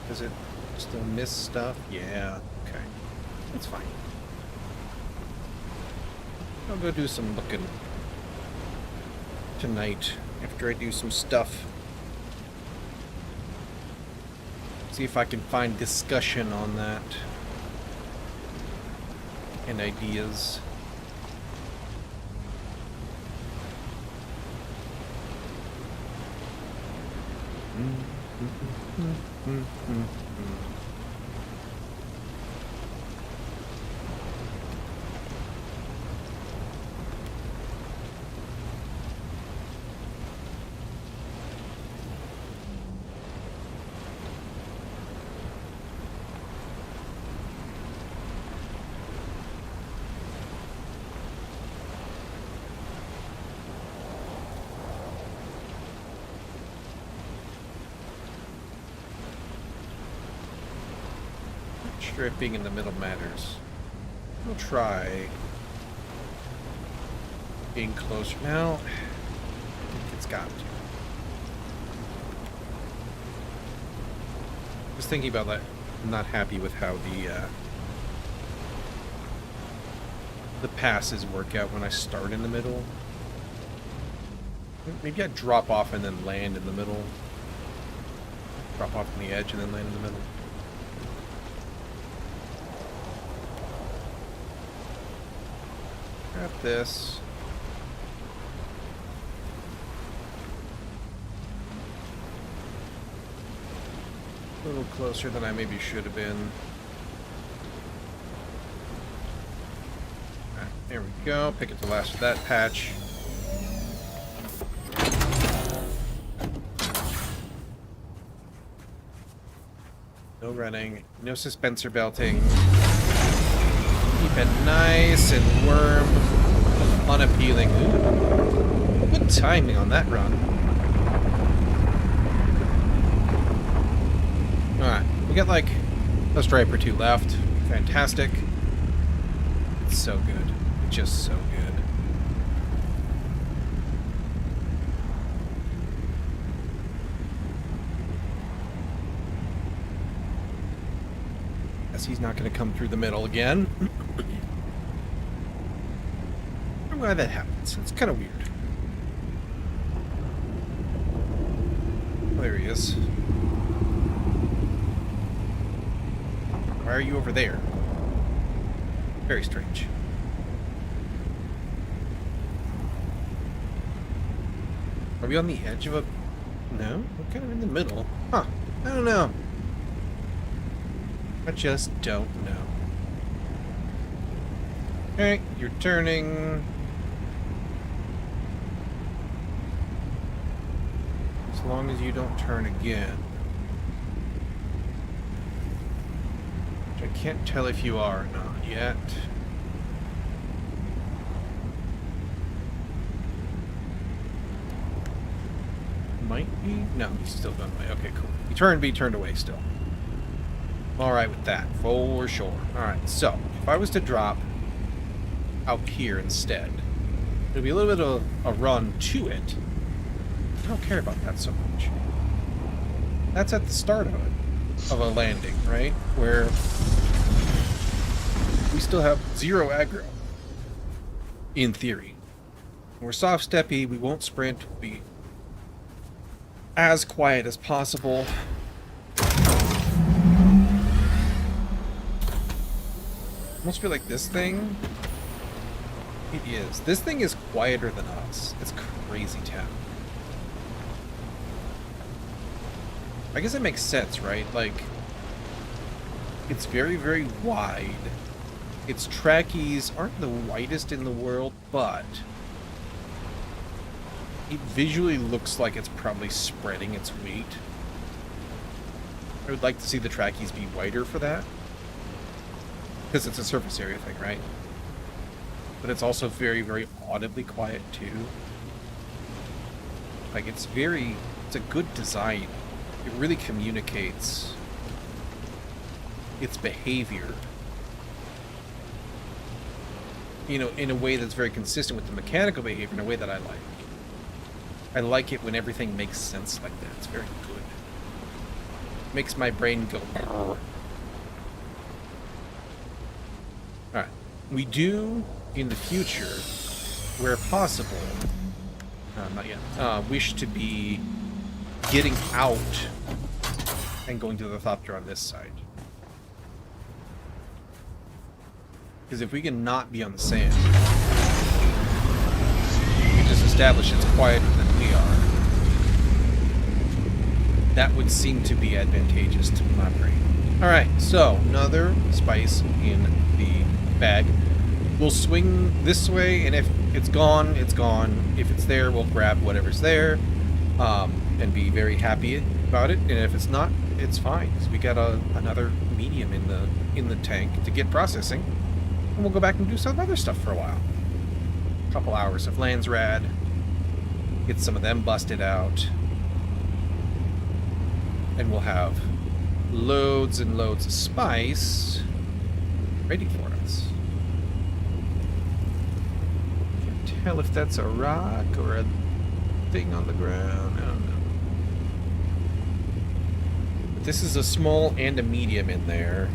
Does it still miss stuff? Yeah, okay. That's fine. I'll go do some looking tonight after I do some stuff. See if I can find discussion on that. And ideas. Sure if being in the middle matters. We'll try being closer now. I think it's got to. Just thinking about that, I'm not happy with how the passes work out when I start in the middle. Maybe I drop off and then land in the middle. Drop off on the edge and then land in the middle. Grab this. A little closer than I maybe should have been. Right, there we go. Pick it the last of that patch. No running. No suspensor belting. Keep it nice and worm unappealing. Ooh. Good timing on that run. Alright, we got like a stripe or two left. Fantastic. It's so good. It's just so good. Guess he's not going to come through the middle again. I don't know why that happens. It's kind of weird. There he is. Why are you over there? Very strange. Are we on the edge of a... No? We're kind of in the middle. Huh. I don't know. I just don't know. Okay, you're turning. As long as you don't turn again. Which I can't tell if you are or not yet. Might be? No, he's still going away. Okay, cool. He turned, but he turned away still. Alright with that, for sure. Alright, so, if I was to drop out here instead, it'll be a little bit of a run to it. I don't care about that so much. That's at the start of it, of a landing, right? Where we still have 0 aggro, in theory. We're soft-steppy, we won't sprint, we'll be as quiet as possible. I almost feel like this thing... It is. This thing is quieter than us. It's crazy town. I guess it makes sense, right? Like, it's very, very wide. Its trackies aren't the widest in the world, but it visually looks like it's probably spreading its weight. I would like to see the trackies be wider for that. Because it's a surface area thing, right? But it's also very, very audibly quiet, too. Like, it's a good design. It really communicates its behavior, you know, in a way that's very consistent with the mechanical behavior, in a way that I like. I like it when everything makes sense like that. It's very good. Makes my brain go... Alright. We do, in the future, where possible, not yet, wish to be getting out and going to the Thopter on this side. Because if we can not be on the sand, we can just establish it's quieter than we are. That would seem to be advantageous to my brain. Alright, so another spice in the bag. We'll swing this way, and if it's gone, it's gone. If it's there, we'll grab whatever's there, and be very happy about it. And if it's not, it's fine. So we got another medium in the tank to get processing, and we'll go back and do some other stuff for a while. A couple hours of Lands Rad, get some of them busted out, and we'll have loads and loads of spice ready for us. Can't tell if that's a rock or a thing on the ground. I don't know. But this is a small and a medium in there.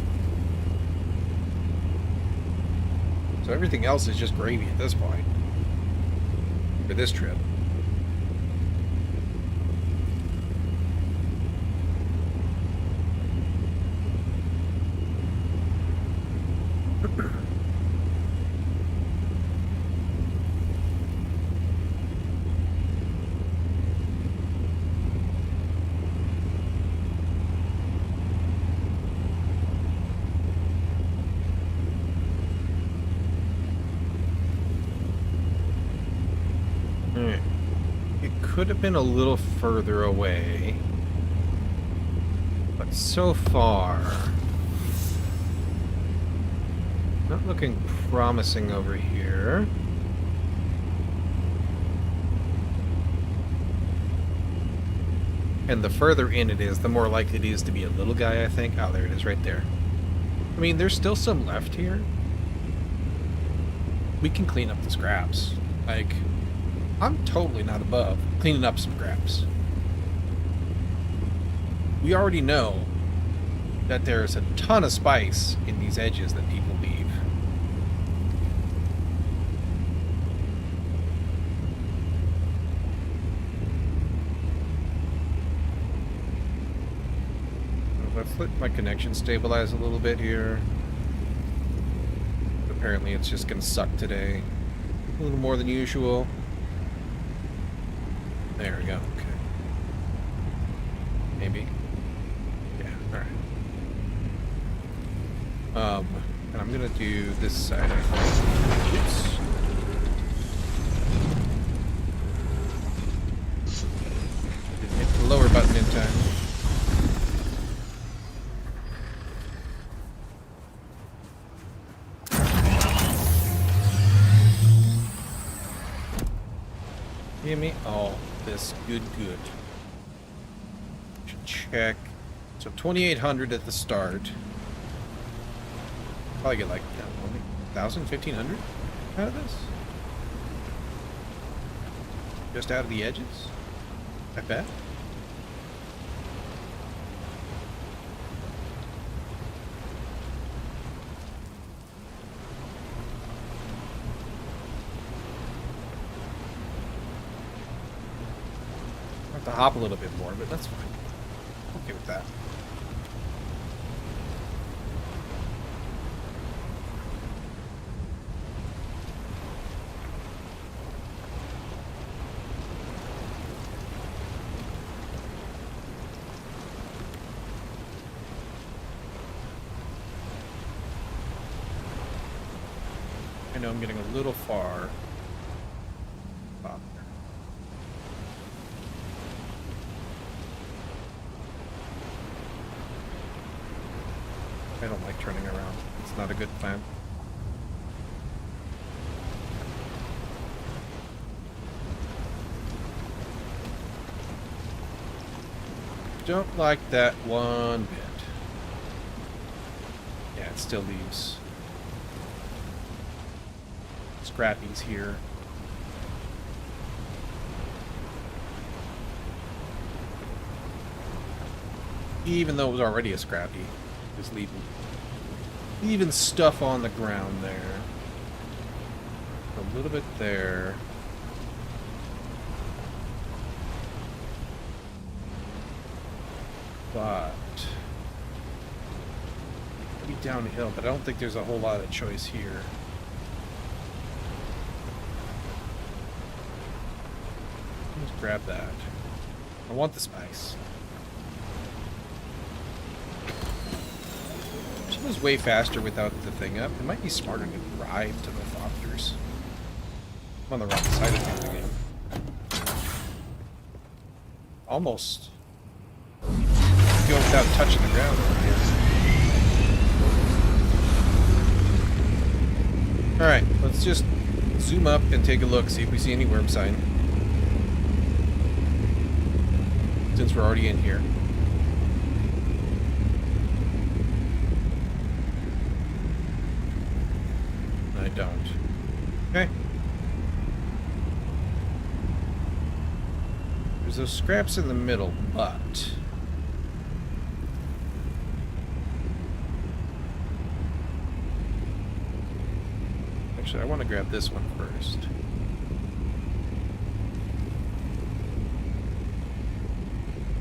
So everything else is just gravy at this point. For this trip. Could have been a little further away, but so far not looking promising over here. And the further in it is, the more likely it is to be a little guy, I think. Oh, there it is right there. I mean, there's still some left here. We can clean up the scraps. Like, I'm totally not above cleaning up some scraps. We already know that there's a ton of spice in these edges that people leave. Let's let my connection stabilize a little bit here. Apparently it's just gonna suck today. A little more than usual. There we go, okay. Maybe. Yeah, alright. And I'm gonna do this side, I think. Oops. Didn't hit the lower button in time. Give me all this good. Should check. So 2,800 at the start. Probably get like 1,000, 1,500 out of this. Just out of the edges. I bet. To hop a little bit more, but that's fine. Okay with that. I know I'm getting a little far. I don't like turning around. It's not a good plan. Don't like that one bit. Yeah, it still leaves scrappies here. Even though it was already a scrappy. Just leaving stuff on the ground there. A little bit there. But maybe downhill, but I don't think there's a whole lot of choice here. Let's grab that. I want the spice. It was way faster without the thing up. It might be smarter to drive to the Thopters. I'm on the wrong side of things again. Almost. Go without touching the ground over here. Alright, let's just zoom up and take a look, see if we see any worm sign. Since we're already in here. I don't. Okay. There's those scraps in the middle, but... Actually, I want to grab this one first.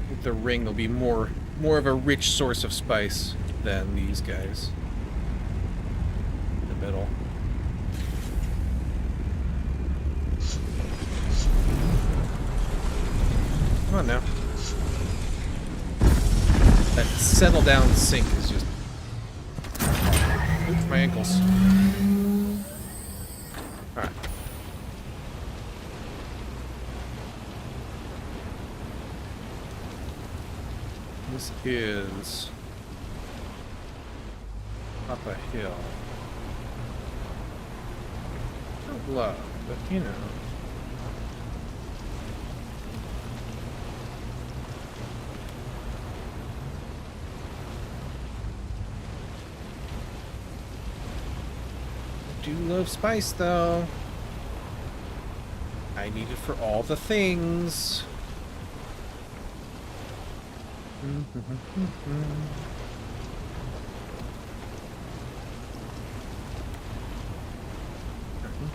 With the ring, there'll be more of a rich source of spice than these guys. In the middle. Come on now. That settle down sink is just... Oops, my ankles. Alright. This is up a hill. Don't love, but you know. I do love spice though. I need it for all the things.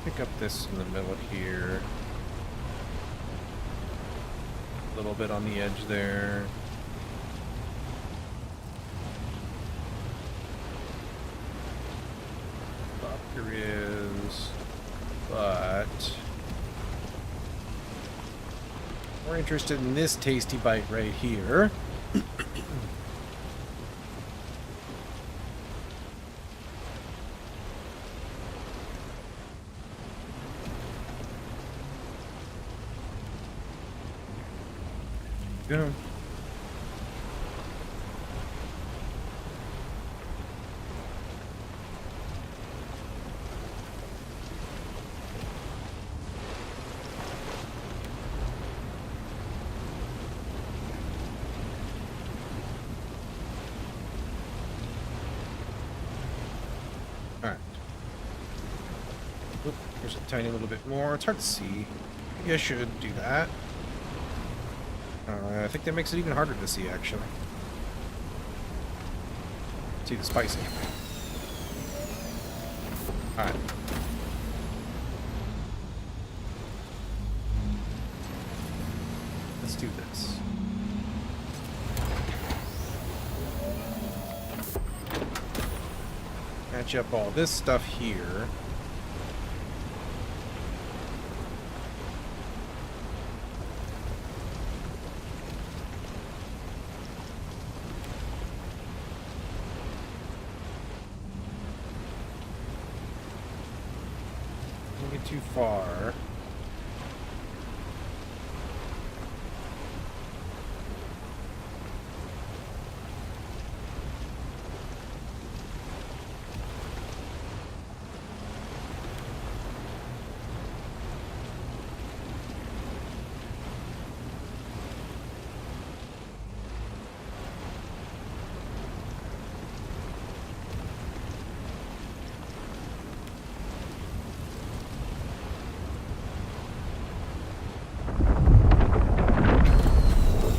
Pick up this in the middle here. A little bit on the edge there. There is, but we're interested in this tasty bite right here. Go. Alright. Oop, there's a tiny little bit more. It's hard to see. Maybe I should do that. I think that makes it even harder to see, actually. See the spicy. Alright. Let's do this. Match up all this stuff here. Don't get too far.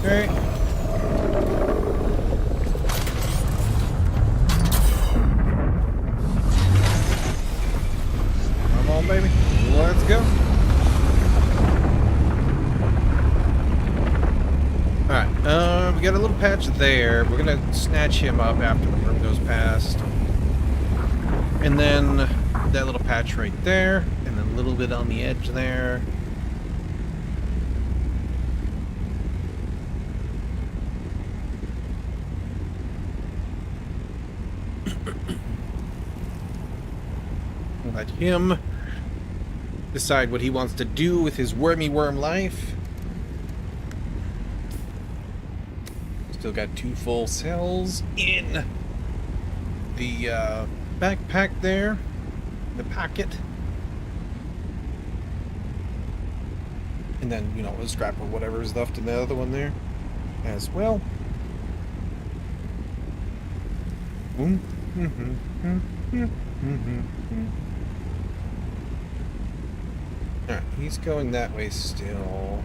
Okay. Come on, baby. Let's go. Alright, we got a little patch there. We're gonna snatch him up after the worm goes past. And then that little patch right there. And then a little bit on the edge there. Let him decide what he wants to do with his wormy worm life. Still got 2 full cells in the backpack there, the pocket. And then, you know, a scrap or whatever is left in the other one there as well. Alright, he's going that way still.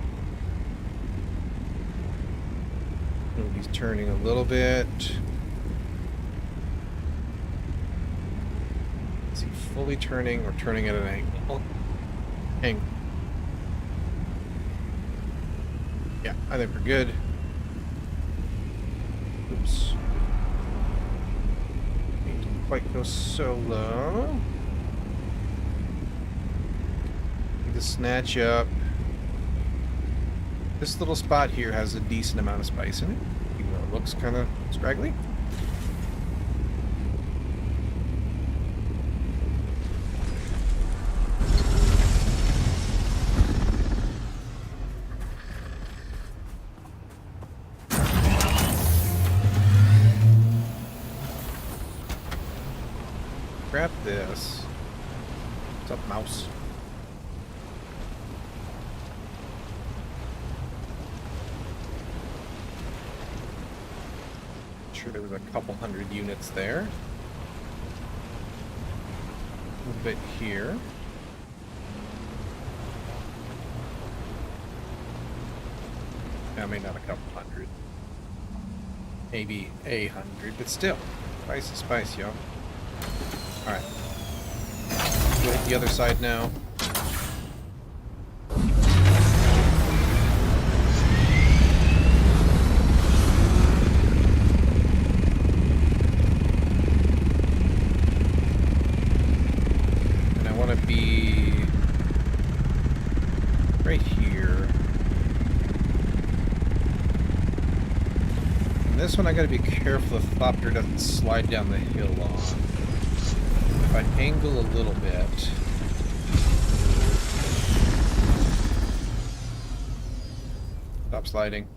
Oh, he's turning a little bit. Is he fully turning or turning at an angle? Angle. Yeah, I think we're good. Oops. Didn't quite go so low. To snatch up. This little spot here has a decent amount of spice in it, even though it looks kind of scraggly. Grab this. What's up, mouse? Sure, there was a couple hundred units there. A little bit here. I mean, not a couple hundred. Maybe 100, but still. Spice is spice, yo. Alright. Go hit the other side now. this one I gotta be careful the Thopter doesn't slide down the hill on. If I angle a little bit... Stop sliding.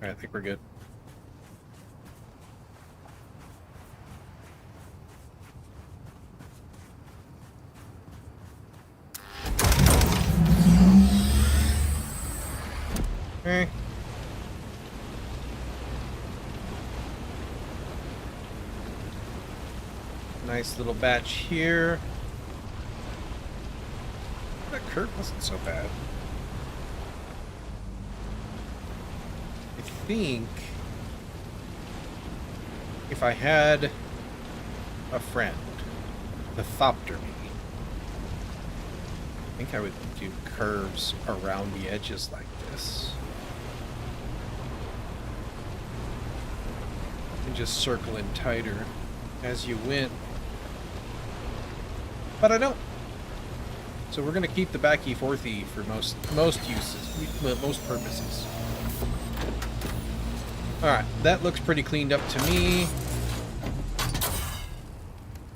Alright, I think we're good. Okay. Nice little batch here. That curve wasn't so bad. I think if I had a friend, the Thopter me, I think I would do curves around the edges like this. And just circle in tighter as you went. But I don't. So we're going to keep the back E4 for most uses, most purposes. Alright, that looks pretty cleaned up to me.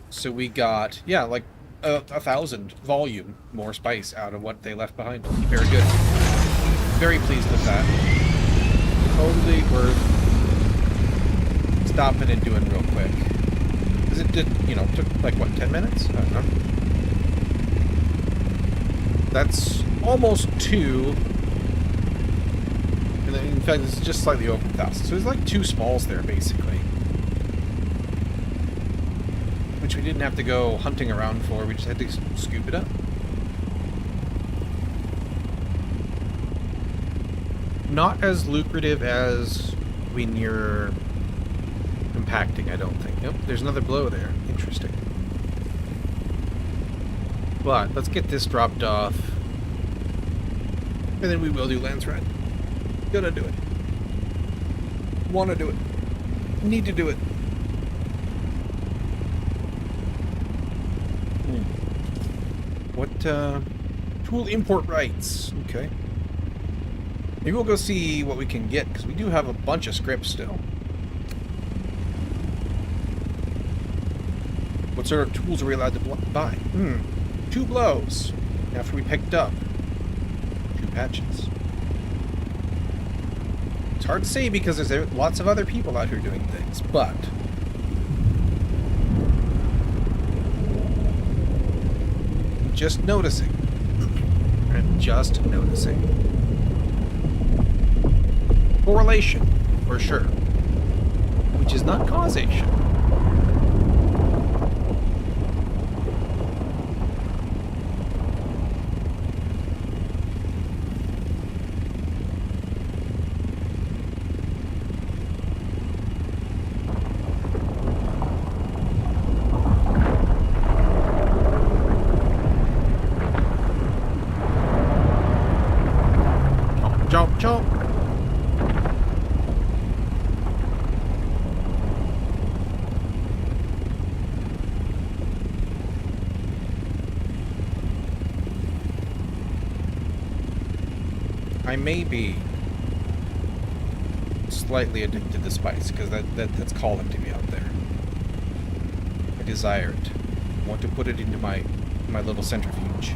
So we got, yeah, like 1,000 volume more spice out of what they left behind. Very good. Very pleased with that. Totally worth stopping and doing real quick. Because it did, you know, took like, what, 10 minutes? I don't know. That's almost 2. And then, in fact, it's just slightly over 1,000. So there's like 2 smalls there, basically. Which we didn't have to go hunting around for. We just had to scoop it up. Not as lucrative as when you're compacting, I don't think. Nope, there's another blow there. Interesting. But let's get this dropped off. And then we will do Lance Ride. Gonna do it. Wanna do it. Need to do it. What, tool import rights. Okay. Maybe we'll go see what we can get, because we do have a bunch of scripts still. What sort of tools are we allowed to buy? 2 blows after we picked up 2 patches. It's hard to say because there's lots of other people out here doing things, but just noticing. And just noticing. Correlation, for sure. Which is not causation. Jump, jump. I may be slightly addicted to spice because that's calling to me out there. I desire it. I want to put it into my little centrifuge.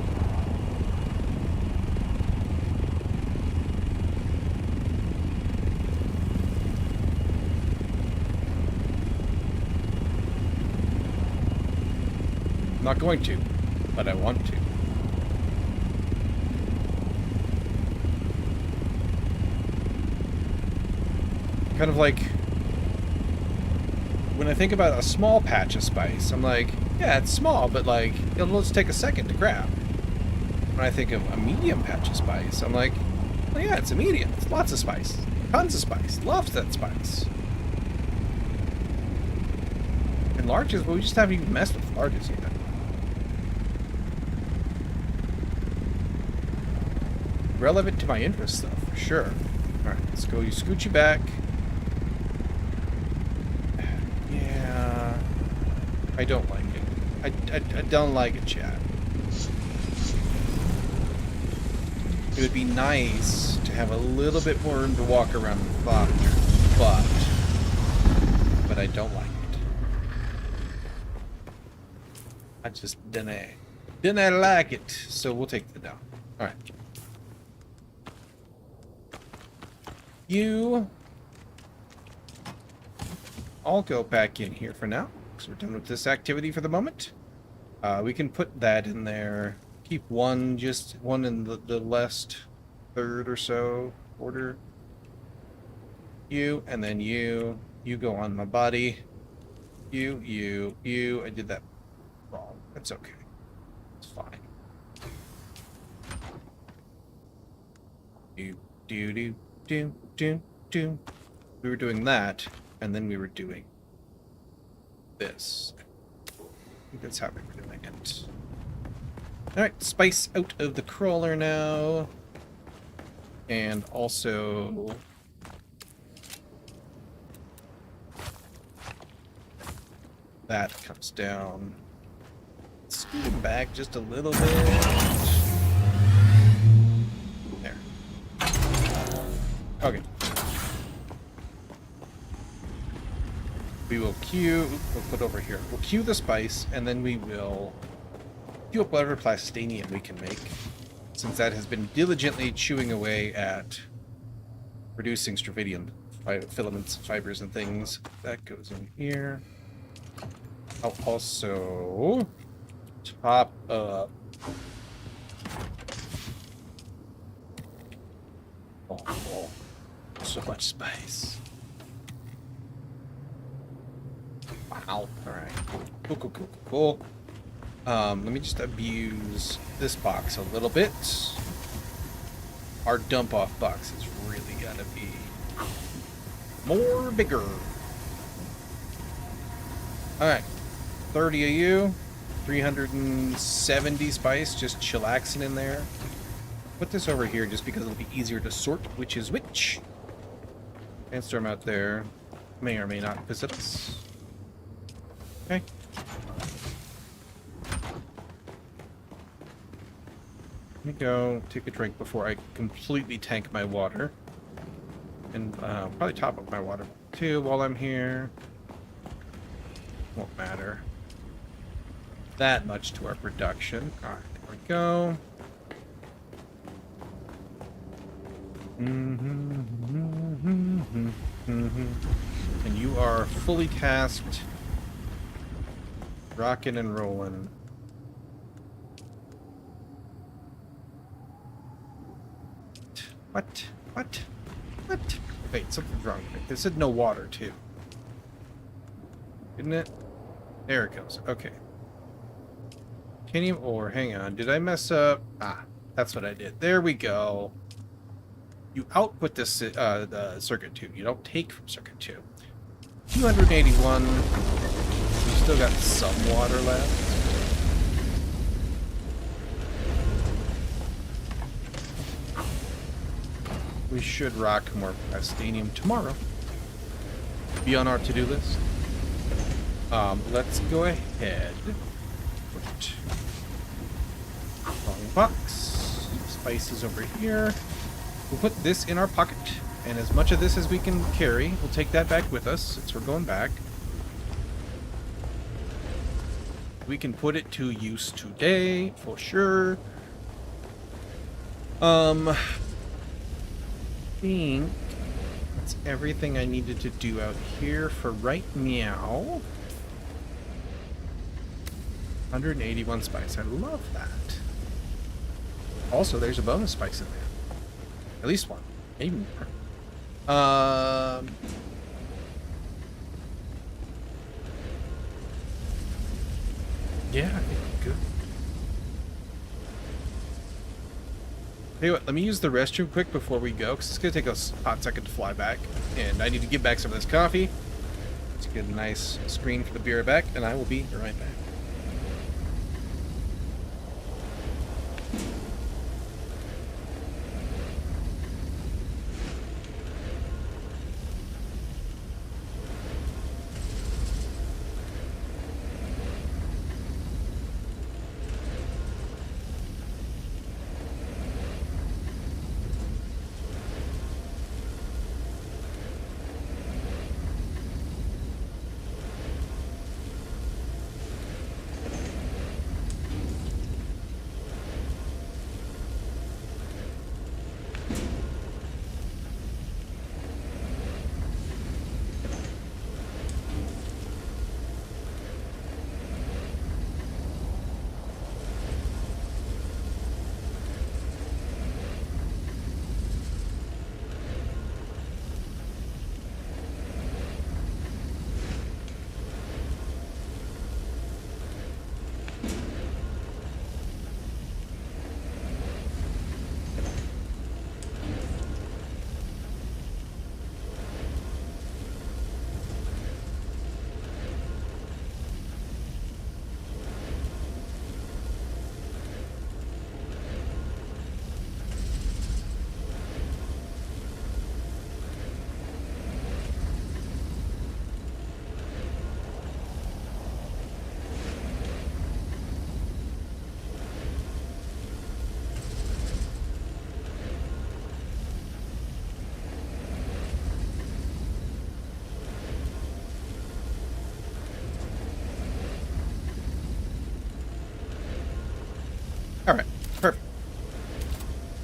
Not going to, but I want to. Kind of like when I think about a small patch of spice, I'm like, yeah, it's small, but like it'll just take a second to grab. When I think of a medium patch of spice, I'm like, well, yeah, it's a medium. It's lots of spice, tons of spice, loves that spice. And larges, well, we just haven't even messed with larges yet. Relevant to my interests, though, for sure. Alright, let's go. You scoot you back. Yeah. I don't like it. I don't like it, chat. It would be nice to have a little bit more room to walk around the thought, but I don't like it. I just didn't like it, so we'll take the down. All right. I'll go back in here for now, because we're done with this activity for the moment. We can put that in there. Keep just one in the last third or so order. You, and then you. You go on my body. You. I did that wrong. That's okay. It's fine. Do. We were doing that, and then we were doing this. I think that's how we were doing it. Alright, spice out of the crawler now. And also... that comes down. Scoot him back just a little bit. There. Okay. We will queue... we'll put over here. We'll queue the spice, and then we will queue up whatever plastanium we can make, since that has been diligently chewing away at producing strophidium filaments, fibers, and things. That goes in here. I'll also top up... oh, so much spice. Wow. Alright. Cool. Let me just abuse this box a little bit. Our dump-off box is really gotta be more bigger. Alright. 30 of you. 370 spice, just chillaxing in there. Put this over here just because it'll be easier to sort which is which. Sandstorm out there. May or may not visit us. Okay. Let me go take a drink before I completely tank my water. And probably top up my water too while I'm here. Won't matter that much to our production. Alright, there we go. And you are fully tasked. Rocking and rolling. What? Wait, something's wrong with it. It said no water, too. Didn't it? There it goes. Okay. Titanium ore. Hang on. Did I mess up? Ah, that's what I did. There we go. You output this the circuit tube. You don't take from circuit tube. 281. We've still got some water left. We should rock more plastanium tomorrow. Be on our to-do list. Let's go ahead. Put wrong box. Spices over here. We'll put this in our pocket, and as much of this as we can carry, we'll take that back with us since we're going back. We can put it to use today for sure. I think that's everything I needed to do out here for right now. 181 spice. I love that. Also, there's a bonus spice in there. At least one. Maybe more. Yeah, I think we're good. Tell you what, let me use the restroom quick before we go, because it's going to take a hot second to fly back. And I need to give back some of this coffee. Let's get a nice screen for the beer back, and I will be right back.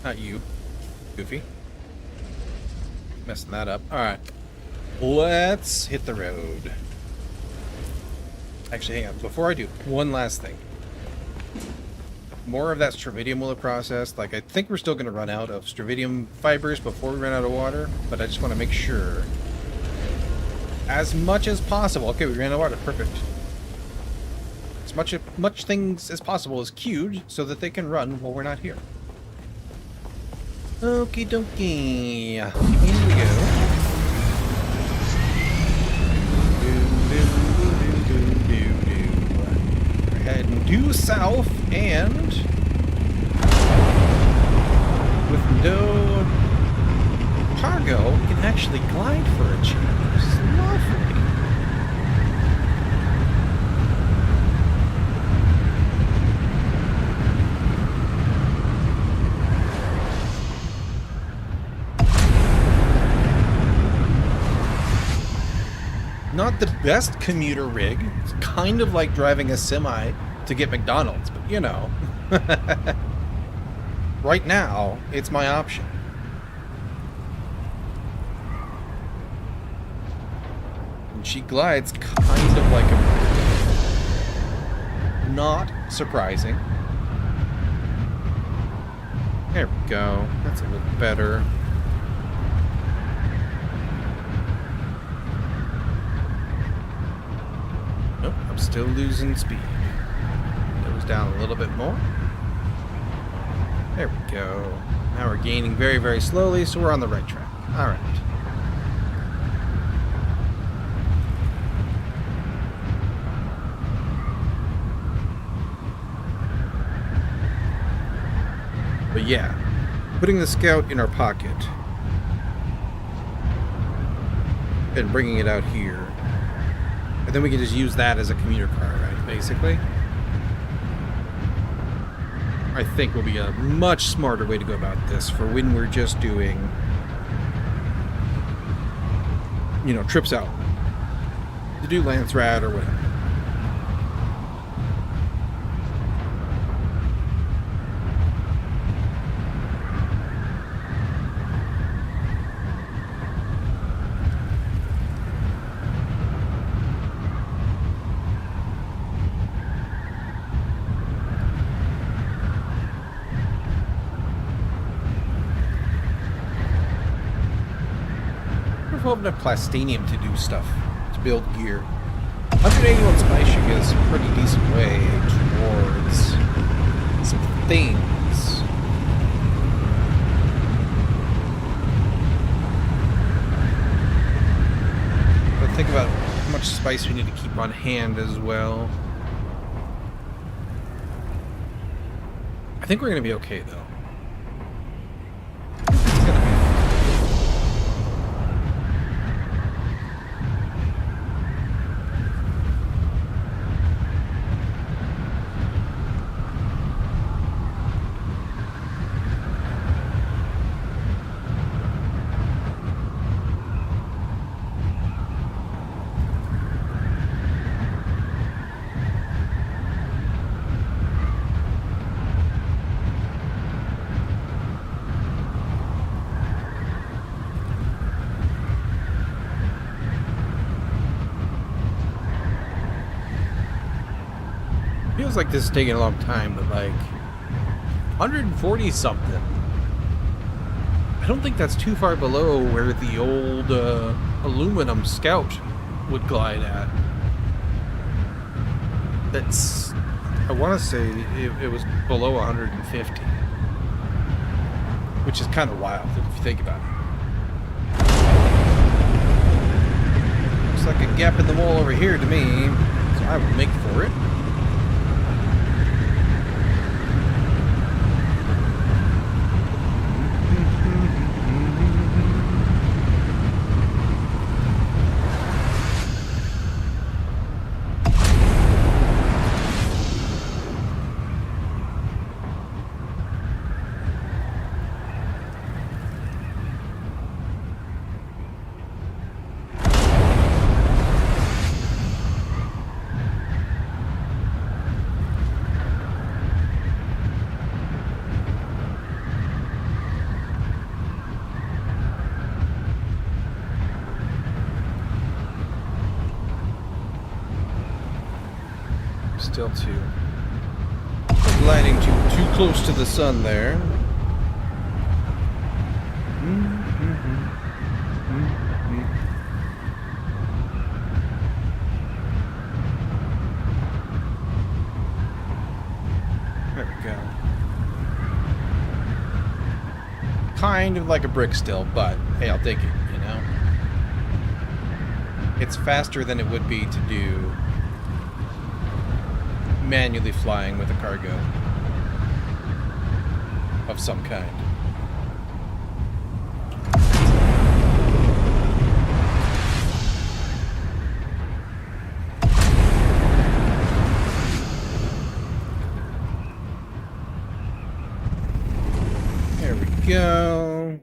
Not you, Goofy. Messing that up. Alright. Let's hit the road. Actually, hang on. Before I do, one last thing. More of that stravidium will have processed. Like, I think we're still going to run out of stravidium fibers before we run out of water, but I just want to make sure. As much as possible. Okay, we ran out of water. Perfect. As much things as possible is queued so that they can run while we're not here. Okie dokie. Here we go. We're heading due south and with no cargo, we can actually glide for a change. It's lovely. Not the best commuter rig. It's kind of like driving a semi to get McDonald's, but you know. Right now, it's my option. And she glides kind of like a... Not surprising. There we go. That's a little better. Nope, I'm still losing speed. Goes down a little bit more. There we go. Now we're gaining very, very slowly, so we're on the right track. All right. But yeah, putting the Scout in our pocket and bringing it out here. And then we can just use that as a commuter car, right? Basically. I think will be a much smarter way to go about this for when we're just doing, you know, trips out. To do Lance Rat or whatever. Hoping to plastinium to do stuff, to build gear. 181 spice should get us a pretty decent way towards some things. But think about how much spice we need to keep on hand as well. I think we're going to be okay though. Feels like this is taking a long time, but like 140 something. I don't think that's too far below where the old aluminum Scout would glide at. That's, I want to say it was below 150, which is kind of wild if you think about it. Looks like a gap in the wall over here to me, so I will make for it. Still too. Gliding too close to the sun there. There we go. Kind of like a brick still, but hey, I'll take it, you know? It's faster than it would be to do manually flying with a cargo of some kind. There we go.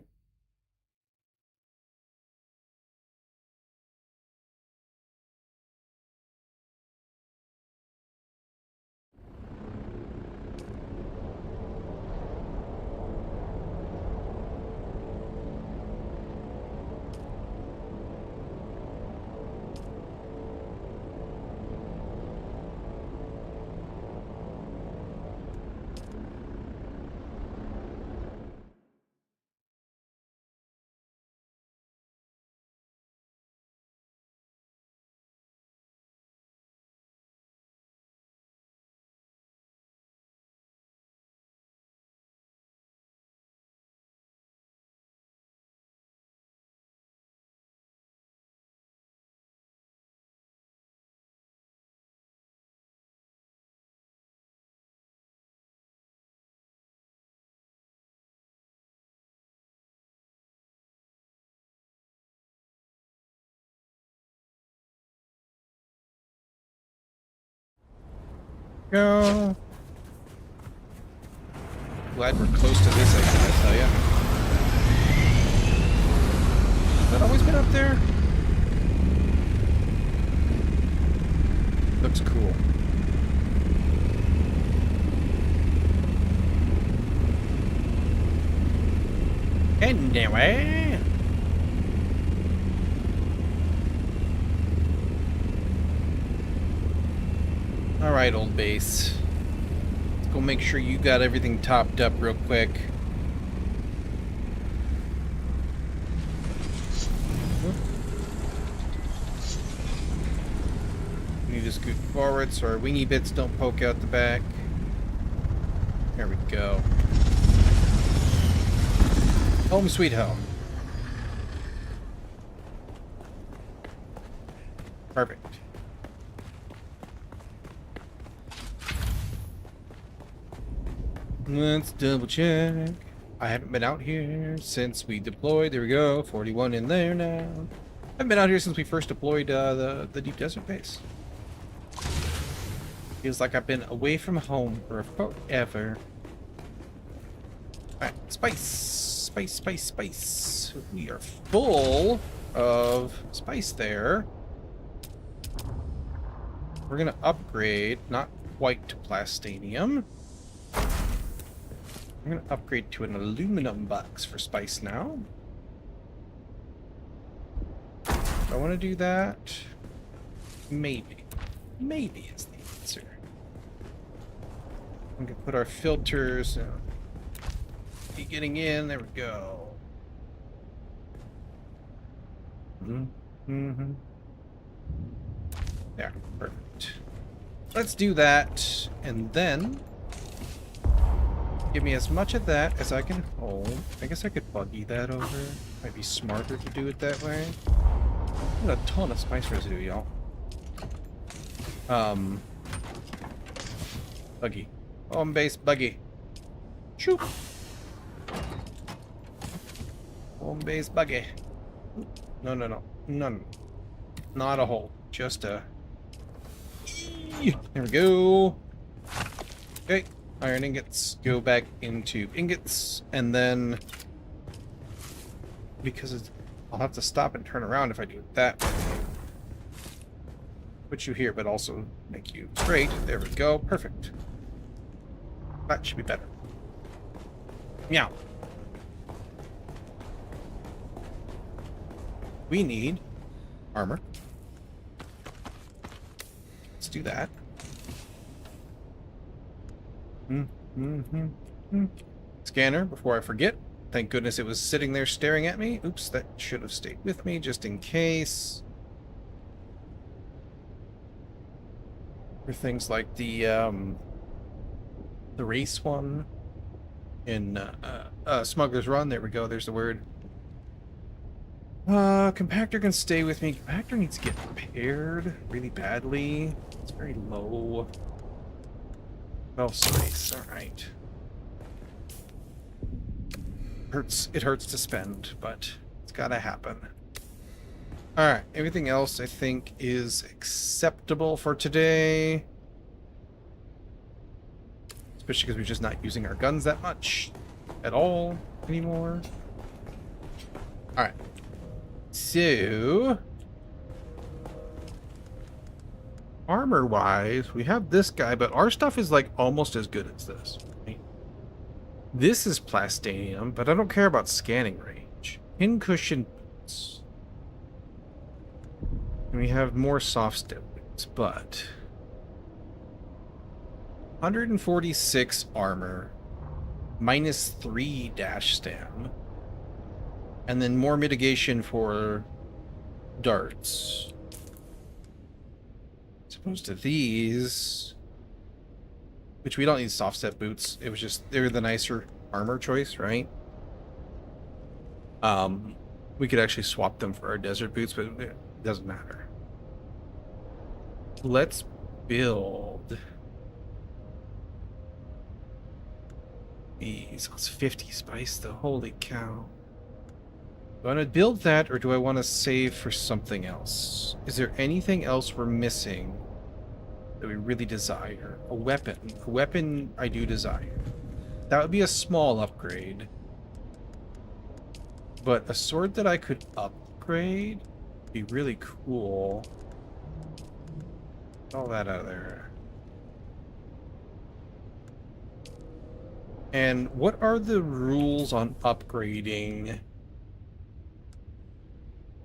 Go. Glad we're close to this exit, I tell ya. Has that always been up there? Looks cool. Anyway. Alright, old base. Let's go make sure you got everything topped up real quick. We need to scoot forward so our wingy bits don't poke out the back. There we go. Home sweet home. Perfect. Let's double check. I haven't been out here since we deployed. There we go. 41 in there now. I haven't been out here since we first deployed the deep desert base. Feels like I've been away from home for forever. Alright, spice. Spice, spice, spice. We are full of spice there. We're gonna upgrade, not quite to plastanium. I'm going to upgrade to an aluminum box for spice now. Do I want to do that? Maybe. Maybe is the answer. We can put our filters. Keep getting in. There we go. There. Perfect. Let's do that. And then give me as much of that as I can hold. I guess I could buggy that over. Might be smarter to do it that way. Got a ton of spice residue, y'all. Buggy. Home base buggy. Shoop. Home base buggy. No, no, no. None. Not a hole. Just a... There we go. Okay. Iron ingots go back into ingots, and then because I'll have to stop and turn around if I do it that way. Put you here, but also make you straight. There we go. Perfect. That should be better. Meow. We need armor. Let's do that. Mm-hmm. Scanner, before I forget. Thank goodness it was sitting there staring at me. Oops, that should have stayed with me just in case. For things like the race one in Smuggler's Run. There we go, there's the word. Compactor can stay with me. Compactor needs to get repaired really badly. It's very low. Well, space, alright. It hurts to spend, but it's gotta happen. Alright, everything else I think is acceptable for today. Especially because we're just not using our guns that much at all anymore. Alright. So, armor-wise, we have this guy, but our stuff is like almost as good as this. Right? This is plastanium, but I don't care about scanning range. Pincushion boots. And we have more soft step boots, but 146 armor, -3 dash stam. And then more mitigation for darts. As opposed to these, which we don't need soft step boots. It was just, they were the nicer armor choice, right? We could actually swap them for our desert boots, but it doesn't matter. Let's build these. Oh, it's 50 spice though. Holy cow. Do I want to build that, or do I want to save for something else? Is there anything else we're missing that we really desire? A weapon. A weapon I do desire. That would be a small upgrade. But a sword that I could upgrade would be really cool. Get all that out of there. And what are the rules on upgrading?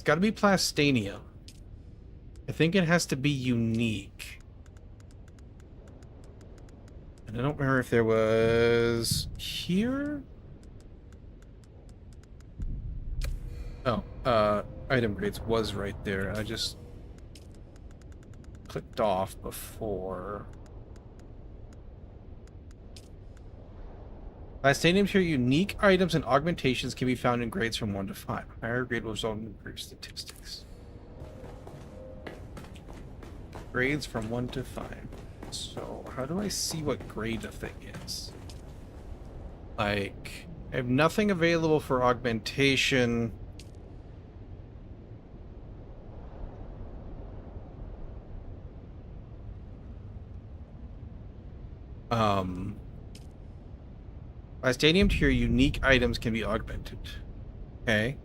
Got to be plastanium. I think it has to be unique. And I don't remember if there was here. Oh, item grades was right there. I just clicked off before. Plastanium here, unique items and augmentations can be found in grades from 1 to 5. Higher grade will result in improved statistics. Grades from 1 to 5. So, how do I see what grade a thing is? Like, I have nothing available for augmentation. Plastanium tier unique items can be augmented. Okay.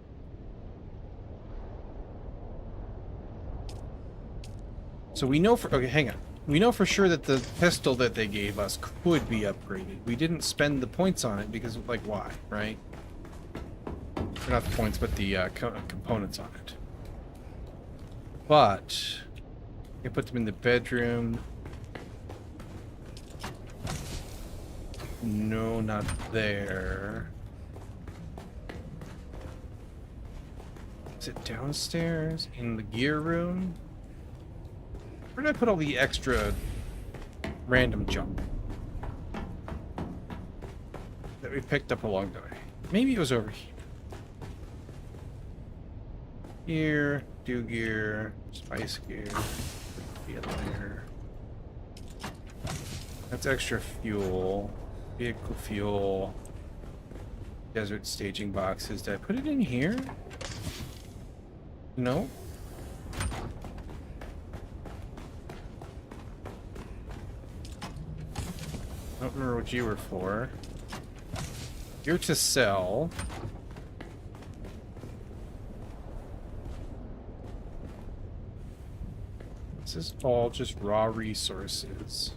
So we know for... Okay, hang on. We know for sure that the pistol that they gave us could be upgraded. We didn't spend the points on it because, like, why, right? Or not the points, but the components on it. But... I put them in the bedroom. No, not there. Is it downstairs? In the gear room? Where did I put all the extra random junk that we picked up along the way? Maybe it was over here. Gear, do gear, spice gear, be in there. That's extra fuel. Vehicle fuel. Desert staging boxes. Did I put it in here? No. I don't remember what you were for. You're to sell. This is all just raw resources.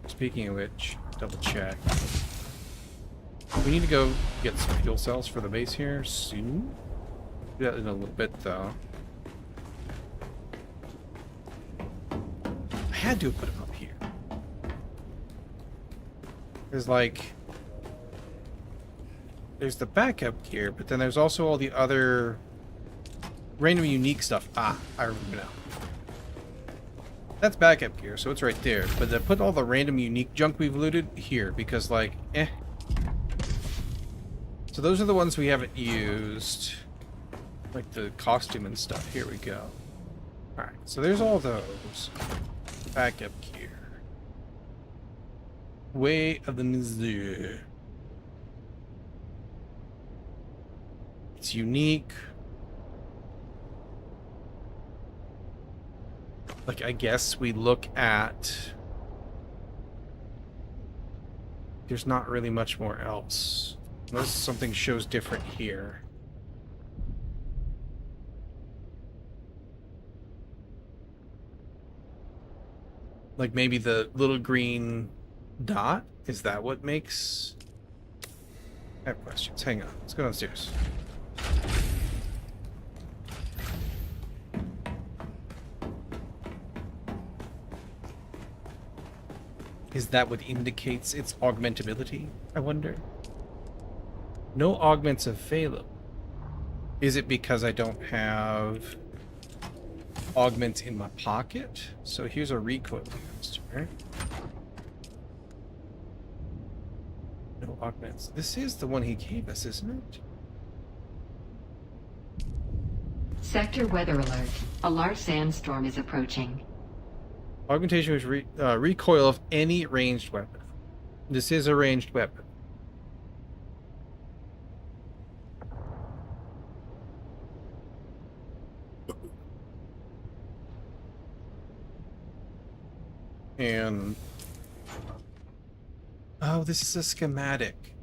Speaking of which, double check. We need to go get some fuel cells for the base here soon. Do that in a little bit, though. I had to have put them up here. There's like... There's the backup gear, but then there's also all the other random unique stuff. Ah, I remember now. That's backup gear, so it's right there. But I put all the random unique junk we've looted here, because, like, eh. So those are the ones we haven't used. Like the costume and stuff. Here we go. Alright, so there's all those. Backup gear. Way of the Mizzou. It's unique. Like, I guess we look at... There's not really much more else. Unless something shows different here. Like, maybe the little green dot? Is that what makes... I have questions. Hang on. Let's go downstairs. Is that what indicates its augmentability, I wonder? No augments available. Is it because I don't have augments in my pocket? So here's a recoil caster. No augments. This is the one he gave us, isn't it? Sector weather alert. A large sandstorm is approaching. Augmentation is recoil of any ranged weapon. This is a ranged weapon. And... oh, this is a schematic.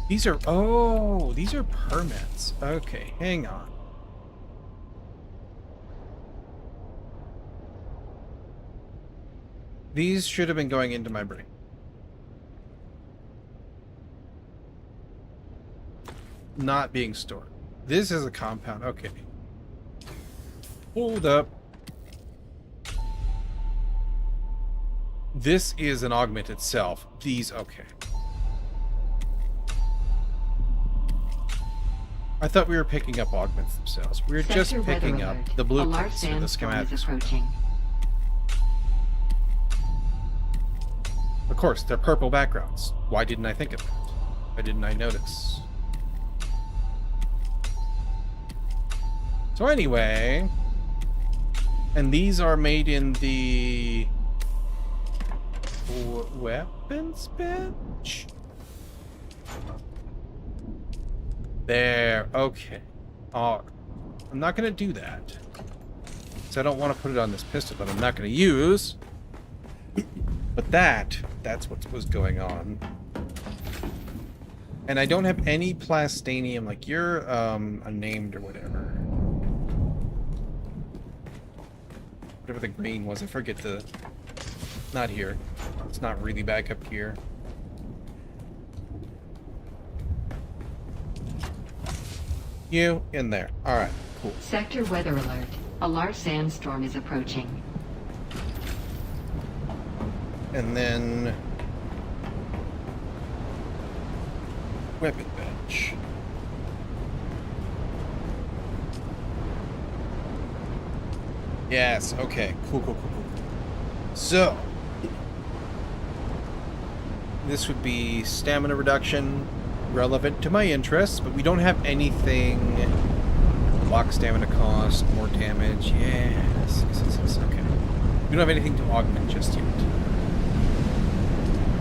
These are... oh, these are permits. Okay, hang on. These should have been going into my brain. Not being stored. This is a compound. Okay. Hold up. This is an augment itself. These, okay. I thought we were picking up augments themselves. We were just picking up the blueprints or the schematics. Of course, they're purple backgrounds. Why didn't I think of that? Why didn't I notice? So anyway, and these are made in the weapons bench? There, okay. Oh, I'm not going to do that. So I don't want to put it on this pistol that I'm not going to use. But that's what was going on. And I don't have any plastanium, like you're unnamed or whatever. Whatever the green was, I forget the... not here. It's not really back up here. You in there. Alright, cool. Sector weather alert. A large sandstorm is approaching. And then... weapon bench. Yes, okay. Cool. So... this would be stamina reduction, relevant to my interests, but we don't have anything... block stamina cost, more damage, yes, okay. We don't have anything to augment just yet.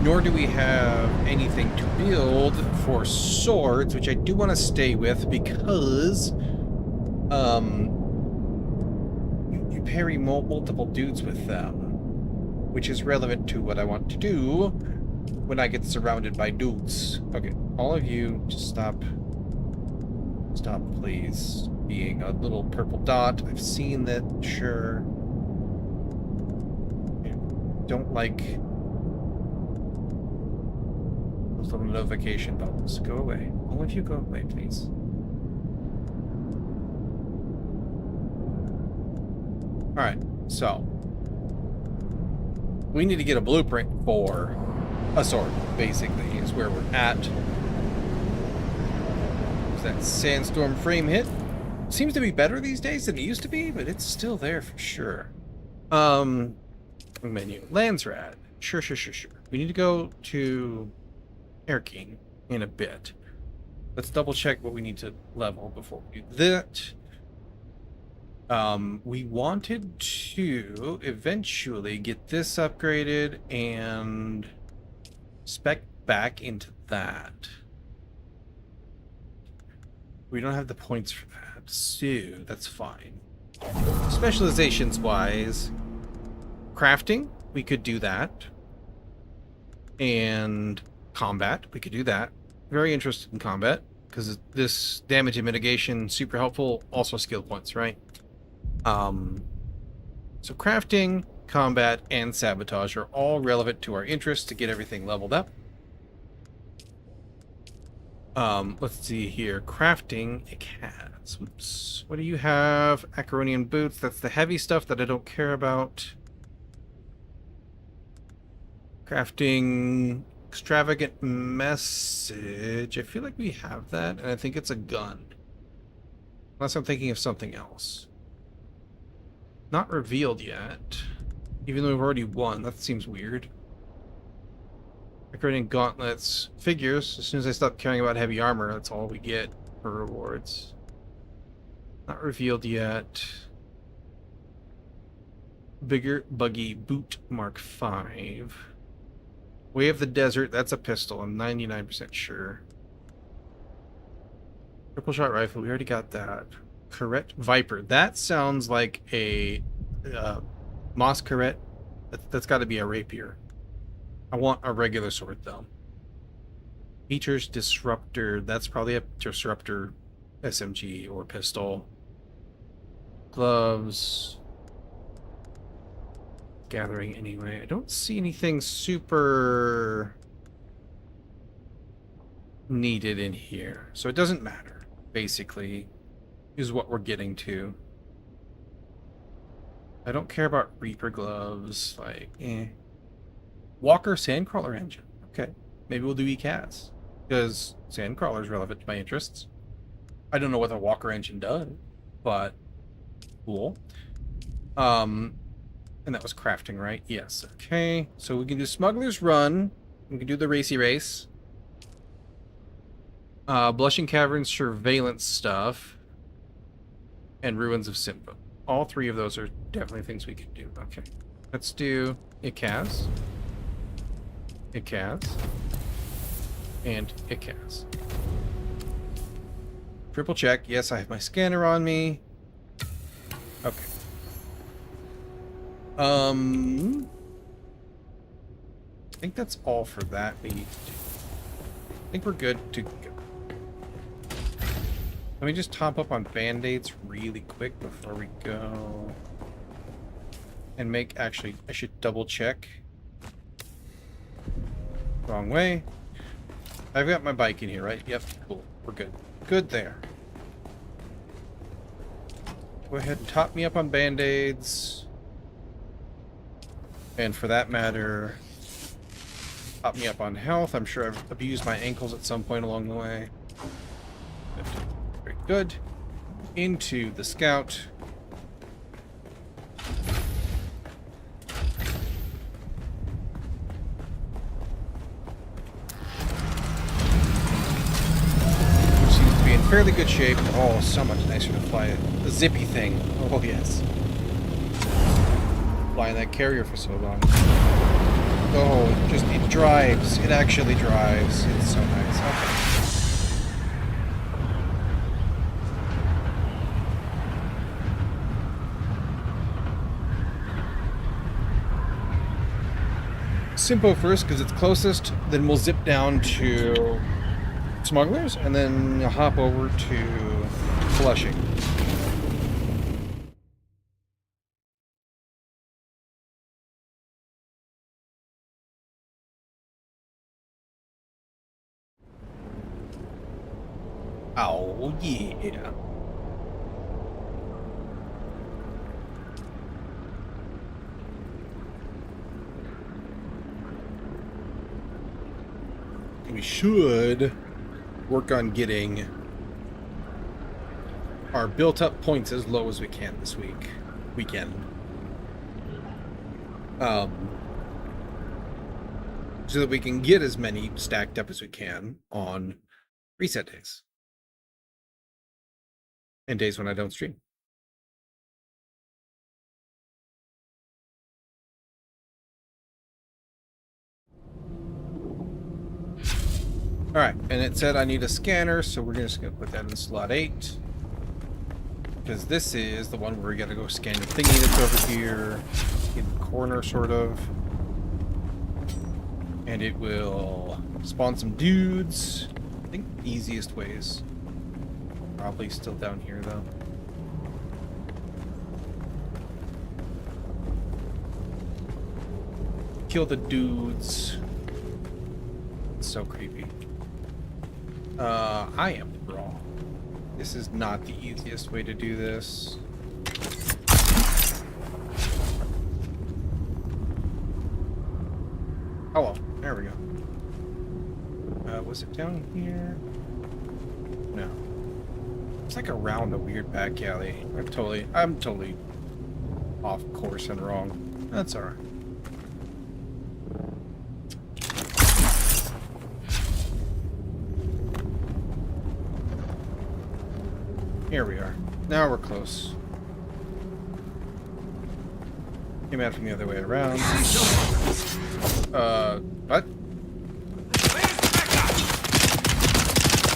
Nor do we have anything to build for swords, which I do want to stay with because you parry multiple dudes with them, which is relevant to what I want to do when I get surrounded by dudes. Okay, all of you, just stop, please, being a little purple dot. I've seen that, sure. Don't like little notification bubbles. Go away. All of you go away, please. Alright, so we need to get a blueprint for a sword, basically, is where we're at. There's that sandstorm frame hit. Seems to be better these days than it used to be, but it's still there for sure. Menu. Lands rad. Sure. We need to go to Air King in a bit. Let's double check what we need to level before we do that. We wanted to eventually get this upgraded and spec back into that. We don't have the points for that, so that's fine. Specializations wise, crafting, we could do that. And combat, we could do that. Very interested in combat, because this damage and mitigation, super helpful. Also skill points, right? So crafting, combat, and sabotage are all relevant to our interests to get everything leveled up. Let's see here. Crafting, it has. Oops. What do you have? Acaronian boots. That's the heavy stuff that I don't care about. Crafting, extravagant message. I feel like we have that, and I think it's a gun. Unless I'm thinking of something else. Not revealed yet. Even though we've already won. That seems weird. Acaronian gauntlets. Figures. As soon as I stop caring about heavy armor, that's all we get for rewards. Not revealed yet. Bigger buggy boot Mark 5. Way of the Desert, that's a pistol, I'm 99% sure. Triple shot rifle, we already got that. Correct Viper, that sounds like a Moss Correct. That's got to be a rapier. I want a regular sword though. Features Disruptor, that's probably a Disruptor SMG or pistol. Gloves. Gathering anyway. I don't see anything super needed in here. So it doesn't matter, basically, is what we're getting to. I don't care about Reaper gloves, like, Walker Sandcrawler engine. Okay. Maybe we'll do ECAS. Because Sandcrawler is relevant to my interests. I don't know what the Walker engine does, but cool. And that was crafting, right? Yes. Okay. So we can do Smuggler's Run. We can do the racy race. Blushing Caverns surveillance stuff. And Ruins of Simba. All three of those are definitely things we can do. Okay. Let's do ICAS. ICAS. And ICAS. Triple check. Yes, I have my scanner on me. Okay. I think that's all for that we need to do. I think we're good to go. Let me just top up on band-aids really quick before we go. And make, actually, I should double check. Wrong way. I've got my bike in here, right? Yep, cool. We're good. Good there. Go ahead and top me up on band-aids. And for that matter, top me up on health. I'm sure I've abused my ankles at some point along the way. Very good. Into the scout. Which seems to be in fairly good shape. Oh, so much nicer to fly a zippy thing. Oh, yes. Flying that carrier for so long. Oh, it drives. It actually drives. It's so nice. Okay. Simpo first, because it's closest. Then we'll zip down to Smugglers, and then hop over to Flushing. Oh, yeah. we should work on getting our built-up points as low as we can this weekend. So that we can get as many stacked up as we can on reset days. And days when I don't stream. Alright, and it said I need a scanner, so we're just going to put that in slot 8. Because this is the one where we got to go scan the thingy that's over here, in the corner, sort of. And it will spawn some dudes. I think the easiest ways. Probably still down here, though. Kill the dudes. It's so creepy. I am wrong. This is not the easiest way to do this. Oh well, there we go. Was it down here? No. It's like around a weird back alley. I'm totally off course and wrong. That's alright. Here we are. Now we're close. Came out from the other way around. What?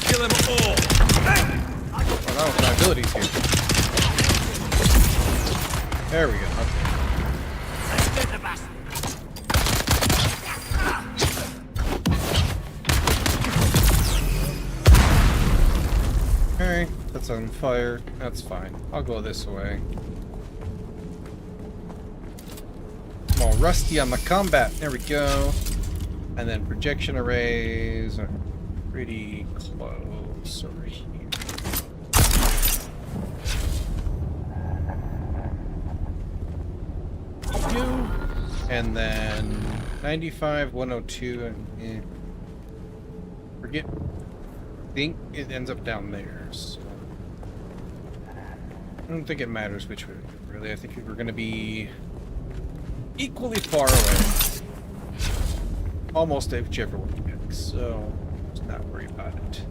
Kill them all! Oh, that was my abilities here. There we go. Okay. Okay, that's on fire. That's fine. I'll go this way. I'm all rusty on my combat. There we go. And then projection arrays are pretty close over here. And then 95, 102, and forget. I think it ends up down there. So I don't think it matters which way. Really, I think we're going to be equally far away. Almost whichever one we pick. So let's not worry about it.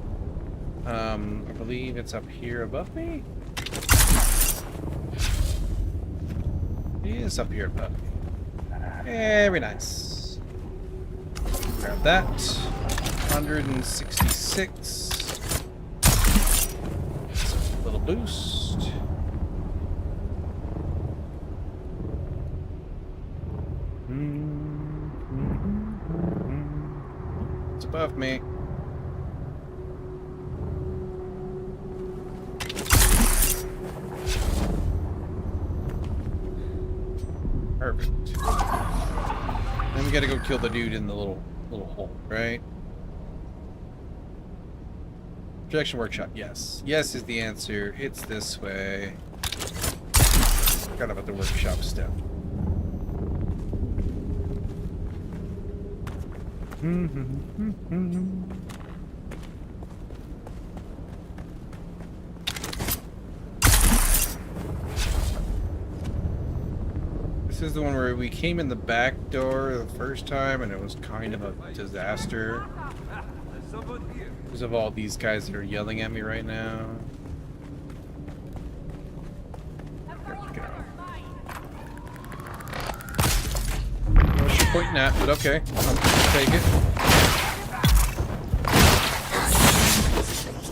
I believe it's up here above me. It is up here above me. Very nice. Grab that. 166. A little boost. It's above me. Perfect. Then we gotta go kill the dude in the little hole, right? Projection workshop, yes. Yes is the answer. It's this way. Forgot about the workshop step. This is the one where we came in the back door the first time and it was kind of a disaster. Because of all these guys that are yelling at me right now. There we go. What you're pointing at, but okay. I'll take it.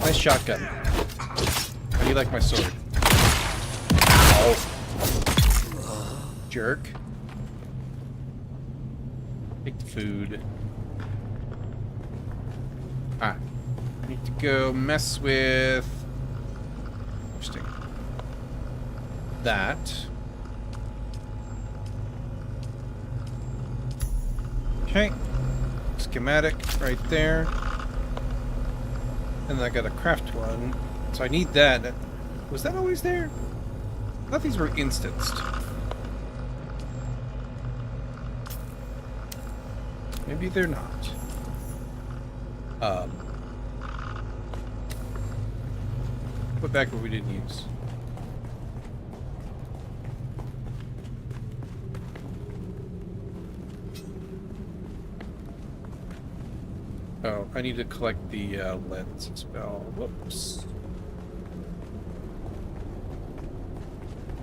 Nice shotgun. How do you like my sword? Ow. Jerk. Take the food. Ah. I need to go mess with... Interesting. That. Okay. Schematic right there. And then I got a craft one. So I need that. Was that always there? I thought these were instanced. Maybe they're not. Um, put back what we didn't use. Oh, I need to collect the lens as well. Whoops.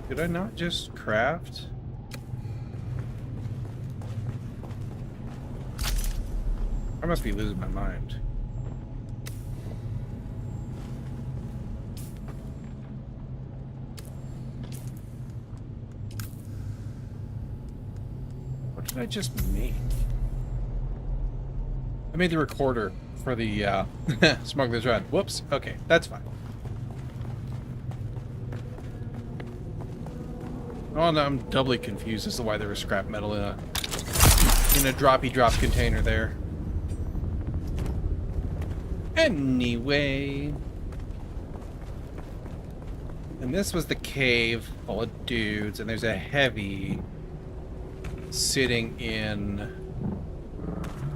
Did I not just craft? I must be losing my mind. What did I just make? I made the recorder for the Smuggler's Run. Whoops. Okay, that's fine. Oh, no, I'm doubly confused as to why there was scrap metal in a droppy drop container there. Anyway. And this was the cave full of dudes, and there's a heavy sitting in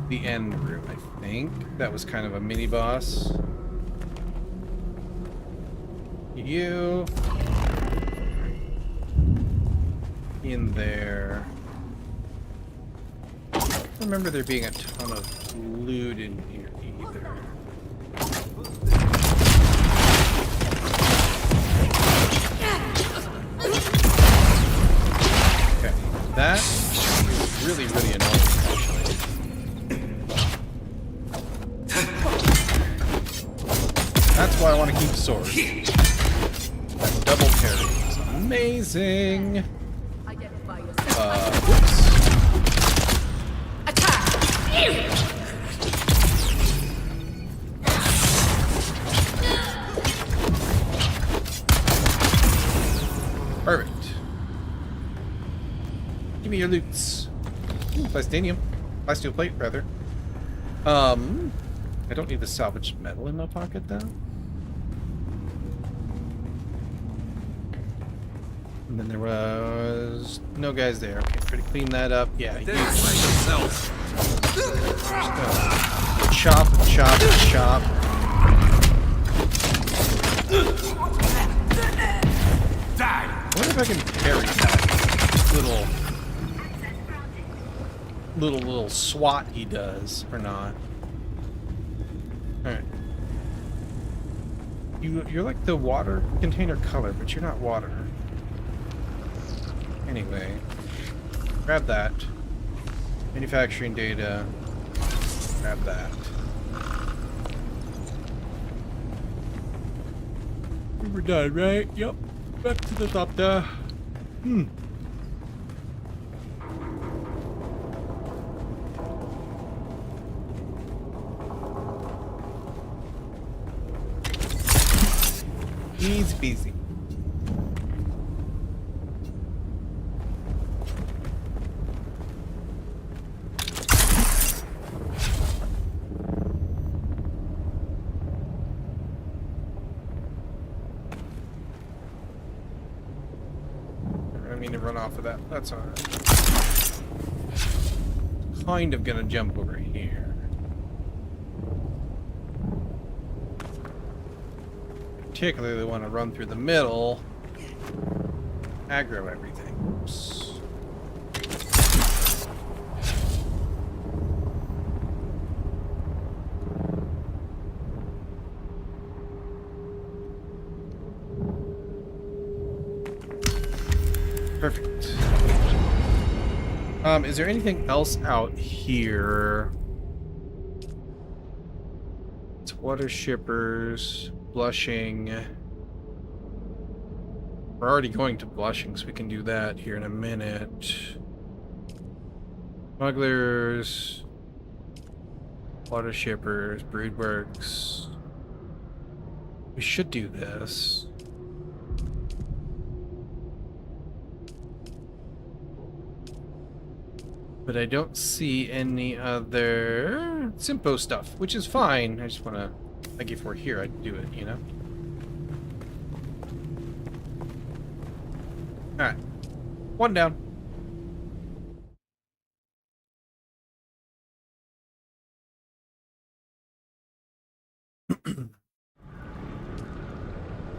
the end room, I think. That was kind of a mini boss. You in there. I don't remember there being a ton of loot in here either. Okay, that is really, really annoying, actually. That's why I want to keep swords. That double parry is amazing. Whoops. Perfect. Give me your loots. Ooh, titanium. Steel plate, rather. I don't need the salvaged metal in my pocket, though. And then there was no guys there. Okay, try to clean that up. Yeah, you chop, chop, chop. I wonder if I can parry that little swat he does or not. All right. You're like the water container color, but you're not water. Anyway, grab that. Manufacturing data. Grab that. We're done, right? Yep. Back to the top there. Easy peasy. I mean to run off of that. That's alright. Kind of gonna jump over here. Particularly want to run through the middle, aggro everything. Oops. Perfect. Is there anything else out here? It's water shippers. Blushing. We're already going to blushing, so we can do that here in a minute. Smugglers. Water shippers. Broodworks. We should do this. But I don't see any other Simpo stuff, which is fine. I just want to... Like, if we're here, I'd do it, you know? Alright. One down.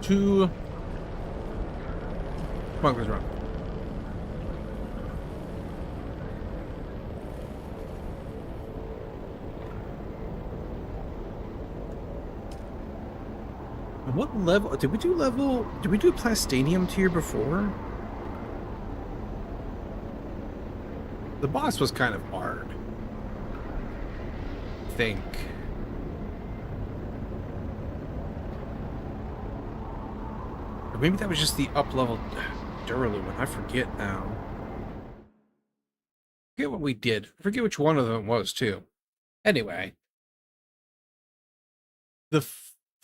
to Smuggler's Run. What level did we do? Did we do Plastanium tier before? The boss was kind of hard, I think. Or maybe that was just the up-level Duralumin. I forget now. I forget what we did. I forget which one of them was, too. Anyway. The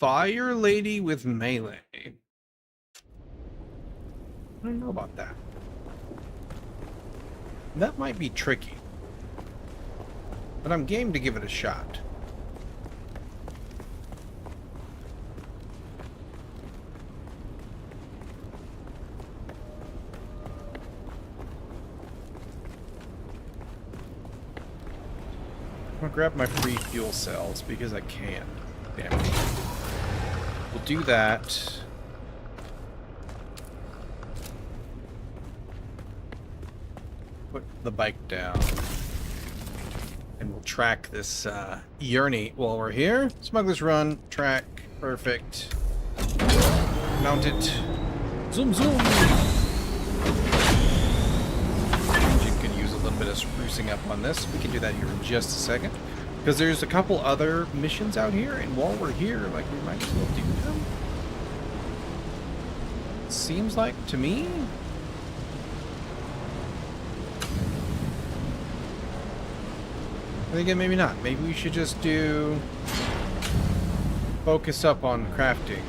Fire Lady with melee. I don't know about that. That might be tricky. But I'm game to give it a shot. I'm gonna grab my free fuel cells because I can. Damn it. We'll do that. Put the bike down. And we'll track this Yearny while we're here. Smuggler's Run, track, perfect. Mount it. Zoom, zoom! Engine could use a little bit of sprucing up on this. We can do that here in just a second. Because there's a couple other missions out here, and while we're here, like, we might as well do them. Seems like to me. Then again, maybe not. Maybe we should just do focus up on crafting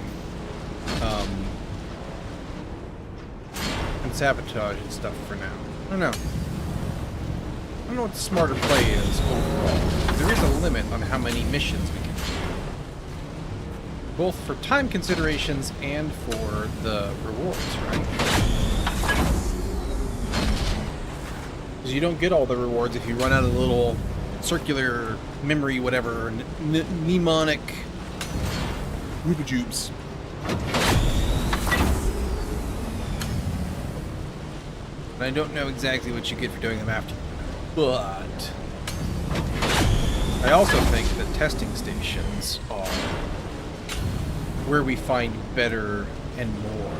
and sabotage and stuff for now. I don't know. I don't know what the smarter play is overall. There is a limit on how many missions we can do, both for time considerations and for the rewards, right? Because you don't get all the rewards if you run out of the little circular memory, whatever, mnemonic Rubajubes. And I don't know exactly what you get for doing them after, but I also think that testing stations are where we find better and more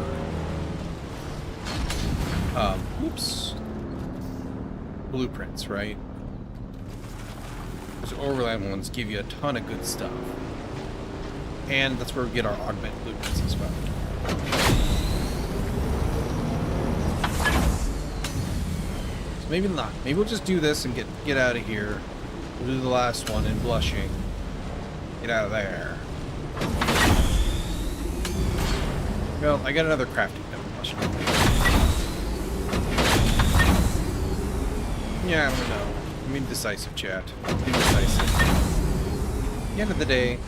blueprints, right? Those overland ones give you a ton of good stuff. And that's where we get our augment blueprints as well. So maybe not. Maybe we'll just do this and get out of here. We'll do the last one in Blushing. Get out of there. Well, I got another crafting pen in Blushing. Yeah, I don't know. I'm indecisive, chat. Indecisive. At the end of the day, it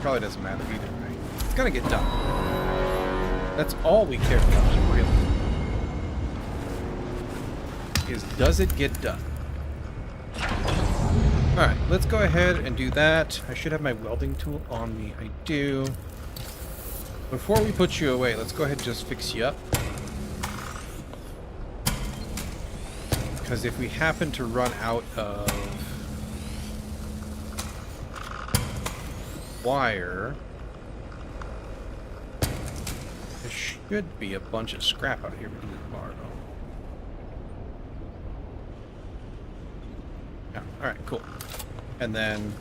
probably doesn't matter either way. It's gonna get done. That's all we care about, really. Is does it get done? Alright, let's go ahead and do that. I should have my welding tool on me. I do. Before we put you away, let's go ahead and just fix you up. Because if we happen to run out of wire, there should be a bunch of scrap out here we can borrow. Yeah, alright, cool. And then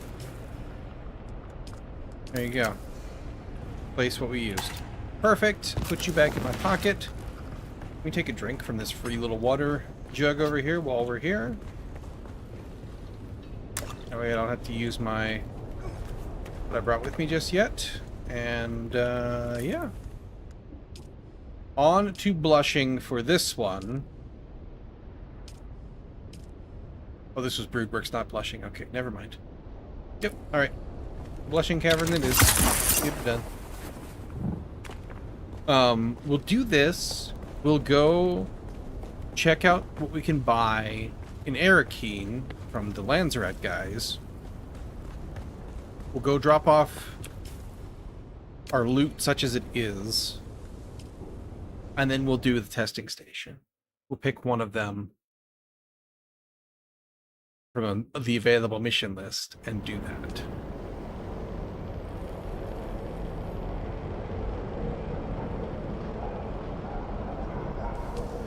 there you go. Place what we used. Perfect. Put you back in my pocket. Let me take a drink from this free little water jug over here while we're here. That way I don't have to use what I brought with me just yet. And yeah. On to Blushing for this one. Oh, this was Broodworks, not Blushing. Okay, never mind. Yep, alright. Blushing Cavern it is. Yep, done. We'll do this. We'll go check out what we can buy in Arakeen from the Lanzarat guys. We'll go drop off our loot such as it is. And then we'll do the testing station. We'll pick one of them from the available mission list and do that.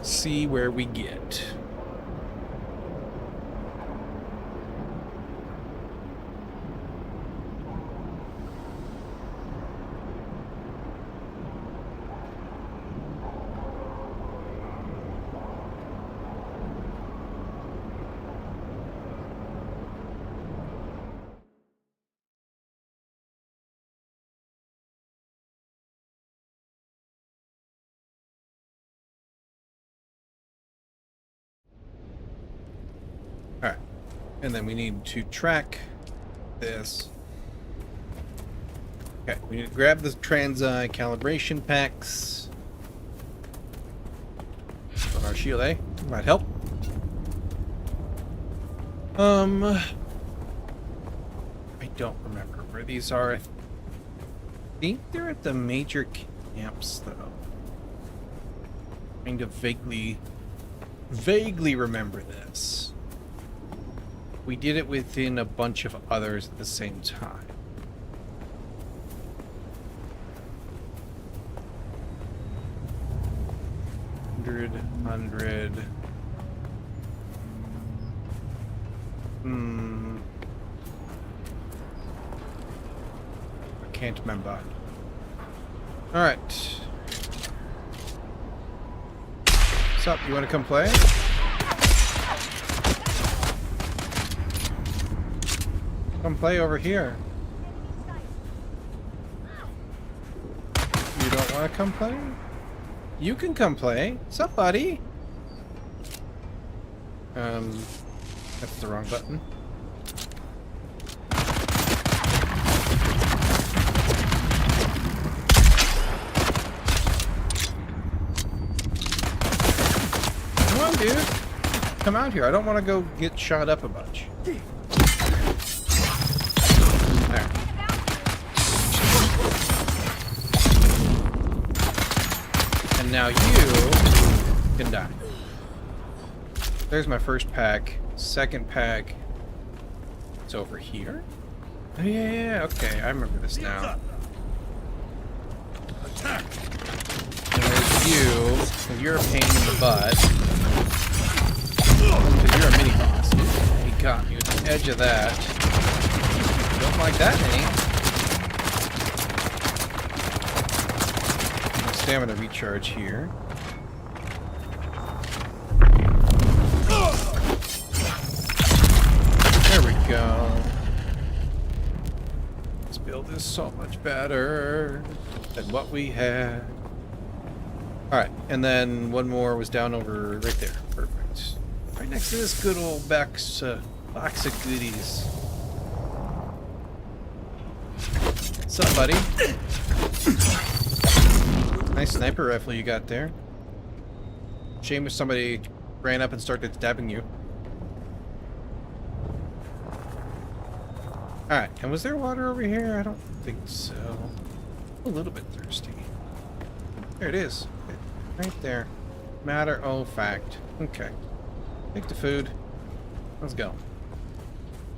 See where we get. Alright, and then we need to track this. Okay, we need to grab the Transeye calibration packs. On our shield, eh? Might help. I don't remember where these are. I think they're at the major camps, though. Kind of vaguely remember this. We did it within a bunch of others at the same time. Hundred. I can't remember. Alright. What's up? You want to come play? Come play over here. You don't want to come play? You can come play. What's up, buddy? That's the wrong button. Come on, dude. Come out here. I don't want to go get shot up a bunch. There. And now you can die. There's my first pack. Second pack. It's over here? Oh, yeah, okay. I remember this now. And there's you. And you're a pain in the butt. Because you're a mini-boss. He got you at the edge of that. Don't like that, any. Stamina recharge here. There we go. This build is so much better than what we had. Alright, and then one more was down over right there. Perfect. Right next to this good old box of goodies. What's up, buddy? Nice sniper rifle you got there. Shame if somebody ran up and started stabbing you. Alright, and was there water over here? I don't think so. I'm a little bit thirsty. There it is. Right there. Matter of fact. Okay. Take the food. Let's go.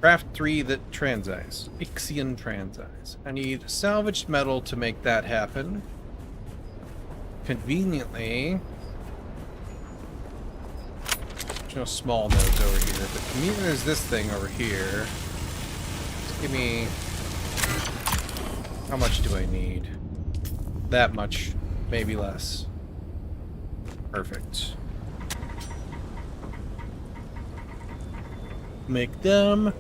Craft 3 that transeyes. Ixion transeyes. I need salvaged metal to make that happen. Conveniently, there's no small nodes over here, but conveniently there's this thing over here. Just give me... How much do I need? That much, maybe less. Perfect. Make them.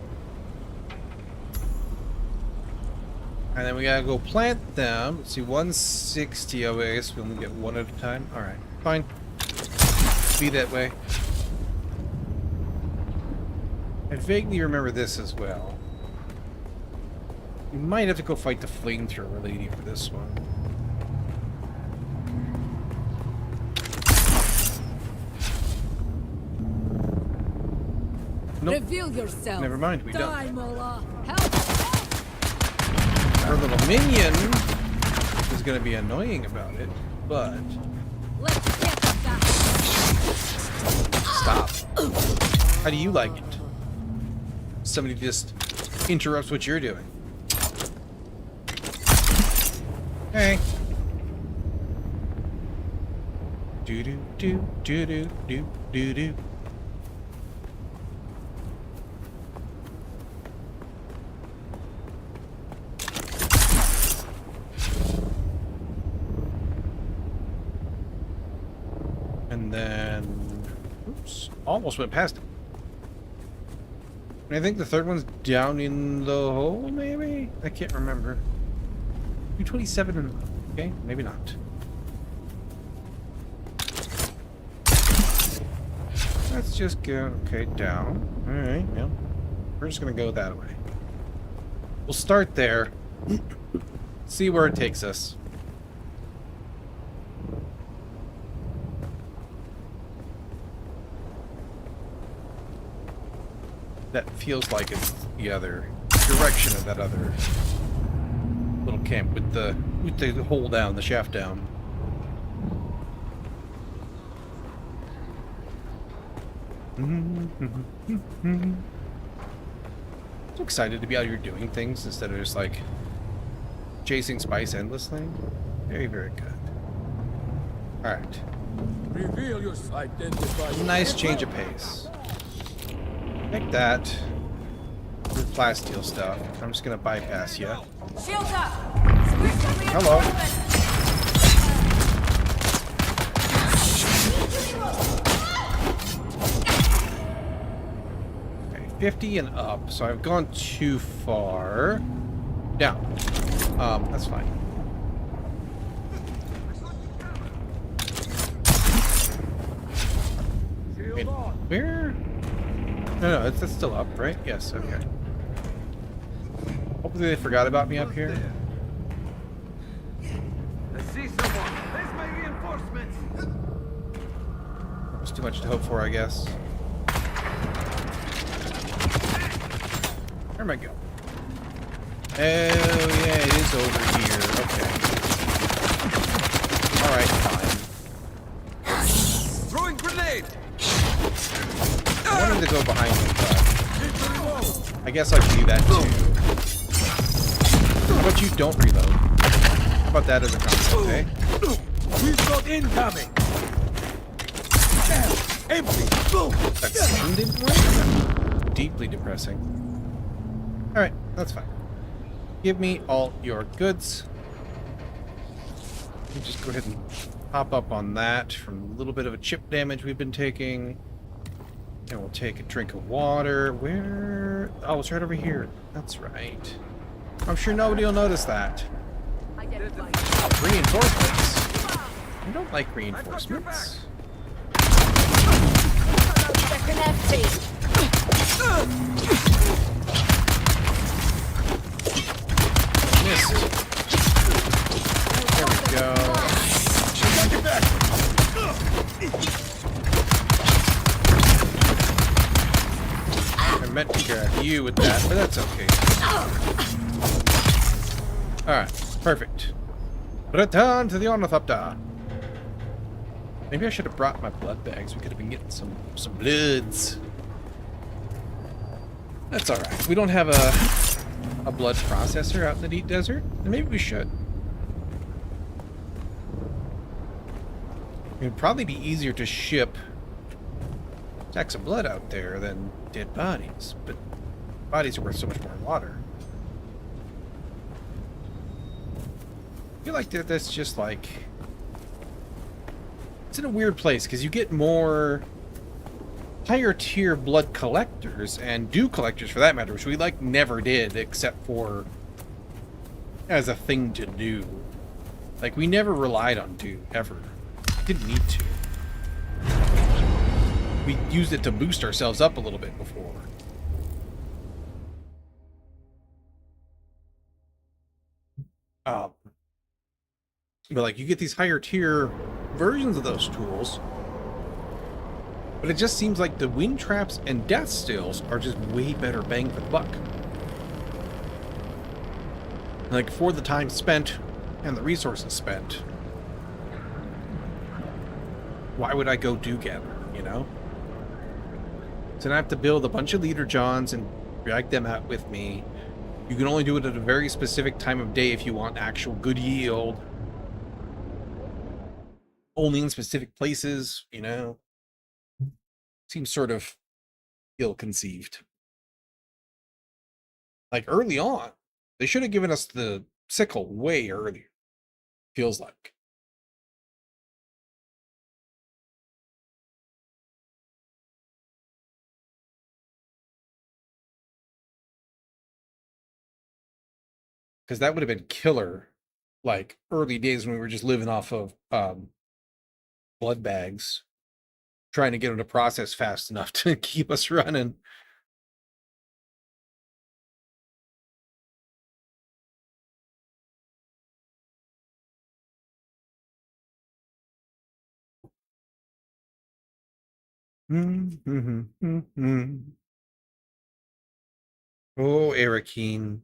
And then we gotta go plant them. Let's see, 160. Oh, I guess we only get one at a time. Alright, fine. Be that way. I vaguely remember this as well. We might have to go fight the flamethrower lady for this one. Nope. Reveal yourself. Never mind, we don't. Die, Mola. Help! Our little minion is going to be annoying about it, but... Let's get that. Stop. How do you like it? Somebody just interrupts what you're doing. Hey. Do do do do do do do do. And then, oops, almost went past it. And I think the third one's down in the hole, maybe? I can't remember. 227 and, okay, maybe not. Let's just go, okay, down. Alright, yeah. We're just gonna go that way. We'll start there. See where it takes us. That feels like it's the other direction of that other little camp with the hole down, the shaft down. So excited to be out here doing things instead of just like chasing spice endlessly. Very, very good. Alright. Reveal your identified. Nice change of pace. Like that. With plasteel stuff. I'm just gonna bypass you. Shields up. Hello. Okay, 50 and up. So I've gone too far. Down. That's fine. Wait, where? No, it's still up, right? Yes, okay. Hopefully they forgot about me up here. I see someone. There's my reinforcements. That's too much to hope for, I guess. Where am I going? Oh, yeah, it is over here. Okay. Alright, fine. Throwing grenade. I wanted to go behind me, but I guess I can do that too. But you don't reload. How about that as a concept, eh? We've got incoming. Empty. Boom. That sound didn't work? Deeply depressing. Alright, that's fine. Give me all your goods. Let me just go ahead and pop up on that from a little bit of a chip damage we've been taking. And we'll take a drink of water. Where? Oh, it's right over here. That's right. I'm sure nobody will notice that. Oh, reinforcements. I don't like reinforcements. Missed. There we go. I meant to grab you with that, but that's okay. Alright, perfect. Return to the Ornithopter. Maybe I should have brought my blood bags. We could have been getting some bloods. That's alright. We don't have a blood processor out in the deep desert. And maybe we should. It would probably be easier to ship stacks of blood out there than dead bodies, but bodies are worth so much more water. I feel like that's just like... It's in a weird place, because you get more higher tier blood collectors, and dew collectors for that matter, which we like never did, except for as a thing to do. Like, we never relied on dew, ever. Didn't need to. We used it to boost ourselves up a little bit before. But like, you get these higher tier versions of those tools, but it just seems like the wind traps and death stills are just way better bang for the buck. Like, for the time spent and the resources spent, why would I go do gather, you know? So then I have to build a bunch of leader johns and drag them out with me. You can only do it at a very specific time of day if you want actual good yield. Only in specific places, you know? Seems sort of ill-conceived. Like, early on, they should have given us the sickle way earlier. Feels like. Because that would have been killer, like, early days when we were just living off of blood bags, trying to get them to process fast enough to keep us running. Oh, Arakeen.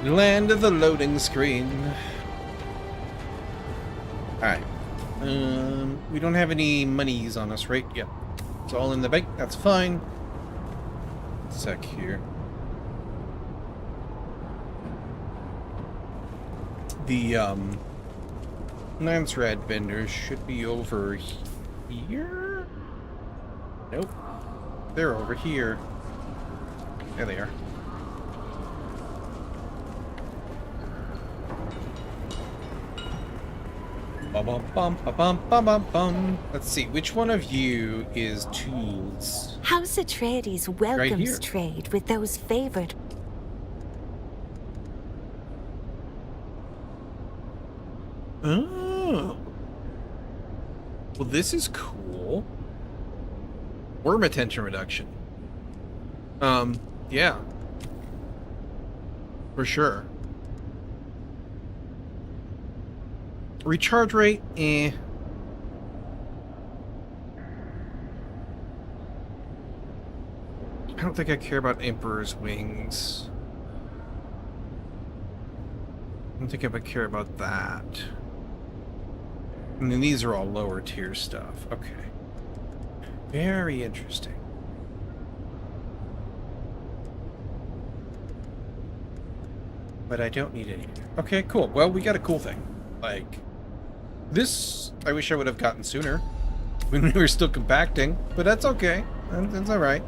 Land of the loading screen. Alright. We don't have any monies on us, right? Yep. It's all in the bank. That's fine. Sec here. The Lance Rad vendors should be over here. Nope. They're over here. There they are. Bum, bum, bum, bum, bum, bum, bum. Let's see, which one of you is tools? House Atreides welcomes here. trade with those favored. Oh. Well, this is cool. Worm attention reduction. Yeah. For sure. Recharge rate, eh. I don't think I care about Emperor's Wings. I don't think I would care about that. And then these are all lower tier stuff. Okay. Very interesting. But I don't need any. Okay, cool. Well, we got a cool thing. Like, this I wish I would have gotten sooner when we were still compacting, but that's okay. That's alright.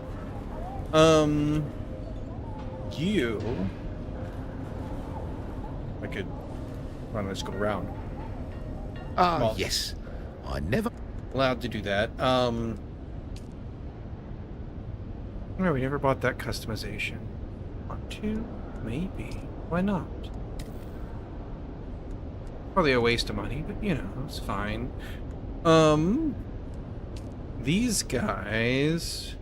You... I could... Why don't I just go around? Well, Yes. I never... allowed to do that. No, we never bought that customization. Want to? Maybe. Why not? Probably a waste of money, but you know, it's fine. These guys...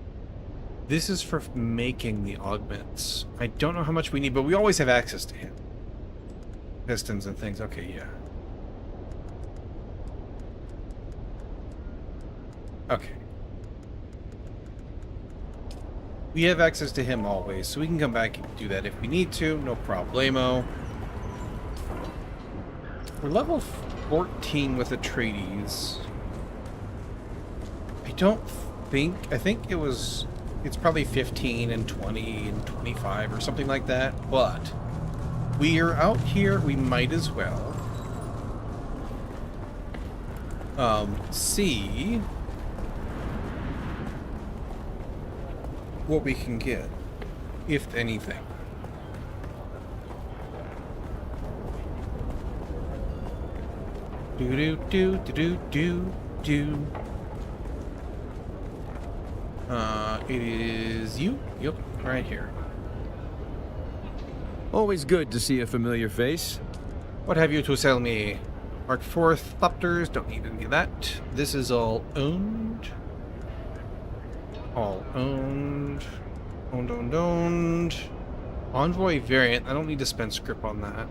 This is for making the augments. I don't know how much we need, but we always have access to him. Pistons and things. Okay, yeah. Okay. We have access to him always, so we can come back and do that if we need to. No problemo. We're level 14 with Atreides. I don't think... I think it was... It's probably 15 and 20 and 25 or something like that, but we are out here, we might as well see what we can get, if anything. Do do do do do do. It is you? Yep, right here. Always good to see a familiar face. What have you to sell me? Mark 4 Thopters, don't need any of that. This is all owned. All owned. Owned. Envoy variant, I don't need to spend script on that.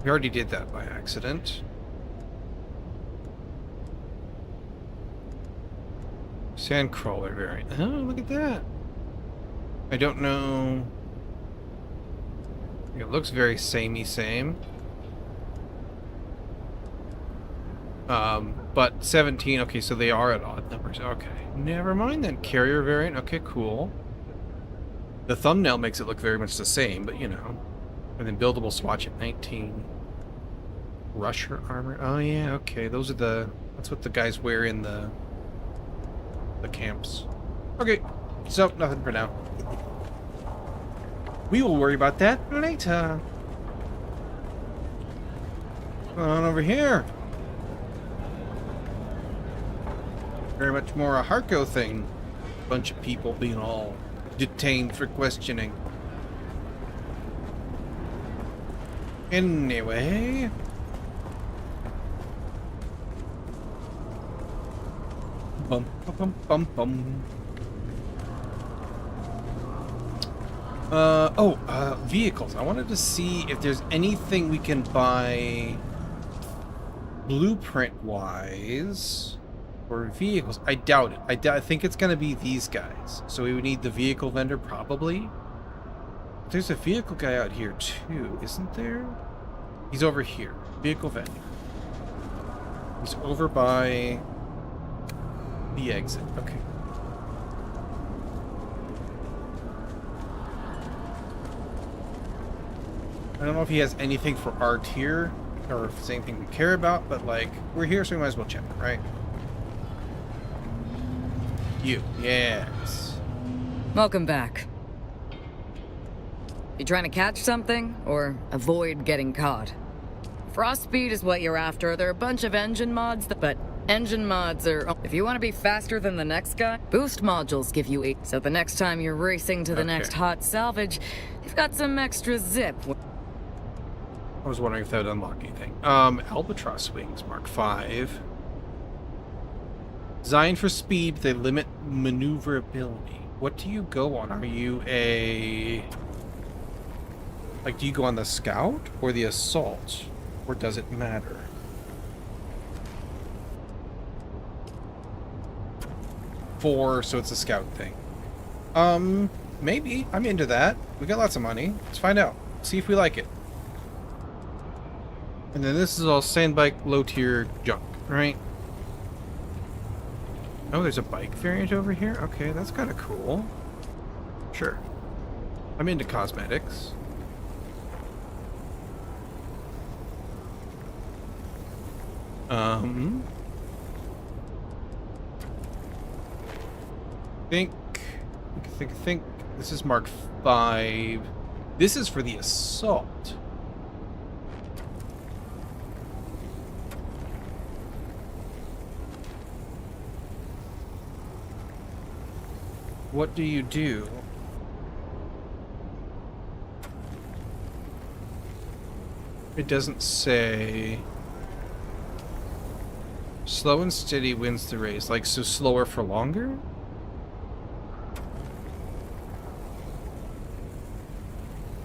We already did that by accident. Sandcrawler variant. Oh, look at that. I don't know. It looks very samey same. But 17, okay, so they are at odd numbers. Okay. Never mind then. Carrier variant, okay, cool. The thumbnail makes it look very much the same, but you know. And then buildable swatch at 19. Rusher armor. Oh yeah, okay. Those are that's what the guys wear in the camps. Okay. So nothing for now. We will worry about that later. What's going on over here? Very much more a Harco thing. Bunch of people being all detained for questioning. Anyway. Bum, bum, bum, bum. Vehicles. I wanted to see if there's anything we can buy blueprint-wise for vehicles. I doubt it. I think it's going to be these guys. So we would need the vehicle vendor, probably. There's a vehicle guy out here, too, isn't there? He's over here. Vehicle vendor. He's over by the exit. Okay. I don't know if he has anything for our tier, or if it's anything we care about, but, like, we're here, so we might as well check, right? You. Yes. Welcome back. You trying to catch something, or avoid getting caught? Frost speed is what you're after. There are a bunch of engine mods, but engine mods are... If you want to be faster than the next guy, boost modules give you 8. So the next time you're racing to the next hot salvage, you've got some extra zip. I was wondering if that would unlock anything. Albatross wings, Mark 5. Designed for speed, they limit maneuverability. What do you go on? Are you a... Like, do you go on the Scout or the Assault? Or does it matter? So it's a Scout thing. Maybe. I'm into that. We got lots of money. Let's find out. See if we like it. And then this is all sandbike low-tier junk, right? Oh, there's a bike variant over here? Okay, that's kind of cool. Sure. I'm into cosmetics. Think. This is Mark 5. This is for the Assault. What do you do? It doesn't say. Slow and steady wins the race. Like, so slower for longer?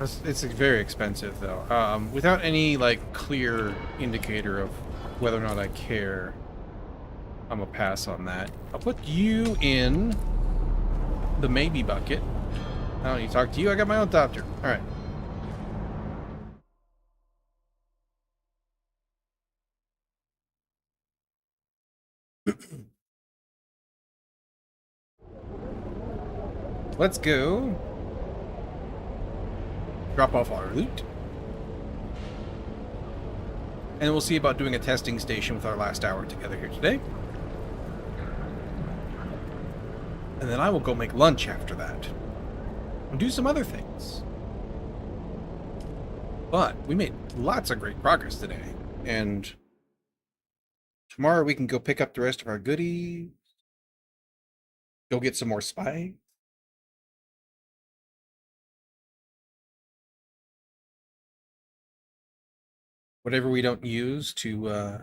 It's very expensive, though. Without any, like, clear indicator of whether or not I care, I'm gonna pass on that. I'll put you in the maybe bucket. I don't need to talk to you. I got my own doctor. All right. Let's go. Drop off our loot. And we'll see about doing a testing station with our last hour together here today. And then I will go make lunch after that. And do some other things. But we made lots of great progress today. And tomorrow we can go pick up the rest of our goodies. Go get some more spice. Whatever we don't use to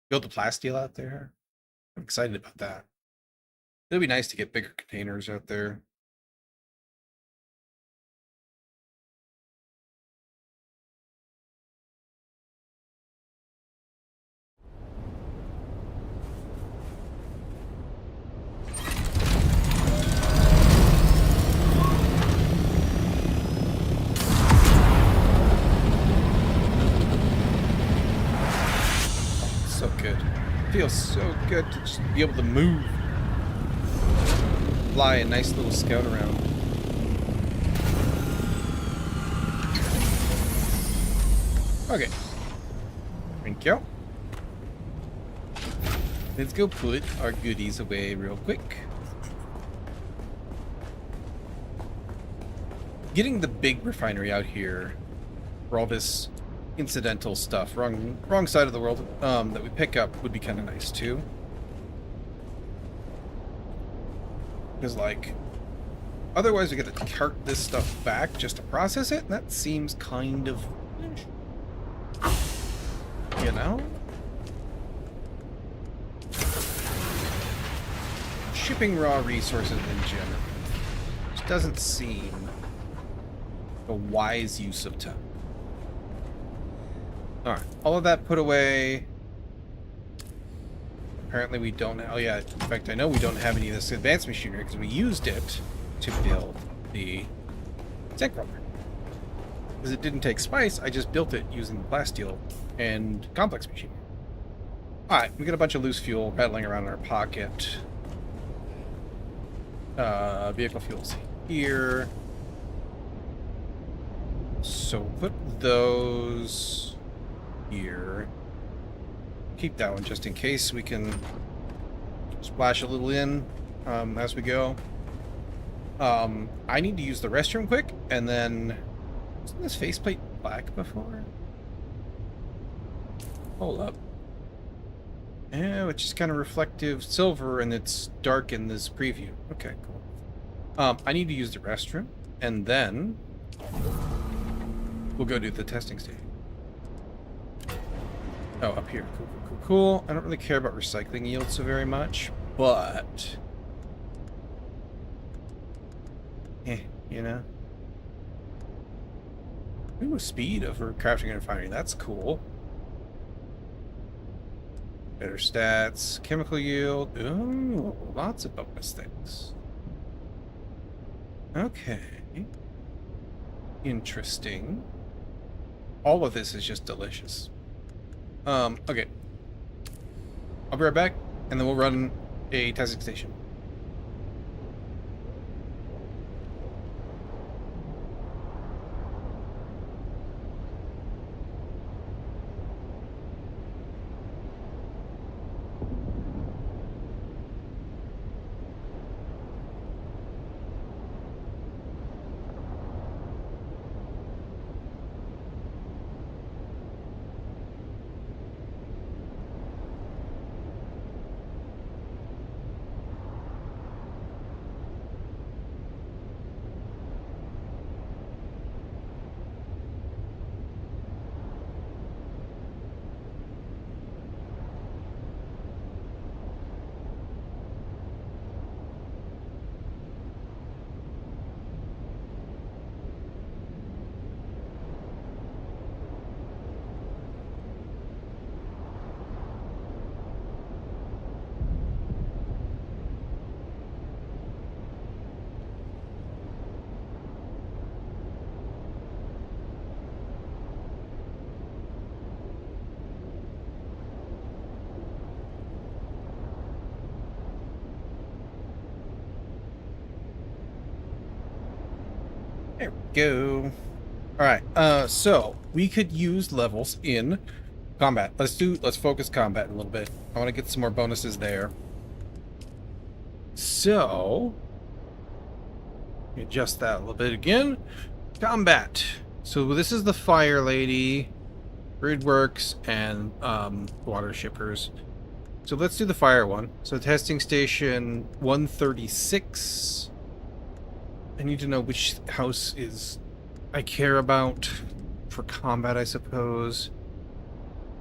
build the plasteel out there. I'm excited about that. It'll be nice to get bigger containers out there. so good. Feels so good to just be able to move. Fly a nice little scout around. Okay. Thank you. Let's go put our goodies away real quick. Getting the big refinery out here for all this incidental stuff, wrong side of the world, that we pick up would be kind of nice too. Because, like, otherwise we get to cart this stuff back just to process it, and that seems kind of, you know? Shipping raw resources in general just doesn't seem a wise use of time. Alright, all of that put away. Apparently we don't have, oh yeah, in fact I know we don't have any of this advanced machinery because we used it to build the tank roller. Because it didn't take spice, I just built it using plasteel and complex machinery. Alright, we got a bunch of loose fuel rattling around in our pocket. Vehicle fuels here. So put those here. Keep that one just in case we can splash a little in as we go. I need to use the restroom quick, and then wasn't this faceplate black before? Hold up. Yeah, which is kind of reflective silver, and it's dark in this preview. Okay, cool. I need to use the restroom, and then we'll go do the testing station. Oh, up here. Cool, cool, cool, cool. I don't really care about recycling yield so very much, but you know. Ooh, speed of crafting and refining. That's cool. Better stats, chemical yield. Ooh, lots of bonus things. Okay. Interesting. All of this is just delicious. Okay. I'll be right back, and then we'll run a testing station. There we go. Alright, so we could use levels in combat. Let's focus combat a little bit. I want to get some more bonuses there. So adjust that a little bit again. Combat. So this is the fire lady, gridworks, and water shippers. So let's do the fire one. So testing station 136. I need to know which house is I care about for combat, I suppose.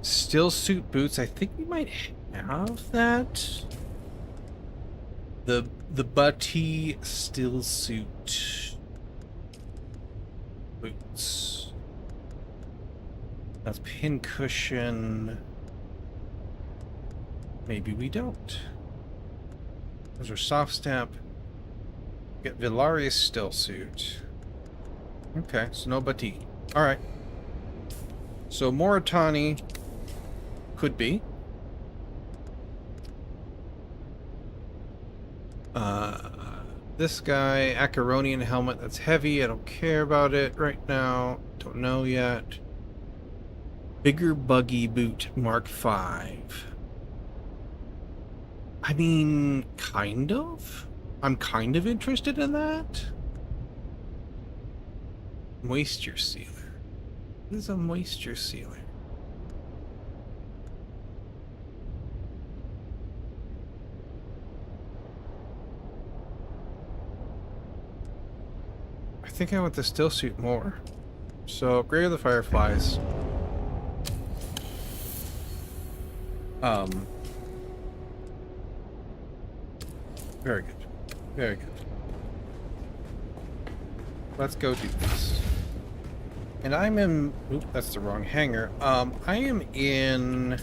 Still suit boots. I think we might have that. The Butty still suit boots. That's pin cushion. Maybe we don't. Those are soft stamp. Get Villarius still suit. Okay, so no Butty. Alright. So Moritani could be. This guy, Acheronian helmet, that's heavy. I don't care about it right now. Don't know yet. Bigger buggy boot, Mark 5. I mean, kind of. I'm kind of interested in that. Moisture sealer. What is a moisture sealer? I think I want the still suit more. So, Grave of the Fireflies. Very good. Very good. Let's go do this. And I'm in... Oop, that's the wrong hangar. I am in...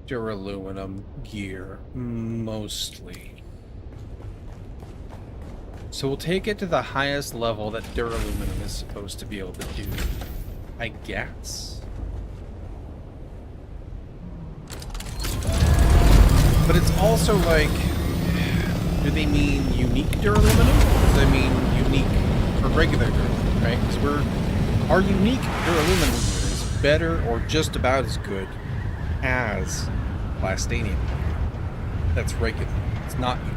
duraluminum gear, mostly. So we'll take it to the highest level that duraluminum is supposed to be able to do, I guess. But it's also like, do they mean unique duraluminum? Or do they mean unique or regular duraluminum, right? Because our unique duraluminum is better or just about as good as plastanium. That's regular. It's not unique.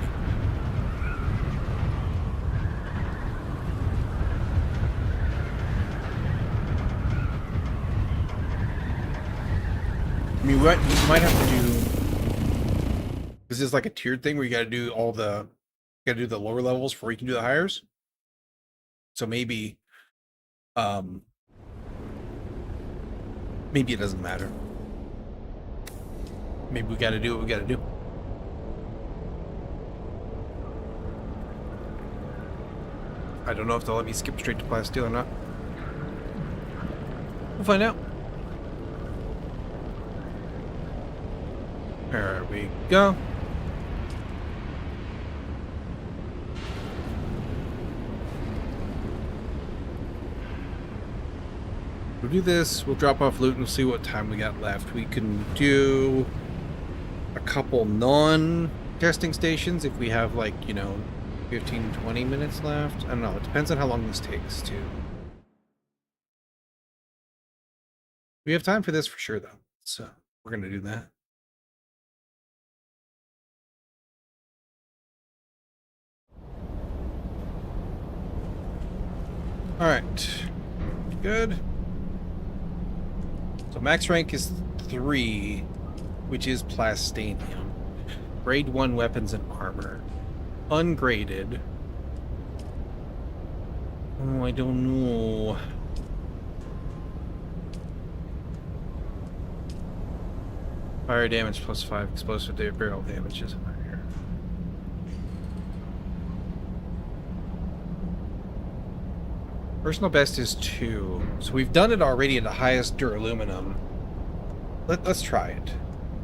I mean, what you might have to do. This is like a tiered thing where you got to do the lower levels before you can do the highers. So maybe it doesn't matter. Maybe we got to do what we got to do. I don't know if they'll let me skip straight to plasteel or not. We'll find out. There we go. We'll do this, we'll drop off loot and we'll see what time we got left. We can do a couple non-testing stations if we have, like, 15, 20 minutes left. I don't know, it depends on how long this takes too. We have time for this for sure though, so we're gonna do that. Alright, good. So max rank is 3, which is plastanium. Grade 1 weapons and armor. Ungraded. Oh, I don't know. Fire damage plus 5, explosive barrel damage isn't right here. Personal best is 2. So we've done it already at the highest duraluminum. Let's try it.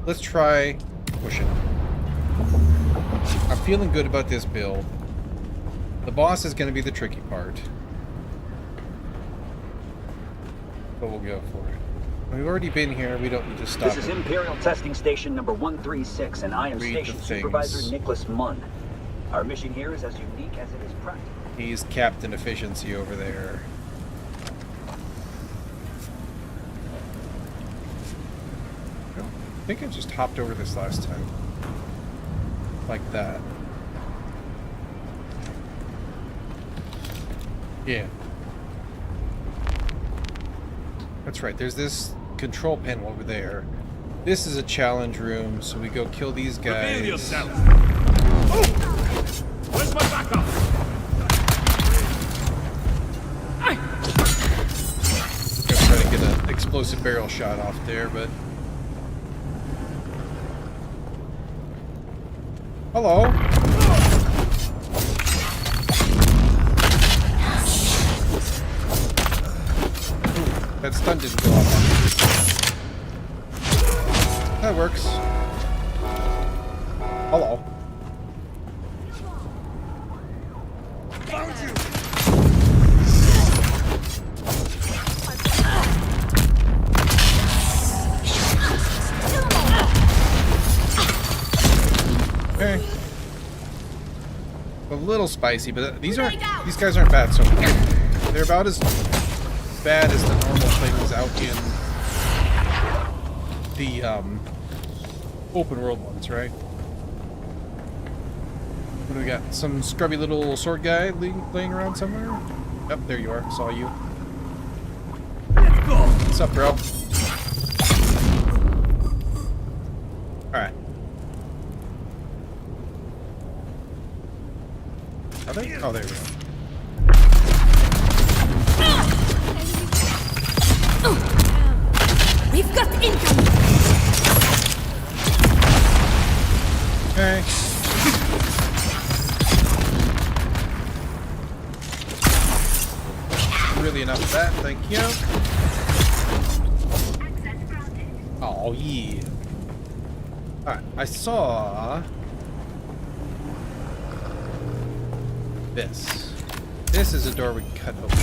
Let's try pushing. I'm feeling good about this build. The boss is going to be the tricky part. But we'll go for it. We've already been here. We don't need to stop. This is Imperial Testing Station number 136, and I am Station Supervisor Nicholas Munn. Our mission here is as unique as it is practical. He's Captain Efficiency over there. I think I just hopped over this last time. Like that. Yeah. That's right, there's this control panel over there. This is a challenge room, so we go kill these guys. Reveal yourself. Oh! Where's my backup? I'm trying to get an explosive barrel shot off there, but... Hello! Ooh, that stun didn't go off on me. That works. Hello. Found you! little spicy, but these guys aren't bad so far. They're about as bad as the normal things out in the open world ones, right? What do we got? Some scrubby little sword guy laying around somewhere? Yep, there you are. Saw you. Let's go. What's up, bro? Alright. Are they? Oh, there we go. We've got income. Okay. Really enough of that, thank you. Oh, yeah. Alright, I saw this. This is a door we can cut open.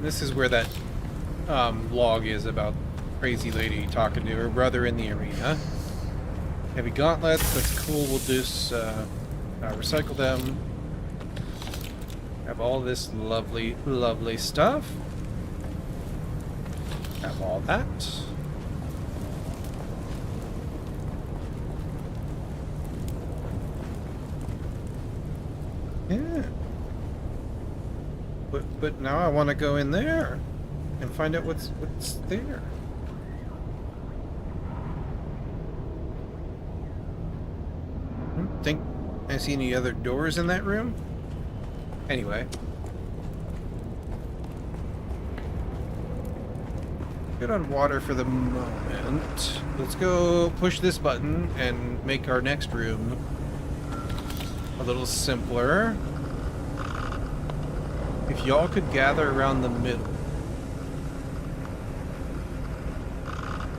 This is where that log is about crazy lady talking to her brother in the arena. Heavy gauntlets, that's cool. We'll just recycle them. Have all this lovely, lovely stuff. Have all that. Yeah. But now I want to go in there and find out what's there. Think I see any other doors in that room? Anyway. Good on water for the moment. Let's go push this button and make our next room a little simpler. If y'all could gather around the middle,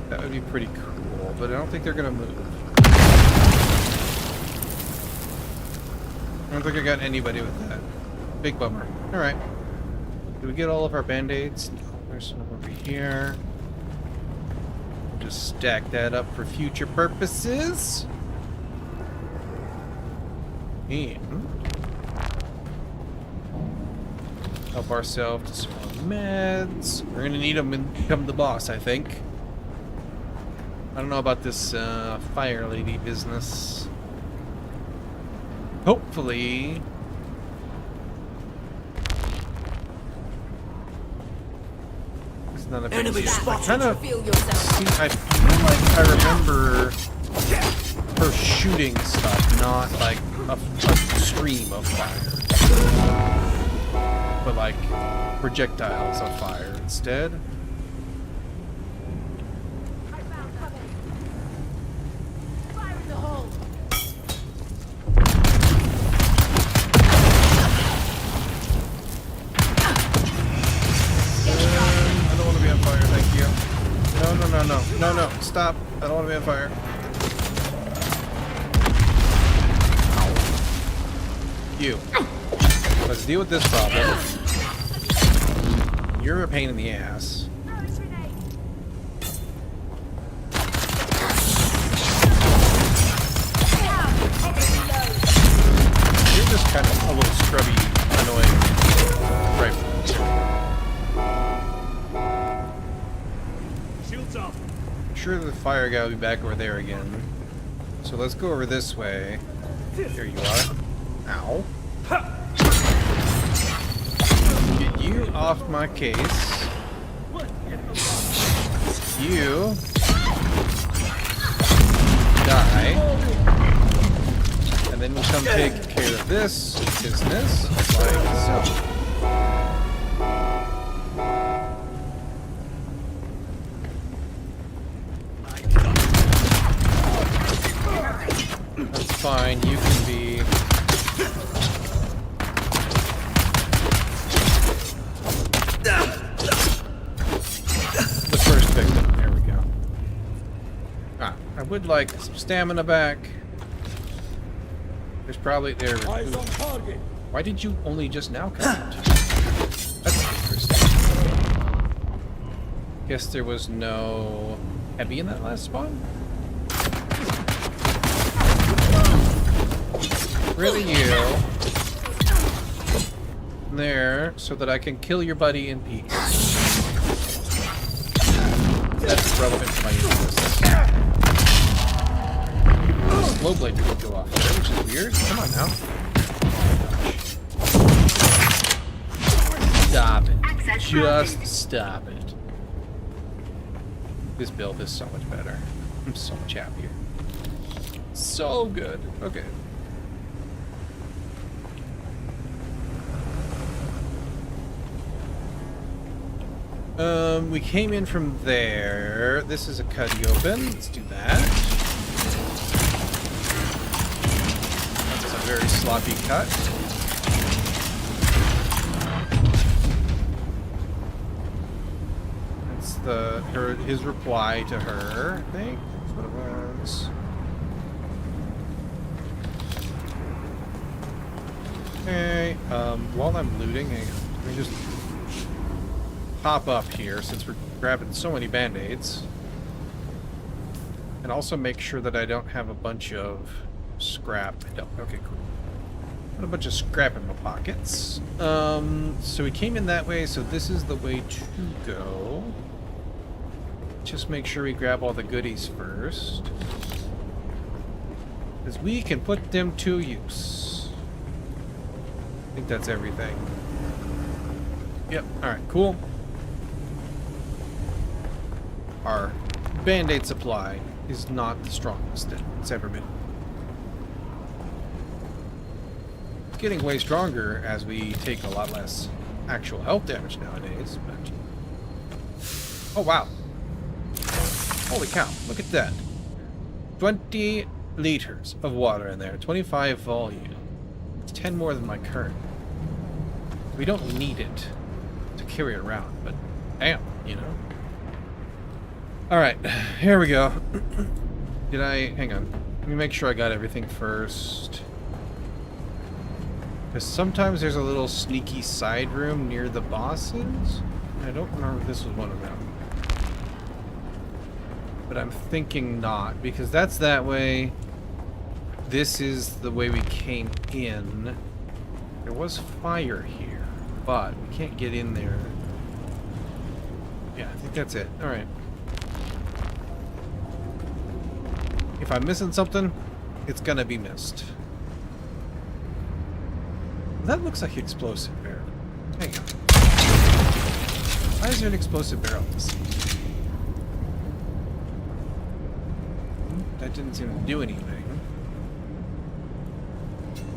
that would be pretty cool, but I don't think they're gonna move. I don't think I got anybody with that. Big bummer. Alright. Did we get all of our band-aids? No, there's some over here. Just stack that up for future purposes. And help ourselves to some more meds. We're gonna need them and become the boss, I think. I don't know about this fire lady business. Hopefully it's not a big deal. I kind of I feel like I remember her shooting stuff, not like a stream of fire, but like projectiles of fire instead. No, stop. I don't want to be on fire. Ow. You. Let's deal with this problem. You're a pain in the ass. You're just kind of a little scrubby, annoying rifle. Shields up. Sure, the fire guy will be back over there again. So let's go over this way. Here you are. Ow. Get you off my case. You die. And then we'll come take care of this business like so. That's fine, you can be... the first victim. There we go. Ah, I would like some stamina back. There's probably... there. Eyes on target. Why did you only just now come out? That's interesting. Guess there was no heavy in that last spawn? Really you. There, so that I can kill your buddy in peace. That's relevant to my interests. Slow blade didn't go off there, which is weird. Come on now. Stop it. Just stop it. This build is so much better. I'm so much happier. So good. Okay. We came in from there. This is a cuddy open. Let's do that. That's a very sloppy cut. That's his reply to her, I think. That's what it was. Okay, while I'm looting, hang on. Let me just pop up here since we're grabbing so many band-aids. And also make sure that I don't have a bunch of scrap. I don't. Okay, cool. Got a bunch of scrap in my pockets. So we came in that way, so this is the way to go. Just make sure we grab all the goodies first. Because we can put them to use. I think that's everything. Yep, alright, cool. Our band-aid supply is not the strongest it's ever been. It's getting way stronger as we take a lot less actual health damage nowadays, but... Oh, wow. Holy cow, look at that. 20 liters of water in there, 25 volume. It's 10 more than my current. We don't need it to carry it around, but damn, you know? Alright, here we go. Did I... hang on. Let me make sure I got everything first. Because sometimes there's a little sneaky side room near the bosses. I don't remember if this was one of them. But I'm thinking not, because that's that way. This is the way we came in. There was fire here, but we can't get in there. Yeah, I think that's it. Alright. If I'm missing something, it's gonna be missed. That looks like explosive barrel. Hang on. Why is there an explosive barrel in this? That didn't seem to do anything.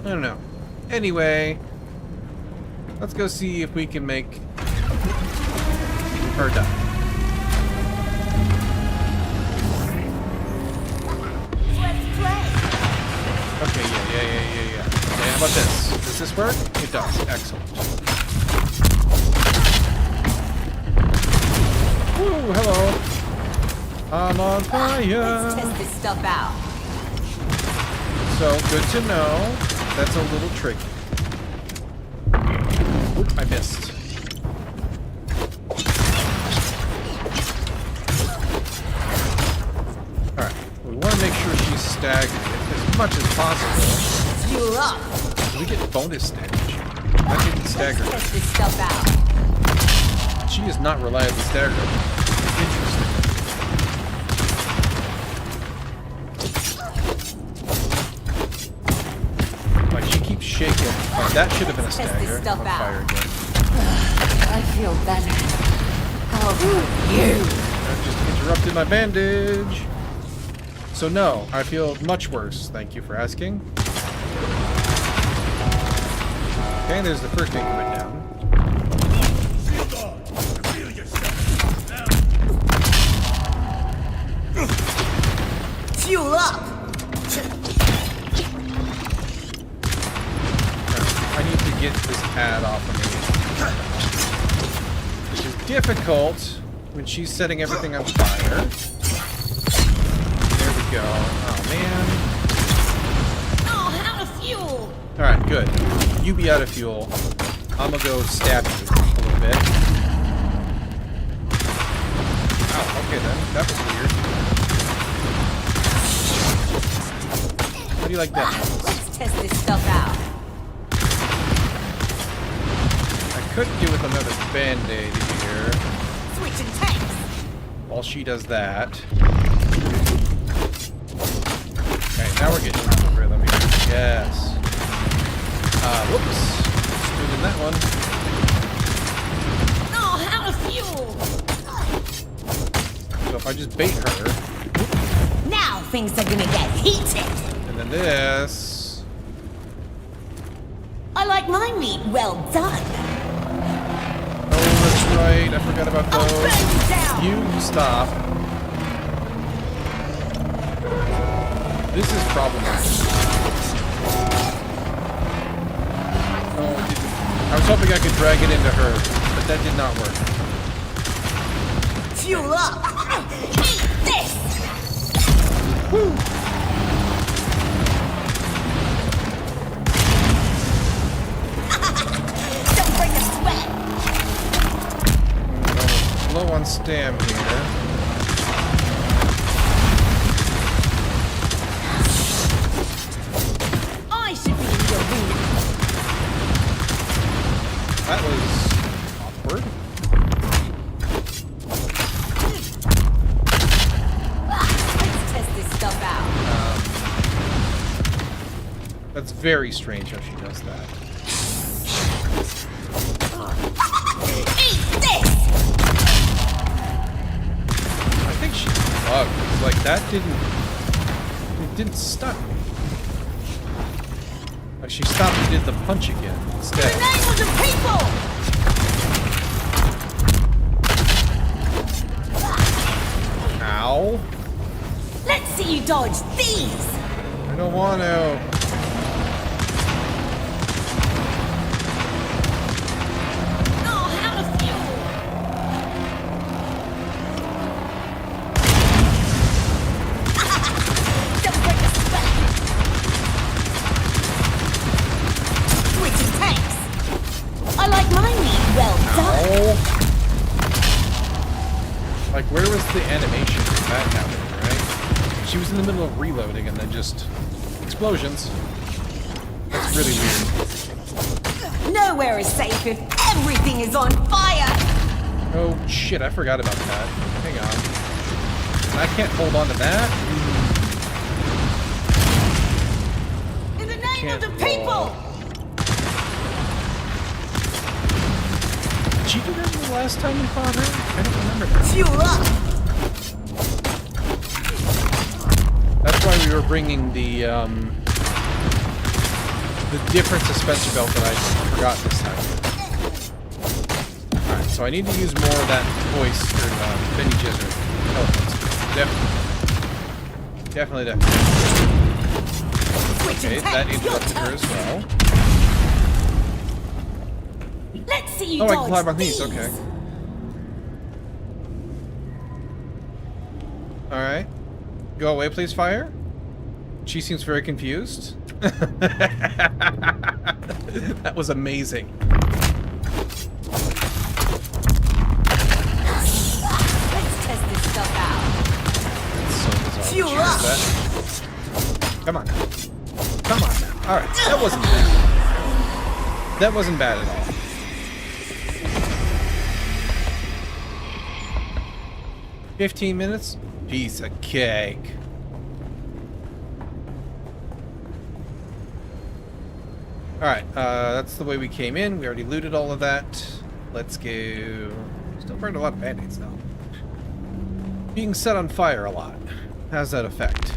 I don't know. Anyway, let's go see if we can make her die. Okay, yeah. Okay, how about this? Does this work? It does. Excellent. Woo, hello. I'm on fire. Let's test this stuff out. So, good to know. That's a little tricky. Oop, I missed. Alright, we want to make sure she's staggered as much as possible. Fuel up. We get bonus damage. That didn't stagger Let's her. test this stuff out. She is not reliably staggered. Interesting. Like, she keeps shaking. Like, that should have been a Test this stagger. stuff On out. fire again. I feel better. How about you? That just interrupted my bandage. So no, I feel much worse. Thank you for asking. Okay, there's the first increment down. Fuel up. I need to get this pad off of me. Which is difficult when she's setting everything on fire. There we go. Oh, man. Oh, out of fuel. Alright, good. You be out of fuel. I'm gonna go stab you a little bit. Okay then, that was weird. How do you like that? Let's test this stuff out. I could do with another band-aid here. Switching tanks. While she does that. Okay, now we're getting into the rhythm here. Yes. Whoops. Screwed in that one. Oh, out of fuel. So if I just bait her, Now things are gonna get heated. and then this. I like my meat well done. Oh, that's right. I forgot about I'll those. burn you down. You stop. This is problematic. Oh, it didn't. I was hoping I could drag it into her, but that did not work. Fuel up. Eat this. Woo! Don't break a sweat. Low on stam here. I should be in the arena. That was awkward. Let's test this stuff out. That's very strange how she does that. Eat this. I think she's bugged. It's like that didn't stun me. Like she stopped and did the punch again In instead. the name of the people. Ow. Let's see you dodge these. I don't want to. Oh, out of fuel. Don't break a sweat. Switching tanks. I like my meat well done. Oh. Like where was the animation of that happening, right? She was in the middle of reloading and then just explosions. That's really weird. Nowhere is safe if everything is on fire. Oh shit, I forgot about that. Hang on. I can't hold on to that. In the name of Can't the people. Did she do that the last time we fought her? I don't remember that. Fuel up. That's why we were bringing the different suspension belt that I forgot this time. Alright, so I need to use more of that voice or Benny Jizzard. Definitely. Switching Okay, that tanks. interrupted her as well. Let's see you Oh, I dodge can climb on these, these. okay. Alright. Go away, please, fire. She seems very confused. That was amazing. Let's test this stuff out. It's so bizarre. Fuel She up. does that. Come on. Come on. Alright, that wasn't bad. That wasn't bad at all. "15 minutes? Piece of cake." Alright, that's the way we came in. We already looted all of that. Let's go... Still burned a lot of band-aids, though. Being set on fire a lot. How's that affect?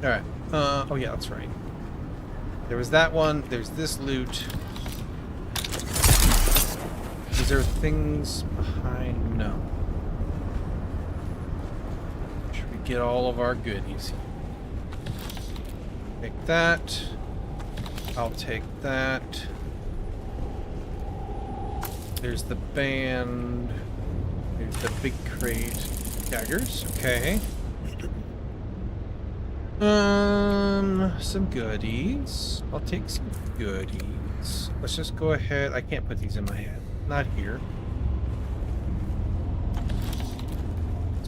Alright. Oh yeah, that's right. There was that one. There's this loot. Is there things behind? No. Should we get all of our goodies? Take that. I'll take that. There's the band. There's the big crate. Daggers. Okay. Some goodies. I'll take some goodies. Let's just go ahead. I can't put these in my head. Not here.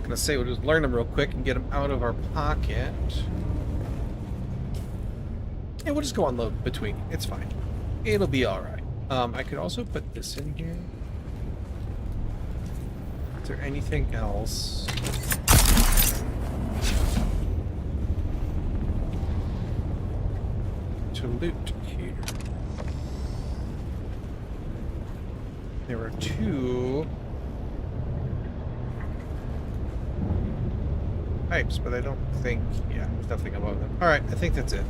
Gonna say we'll just learn them real quick and get them out of our pocket. And we'll just go unload between. It's fine. It'll be alright. I could also put this in here. Is there anything else? To loot here. There are 2 pipes, but I don't think... Yeah, there's nothing above them. Alright, I think that's it.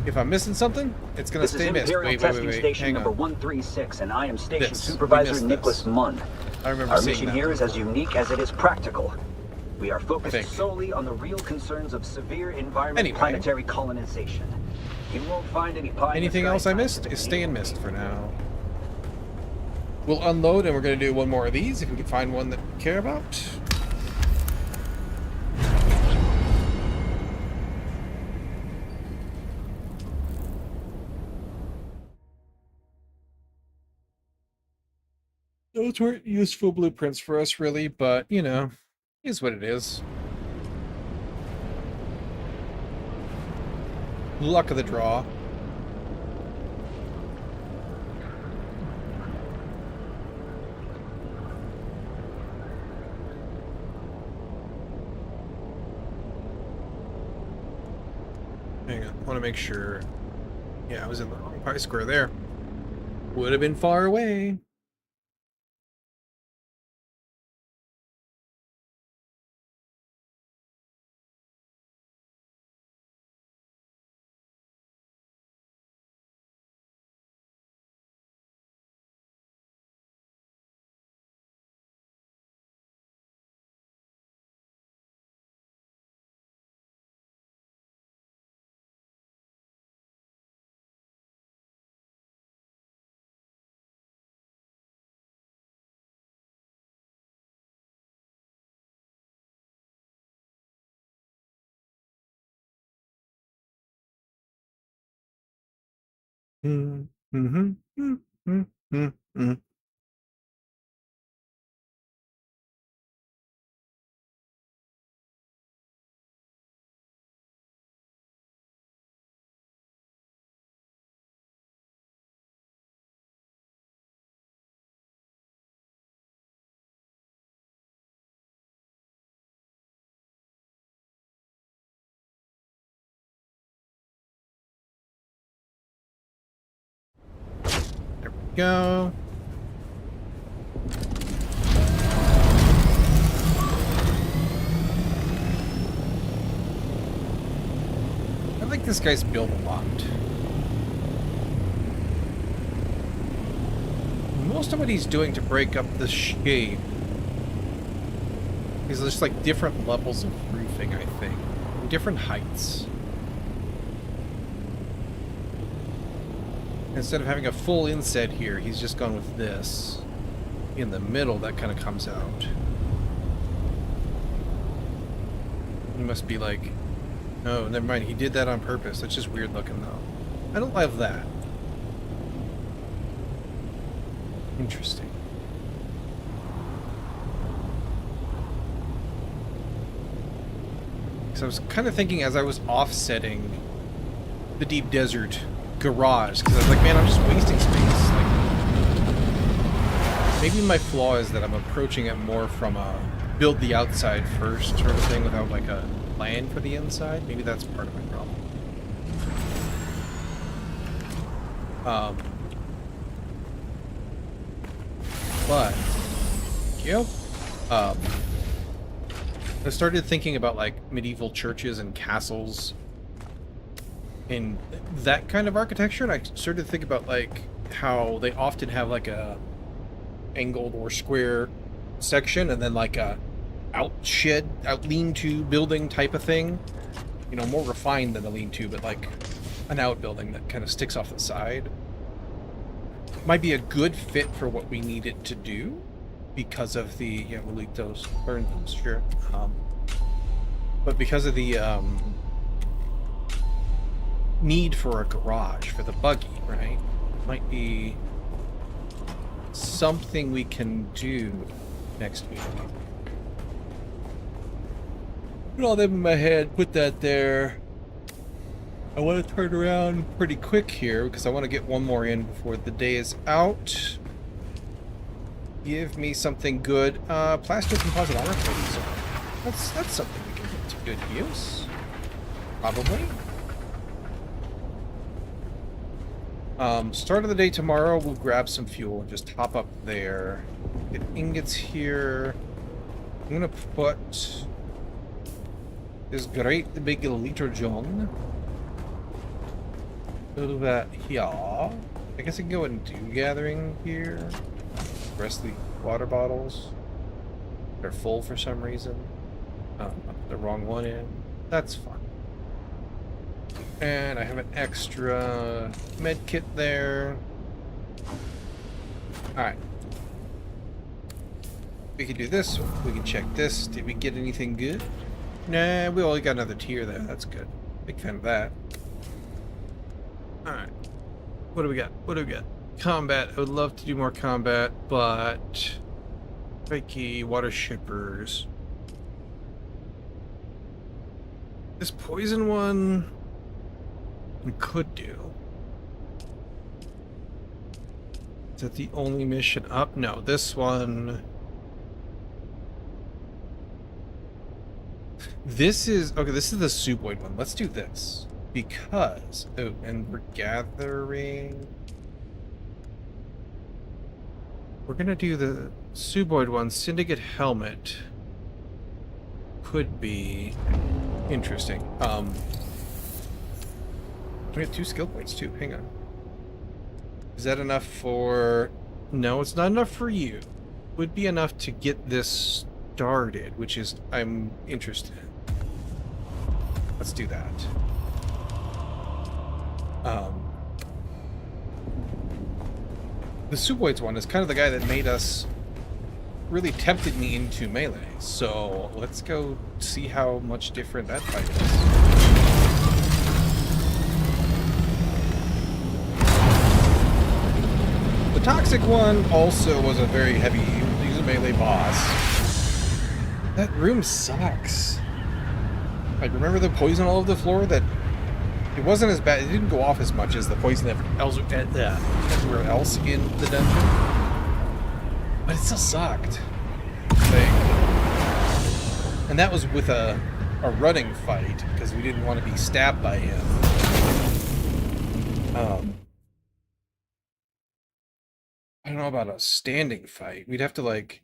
If I'm missing something, it's going to stay missed. Imperial Testing Station Hang number on. 136, and I am Station We Supervisor missed Nicholas this. Munn. I remember Our seeing mission that. here is as unique as it is practical. We are focused Thank you. solely on the real concerns of severe environment Anyway. planetary colonization. You won't find any pie in the Anything sky else I missed scientific is staying needles. missed for now. We'll unload and we're going to do one more of these if we can find one that we care about. Those weren't useful blueprints for us, really, but, you know, is what it is. Luck of the draw. Hang on, I want to make sure. Yeah, I was in the wrong pie square there. Would have been far away. Mm, mhm, mm, mm, mm, mm. There we go. I think this guy's built a lot. Most of what he's doing to break up the shape is just like different levels of roofing, I think. Different heights. Instead of having a full inset here, he's just gone with this. In the middle, that kind of comes out. He must be like... Oh, never mind. He did that on purpose. That's just weird looking, though. I don't love that. Interesting. So I was kind of thinking as I was offsetting the deep desert garage, because I was like, man, I'm just wasting space. Like, maybe my flaw is that I'm approaching it more from a build the outside first sort of thing without like a plan for the inside. Maybe that's part of my problem. But, yep. I started thinking about like medieval churches and castles in that kind of architecture, and I started to think about like how they often have like a angled or square section and then like a out lean-to building type of thing. You know, more refined than a lean-to, but like an outbuilding that kind of sticks off the side. Might be a good fit for what we need it to do because of the, yeah, we'll leak those, burn those, sure. But because of the need for a garage for the buggy, right? Might be something we can do next week. Put all them in my head, put that there. I want to turn around pretty quick here because I want to get one more in before the day is out. Give me something good. Plastic composite armor plating. That's something we can put to good use. Probably. Start of the day tomorrow, we'll grab some fuel and just hop up there. Get ingots here. I'm gonna put this great big liter john over here. I guess I can go and do gathering here. The rest of the water bottles, they're full for some reason. I put the wrong one in. That's fine. And I have an extra med kit there. Alright. We can do this. We can check this. Did we get anything good? Nah, we only got another tier there. That's good. Big fan of that. Alright. What do we got? What do we got? Combat. I would love to do more combat, but... Reiki, water shippers. This poison one... we could do. Is that the only mission up? No, this one... This is... okay, this is the Suboid one. Let's do this. Because... oh, and we're gathering... we're gonna do the Suboid one. Syndicate helmet. Could be... interesting. We got 2 skill points too. Hang on. Is that enough for... no, it's not enough for you. Would be enough to get this started, which is... I'm interested in. Let's do that. The Suboids one is kind of the guy that made us... really tempted me into melee. So let's go see how much different that fight is. The Toxic one also was a very heavy, he's a melee boss. That room sucks. Like, remember the poison all over the floor? That it wasn't as bad, it didn't go off as much as the poison everywhere else in the dungeon. But it still sucked. And that was with a running fight, because we didn't want to be stabbed by him. I don't know about a standing fight. We'd have to, like...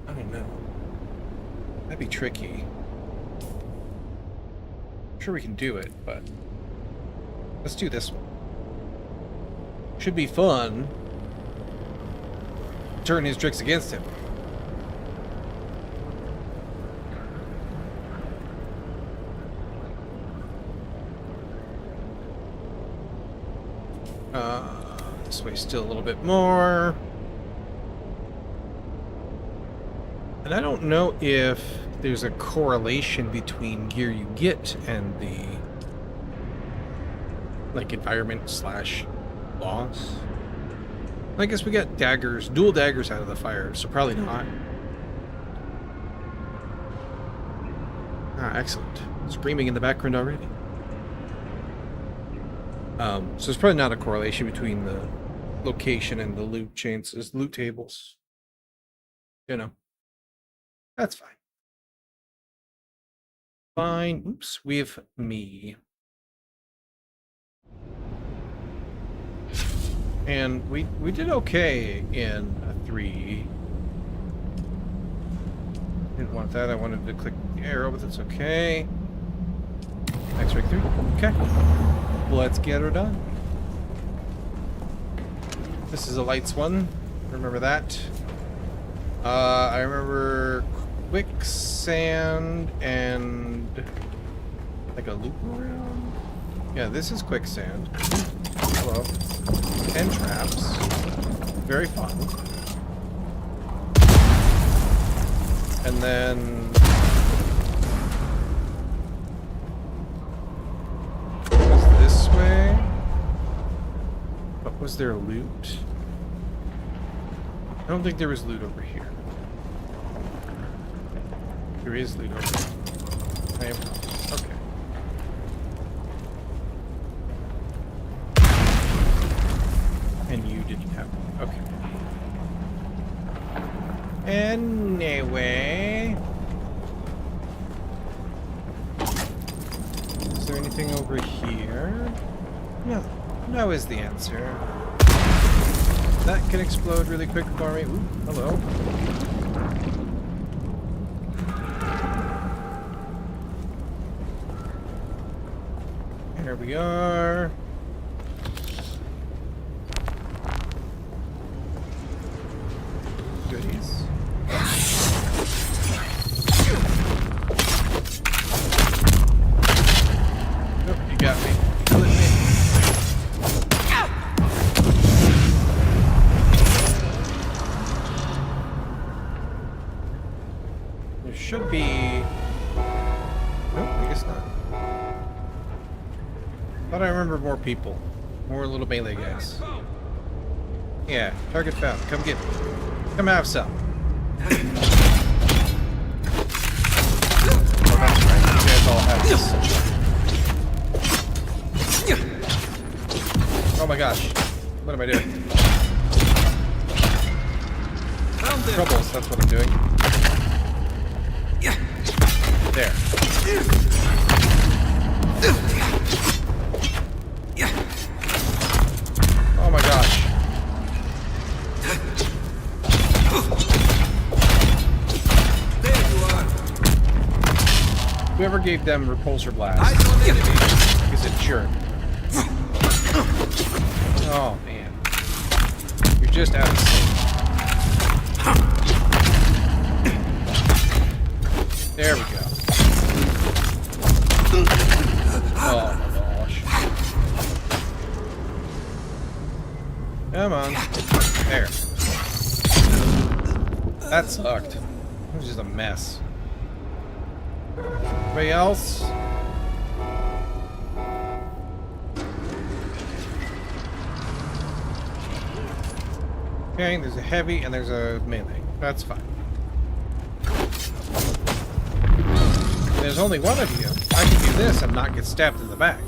I don't know. That'd be tricky. I'm sure we can do it, but... let's do this one. Should be fun. Turn his tricks against him. This way still a little bit more. And I don't know if there's a correlation between gear you get and the like environment slash loss. I guess we got daggers, dual daggers out of the fire, so probably not. Ah, excellent. Screaming in the background already. So there's probably not a correlation between the location and the loot chains, loot tables. You know. That's fine. Fine. Oops, we have me. And we did okay in a 3. Didn't want that. I wanted to click the arrow, but that's okay. X-ray 3. Okay. Let's get her done. This is a lights one. Remember that. I remember quicksand and like a loop around. Yeah, this is quicksand. Hello. And traps. Very fun. And then was this way? What was there loot? I don't think there was loot over here. There is loot over there. I am wrong. Okay. And you didn't have one. Okay. Anyway. Is there anything over here? No. No is the answer. That can explode really quick for me. Ooh, hello. Here we are. Goodies. Oh, you got me. Clip me. There should be... Nope, I guess not. Thought I remember more people. More little melee guys. Yeah, target found. Come get me. Come have some. Oh, that's right. You guys all have this. Oh my gosh. What am I doing? Troubles, that's what I'm doing. There. Oh my gosh. There you are. Whoever gave them repulsor blast is a jerk. Oh man. You're just out of sync. There we go. Oh my gosh. Come on. There. That sucked. It was just a mess. Anybody else? Okay, there's a heavy and there's a melee. That's fine. There's only one of you. I can do this and not get stabbed in the back.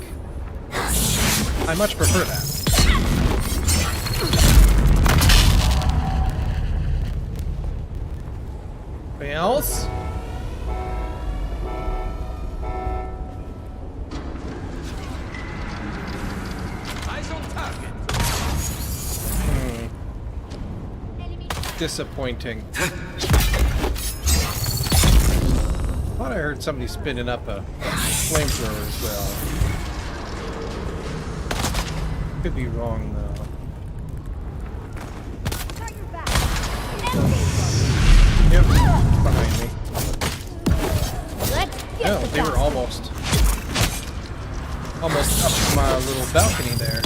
I much prefer that. Anybody else? Eyes on target. Disappointing. Thought I heard somebody spinning up a flamethrower as well. Could be wrong though. Yep, behind me. Oh, they were almost up to my little balcony there.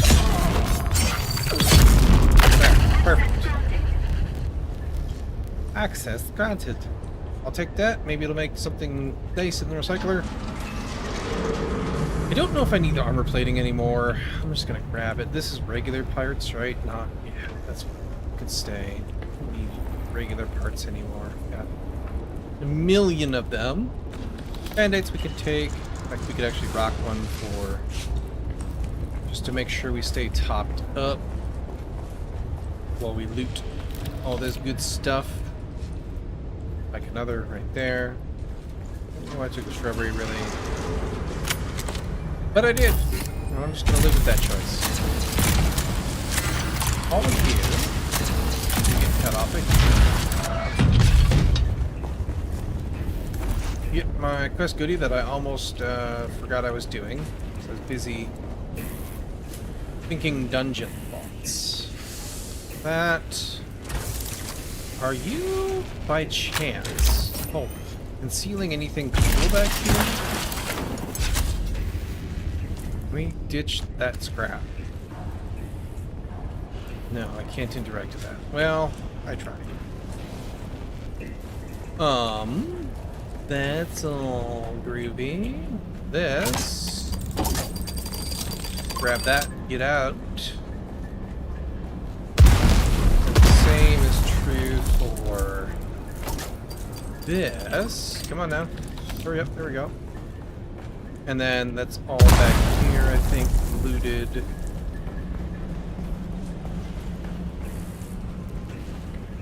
There, perfect. Access granted. I'll take that. Maybe it'll make something nice in the recycler. I don't know if I need the armor plating anymore. I'm just gonna grab it. This is regular parts, right? Not, yeah, that's could stay. Don't need regular parts anymore. Got a million of them. Band-aids we could take. In fact, we could actually rock one for just to make sure we stay topped up while we loot all this good stuff. Like another right there. Oh, I took the shrubbery, really. But I did. I'm just gonna live with that choice. All of you get cut off again. Get my quest goodie that I almost forgot I was doing. So I was busy thinking dungeon thoughts. That. Are you, by chance, concealing anything cool back here? Can we ditch that scrap? No, I can't interact with that. Well, I tried. That's all groovy. This. Grab that, get out. And the same is true for this. Come on now. Hurry up. There we go. And then that's all back here, I think, looted.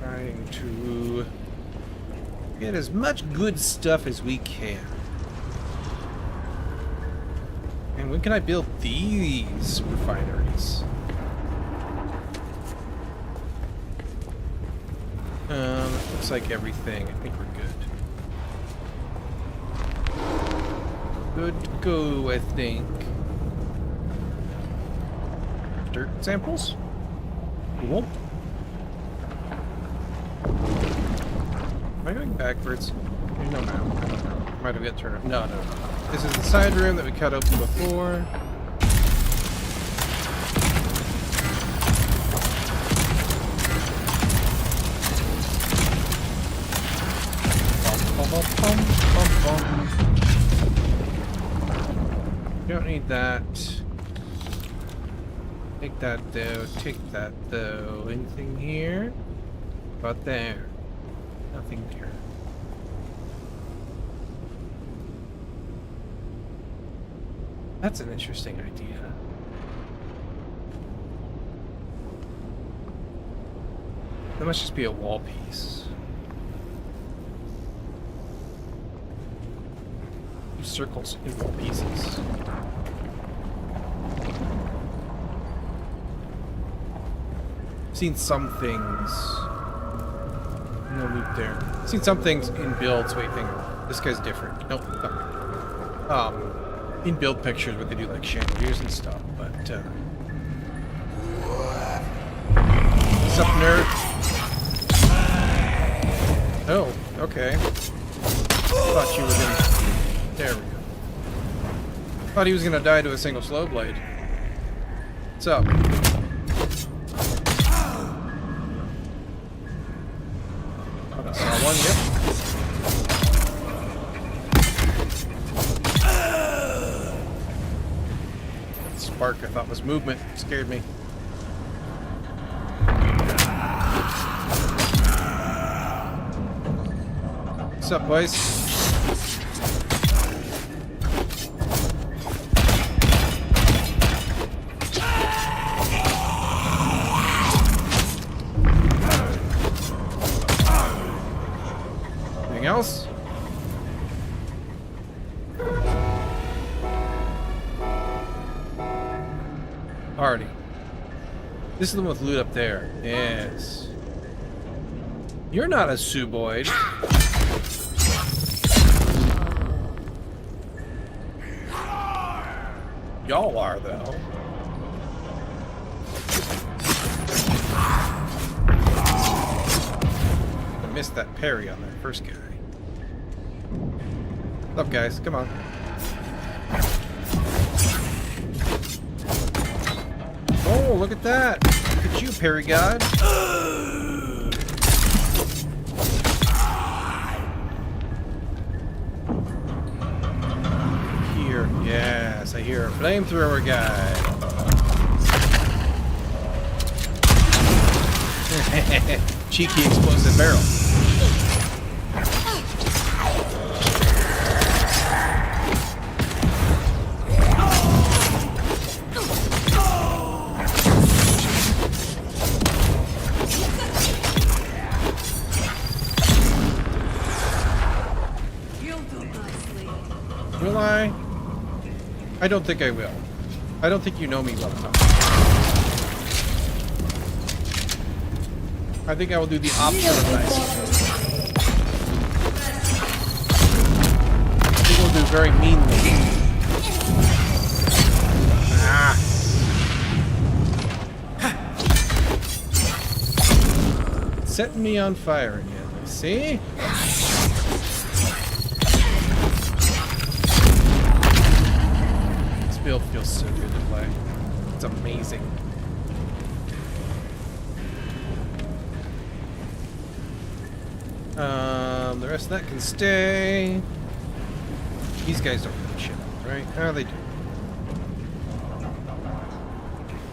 Trying to get as much good stuff as we can. And when can I build these refineries? Looks like everything. I think we're good. Good to go, I think. Dirt samples? Cool. Am I going backwards? No, no. I don't know. Might have got turned. No, no. This is the side room that we cut open before. Don't need that. Take that though. Take that though. Anything here? About there. Nothing there. That's an interesting idea. That must just be a wall piece. Two circles in wall pieces. Seen some things. No loot there. Seen some things in builds. Wait, hang on. This guy's different. Nope. In build pictures where they do like chandeliers and stuff, but what's up, nerd? Oh, okay. Thought you were gonna. There we go. Thought he was gonna die to a single slow blade. What's up? I saw one, yep. That spark I thought was movement. Scared me. What's up, boys? Anything else? Alrighty. This is the one with loot up there. Yes. You're not a Suboid. Y'all are, though. I missed that parry on that first guy. What's up, guys? Come on. Oh, look at that! Look at you, parry god. Here, yes, I hear a flamethrower guy. Cheeky explosive barrel. Will I? I don't think I will. I don't think you know me well enough. I think I will do the opposite of nice. I think we'll do very meanly. Ah. Setting me on fire again. See? This build feels so good to play. It's amazing. The rest of that can stay. These guys don't really shit, right? How they do?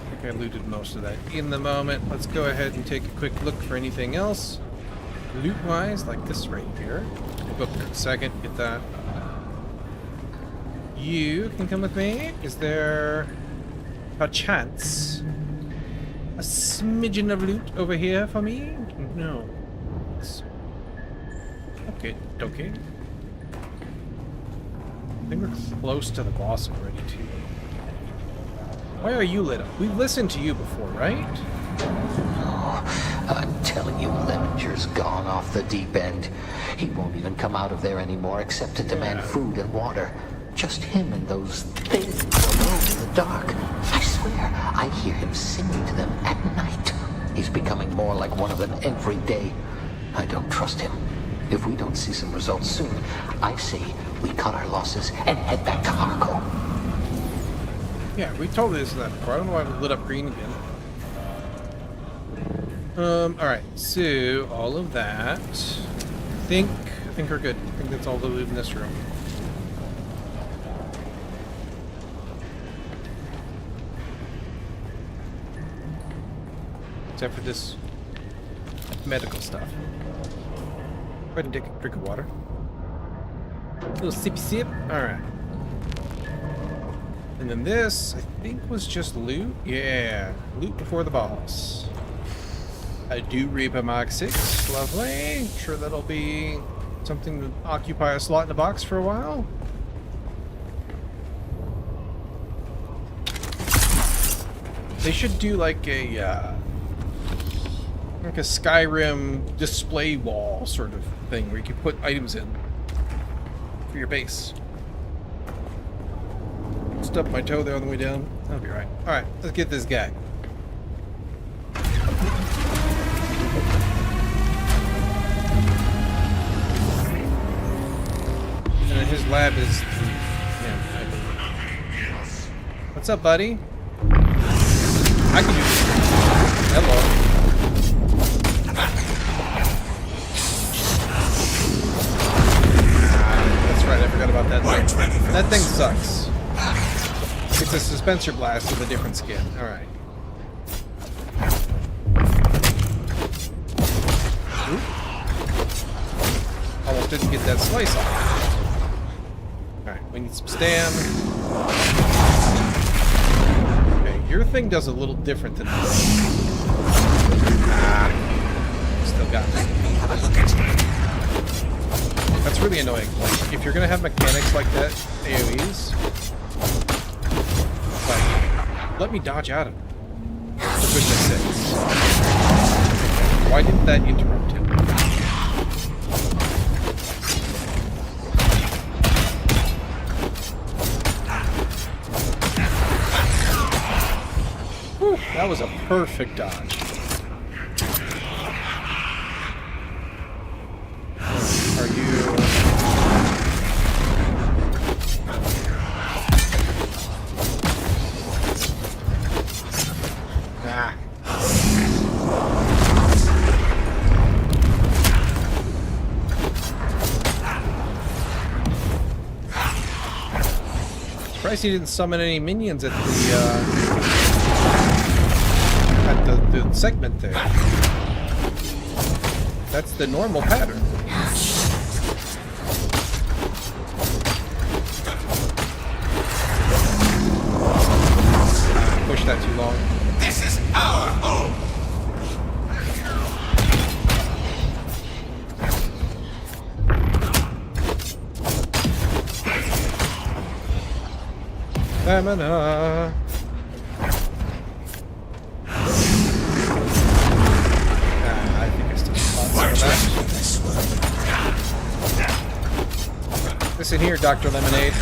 I think I looted most of that in the moment. Let's go ahead and take a quick look for anything else. Loot-wise, like this right here. We'll go up there in a second, get that. You can come with me. Is there a chance? A smidgen of loot over here for me? No. Okay, okay. I think we're close to the boss already, too. Why are you lit up? We've listened to you before, right? I'm telling you, Leminger's gone off the deep end. He won't even come out of there anymore except to demand food and water. Just him and those things alone in the dark. I swear, I hear him singing to them at night. He's becoming more like one of them every day. I don't trust him. If we don't see some results soon, I say we cut our losses and head back to Harco. Yeah, we told this that before. I don't know why we lit up green again. Alright, so all of that. I think we're good. I think that's all the loot in this room. Except for this medical stuff. Go ahead and take a drink of water. A little sippy sip. Alright. And then this, I think, was just loot. Yeah, loot before the boss. I do Reaper Mark 6. Lovely. Sure that'll be something to occupy a slot in the box for a while. They should do like a Skyrim display wall sort of thing where you can put items in for your base. Stubbed my toe there on the way down. That'll be right. Alright, let's get this guy. And his lab is... Yeah, what's up, buddy? I can do this. Hello. That's right, I forgot about that thing. That thing sucks. It's a dispenser blast with a different skin. Alright. Almost didn't get that slice off. Alright, we need some stam. Okay, your thing does a little different than mine. Still got me. That's really annoying. Like, if you're gonna have mechanics like that, AoEs, like, let me dodge out of it. For goodness sakes. Why didn't that interrupt him? Whew, that was a perfect dodge. Are you... Ah. Surprised he didn't summon any minions at the segment there. That's the normal pattern. Push that too long. This is our home. Stamina. I think I still have some of that. Listen here, Dr. Lemonade.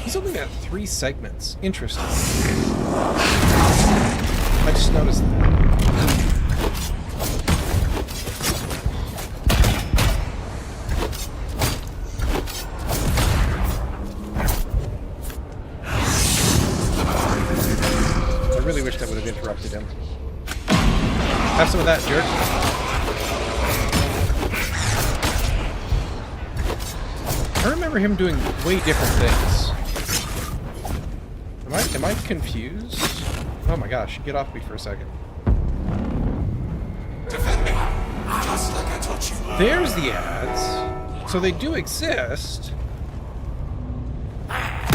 He's only got 3 segments. Interesting. I just noticed that. I really wish that would have interrupted him. Have some of that, jerk. I remember him doing way different things. Am I confused? Oh my gosh, get off me for a second. Defend me. Just like I told there's the ads. So they do exist. I'm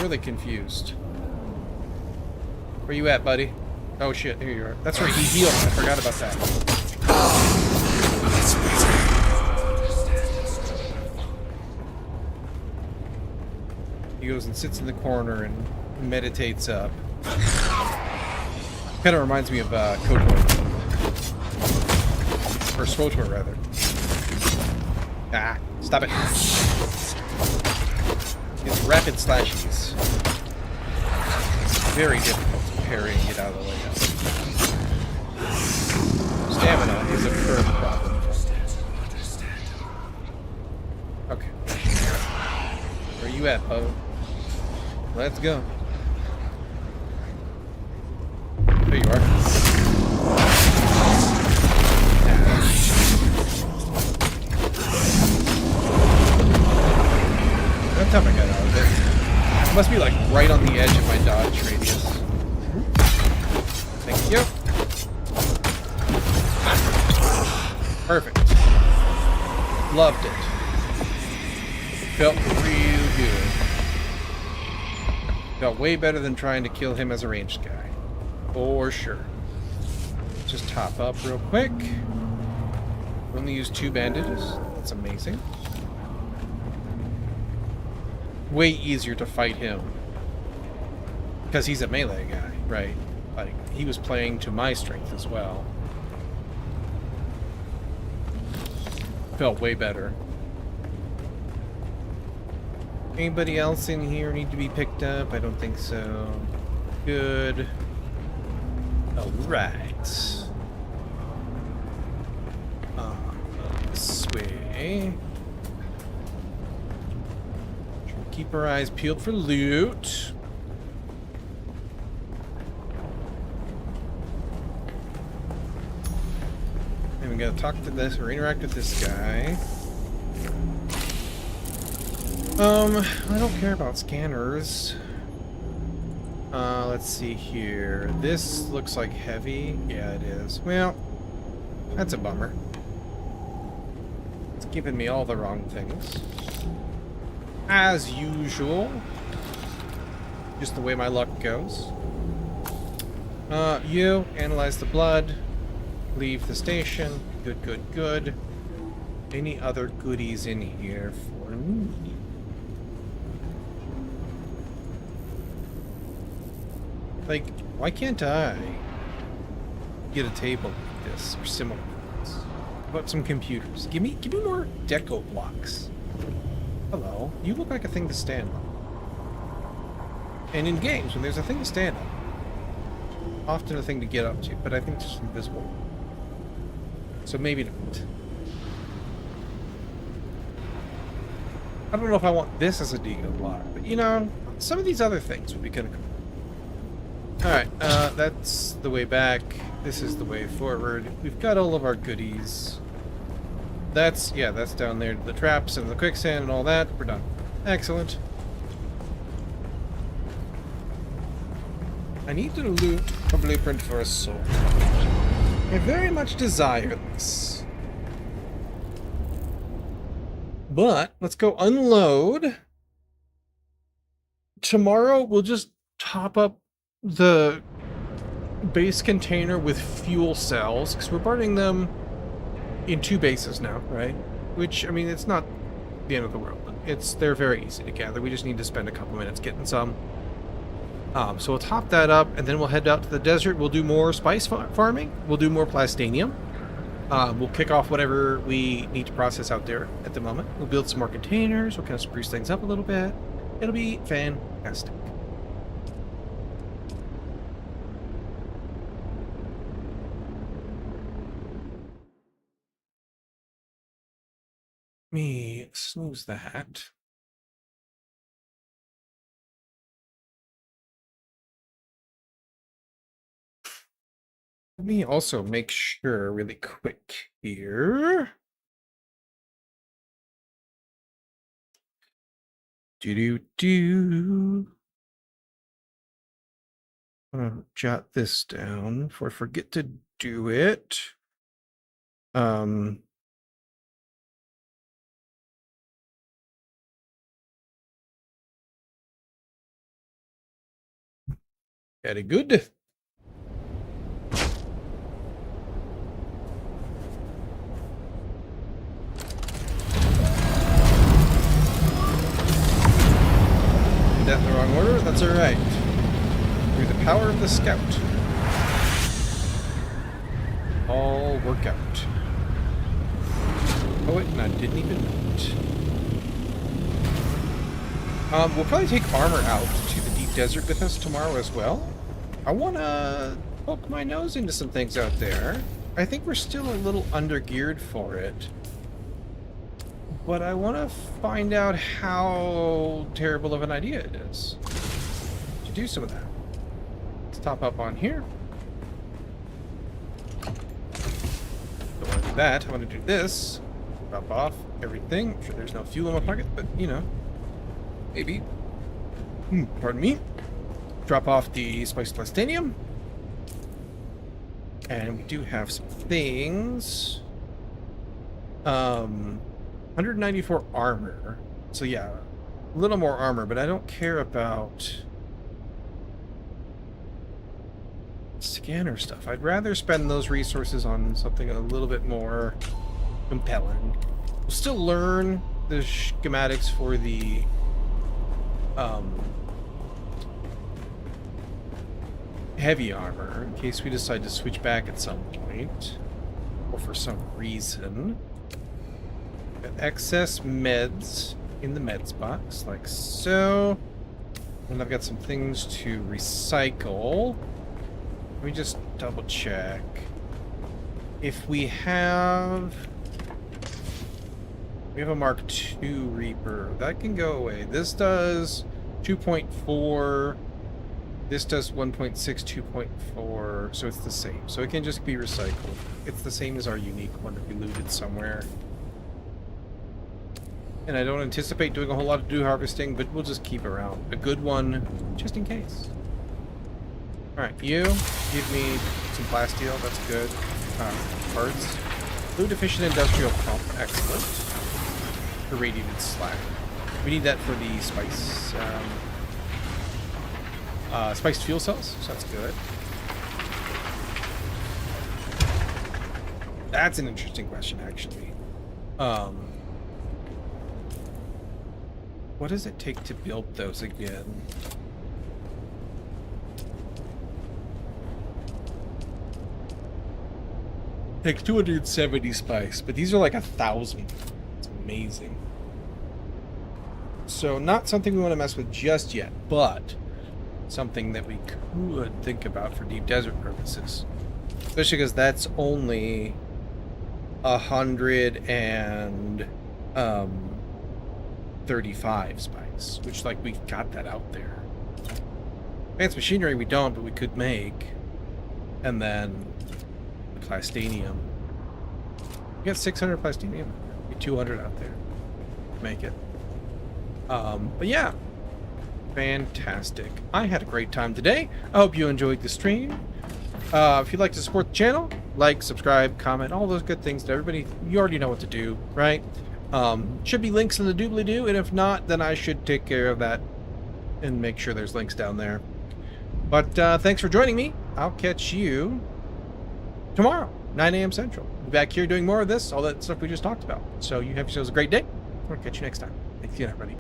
really confused. Where you at, buddy? Oh shit, here you are. That's right, he healed. I forgot about that. He goes and sits in the corner and meditates up. Kind of reminds me of KOTOR. Or SWOTOR, rather. Ah, stop it. It's rapid slashies. Very difficult to parry and get out of the way of. Stamina is a curve problem. Okay. Where you at, Bo? Let's go. There you are. That's how I got out of it. It must be like right on the edge of my dodge radius. Thank you. Perfect. Loved it. Felt real good. Felt way better than trying to kill him as a ranged guy. For sure. Just top up real quick. Only use 2 bandages. That's amazing. Way easier to fight him. Because he's a melee guy, right? Like, he was playing to my strength as well. Felt way better. Anybody else in here need to be picked up? I don't think so. Good. Alright. This way. Keep our eyes peeled for loot. And we gotta talk to this or interact with this guy. I don't care about scanners. Let's see here. This looks like heavy. Yeah, it is. Well, that's a bummer. It's giving me all the wrong things. As usual. Just the way my luck goes. You analyze the blood. Leave the station. Good, good, good. Any other goodies in here for me? Like, why can't I get a table like this or similar ones? How about some computers? Give me more deco blocks. Hello, you look like a thing to stand on. And in games, when there's a thing to stand on, often a thing to get up to, but I think it's just invisible. So maybe not. I don't know if I want this as a deco block, but you know, some of these other things would be kind of cool. Alright, that's the way back. This is the way forward. We've got all of our goodies. That's down there. The traps and the quicksand and all that. We're done. Excellent. I need to loot a blueprint for a sword. I very much desire this. But, let's go unload. Tomorrow, we'll just top up the base container with fuel cells, because we're burning them in 2 bases now, right? Which, I mean, it's not the end of the world. They're very easy to gather. We just need to spend a couple minutes getting some. So we'll top that up, and then we'll head out to the desert. We'll do more spice farming. We'll do more plastanium. We'll kick off whatever we need to process out there at the moment. We'll build some more containers. We'll kind of spruce things up a little bit. It'll be fantastic. Me snooze that. Let me also make sure really quick here. Do. I'm gonna jot this down before I forget to do it. Very good. That in the wrong order? That's alright. Through the power of the scout. All work out. Oh wait, and I didn't even know it. We'll probably take armor out to the deep desert with us tomorrow as well. I want to poke my nose into some things out there. I think we're still a little under-geared for it. But I want to find out how terrible of an idea it is to do some of that. Let's top up on here. Don't want to do that. I want to do this. Drop off everything. I'm sure there's no fuel in my pocket, but you know, maybe. Pardon me. Drop off the spiced plastanium. And we do have some things. 194 armor. So yeah, a little more armor, but I don't care about scanner stuff. I'd rather spend those resources on something a little bit more compelling. We'll still learn the schematics for the heavy armor in case we decide to switch back at some point or for some reason. Got excess meds in the meds box like so, and I've got some things to recycle. Let me just double check if we have a Mark II Reaper that can go away. This does 2.4. This does 1.6, 2.4, so it's the same. So it can just be recycled. It's the same as our unique one that we looted somewhere. And I don't anticipate doing a whole lot of dew harvesting, but we'll just keep around a good one, just in case. Alright, you give me some plasteel, that's good. Parts. Fluid efficient industrial pump, excellent. Irradiated slag. We need that for the spice. Spiced fuel cells, so that's good. That's an interesting question, actually. What does it take to build those again? Takes 270 spice, but these are like 1,000. It's amazing. So not something we want to mess with just yet, but something that we could think about for deep desert purposes. Especially because that's only 135 spice, which like we've got that out there. Advanced machinery we don't, but we could make. And then the plastanium. We got 600 plastanium. 200 out there. Make it. But yeah. Fantastic. I had a great time today. I hope you enjoyed the stream. If you'd like to support the channel, like, subscribe, comment, all those good things that everybody, you already know what to do, right? Should be links in the doobly-doo, and if not, then I should take care of that and make sure there's links down there. But thanks for joining me. I'll catch you tomorrow, 9 a.m. Central. We'll be back here doing more of this, all that stuff we just talked about. So you have yourselves a great day. I'll catch you next time. Thanks again, everybody.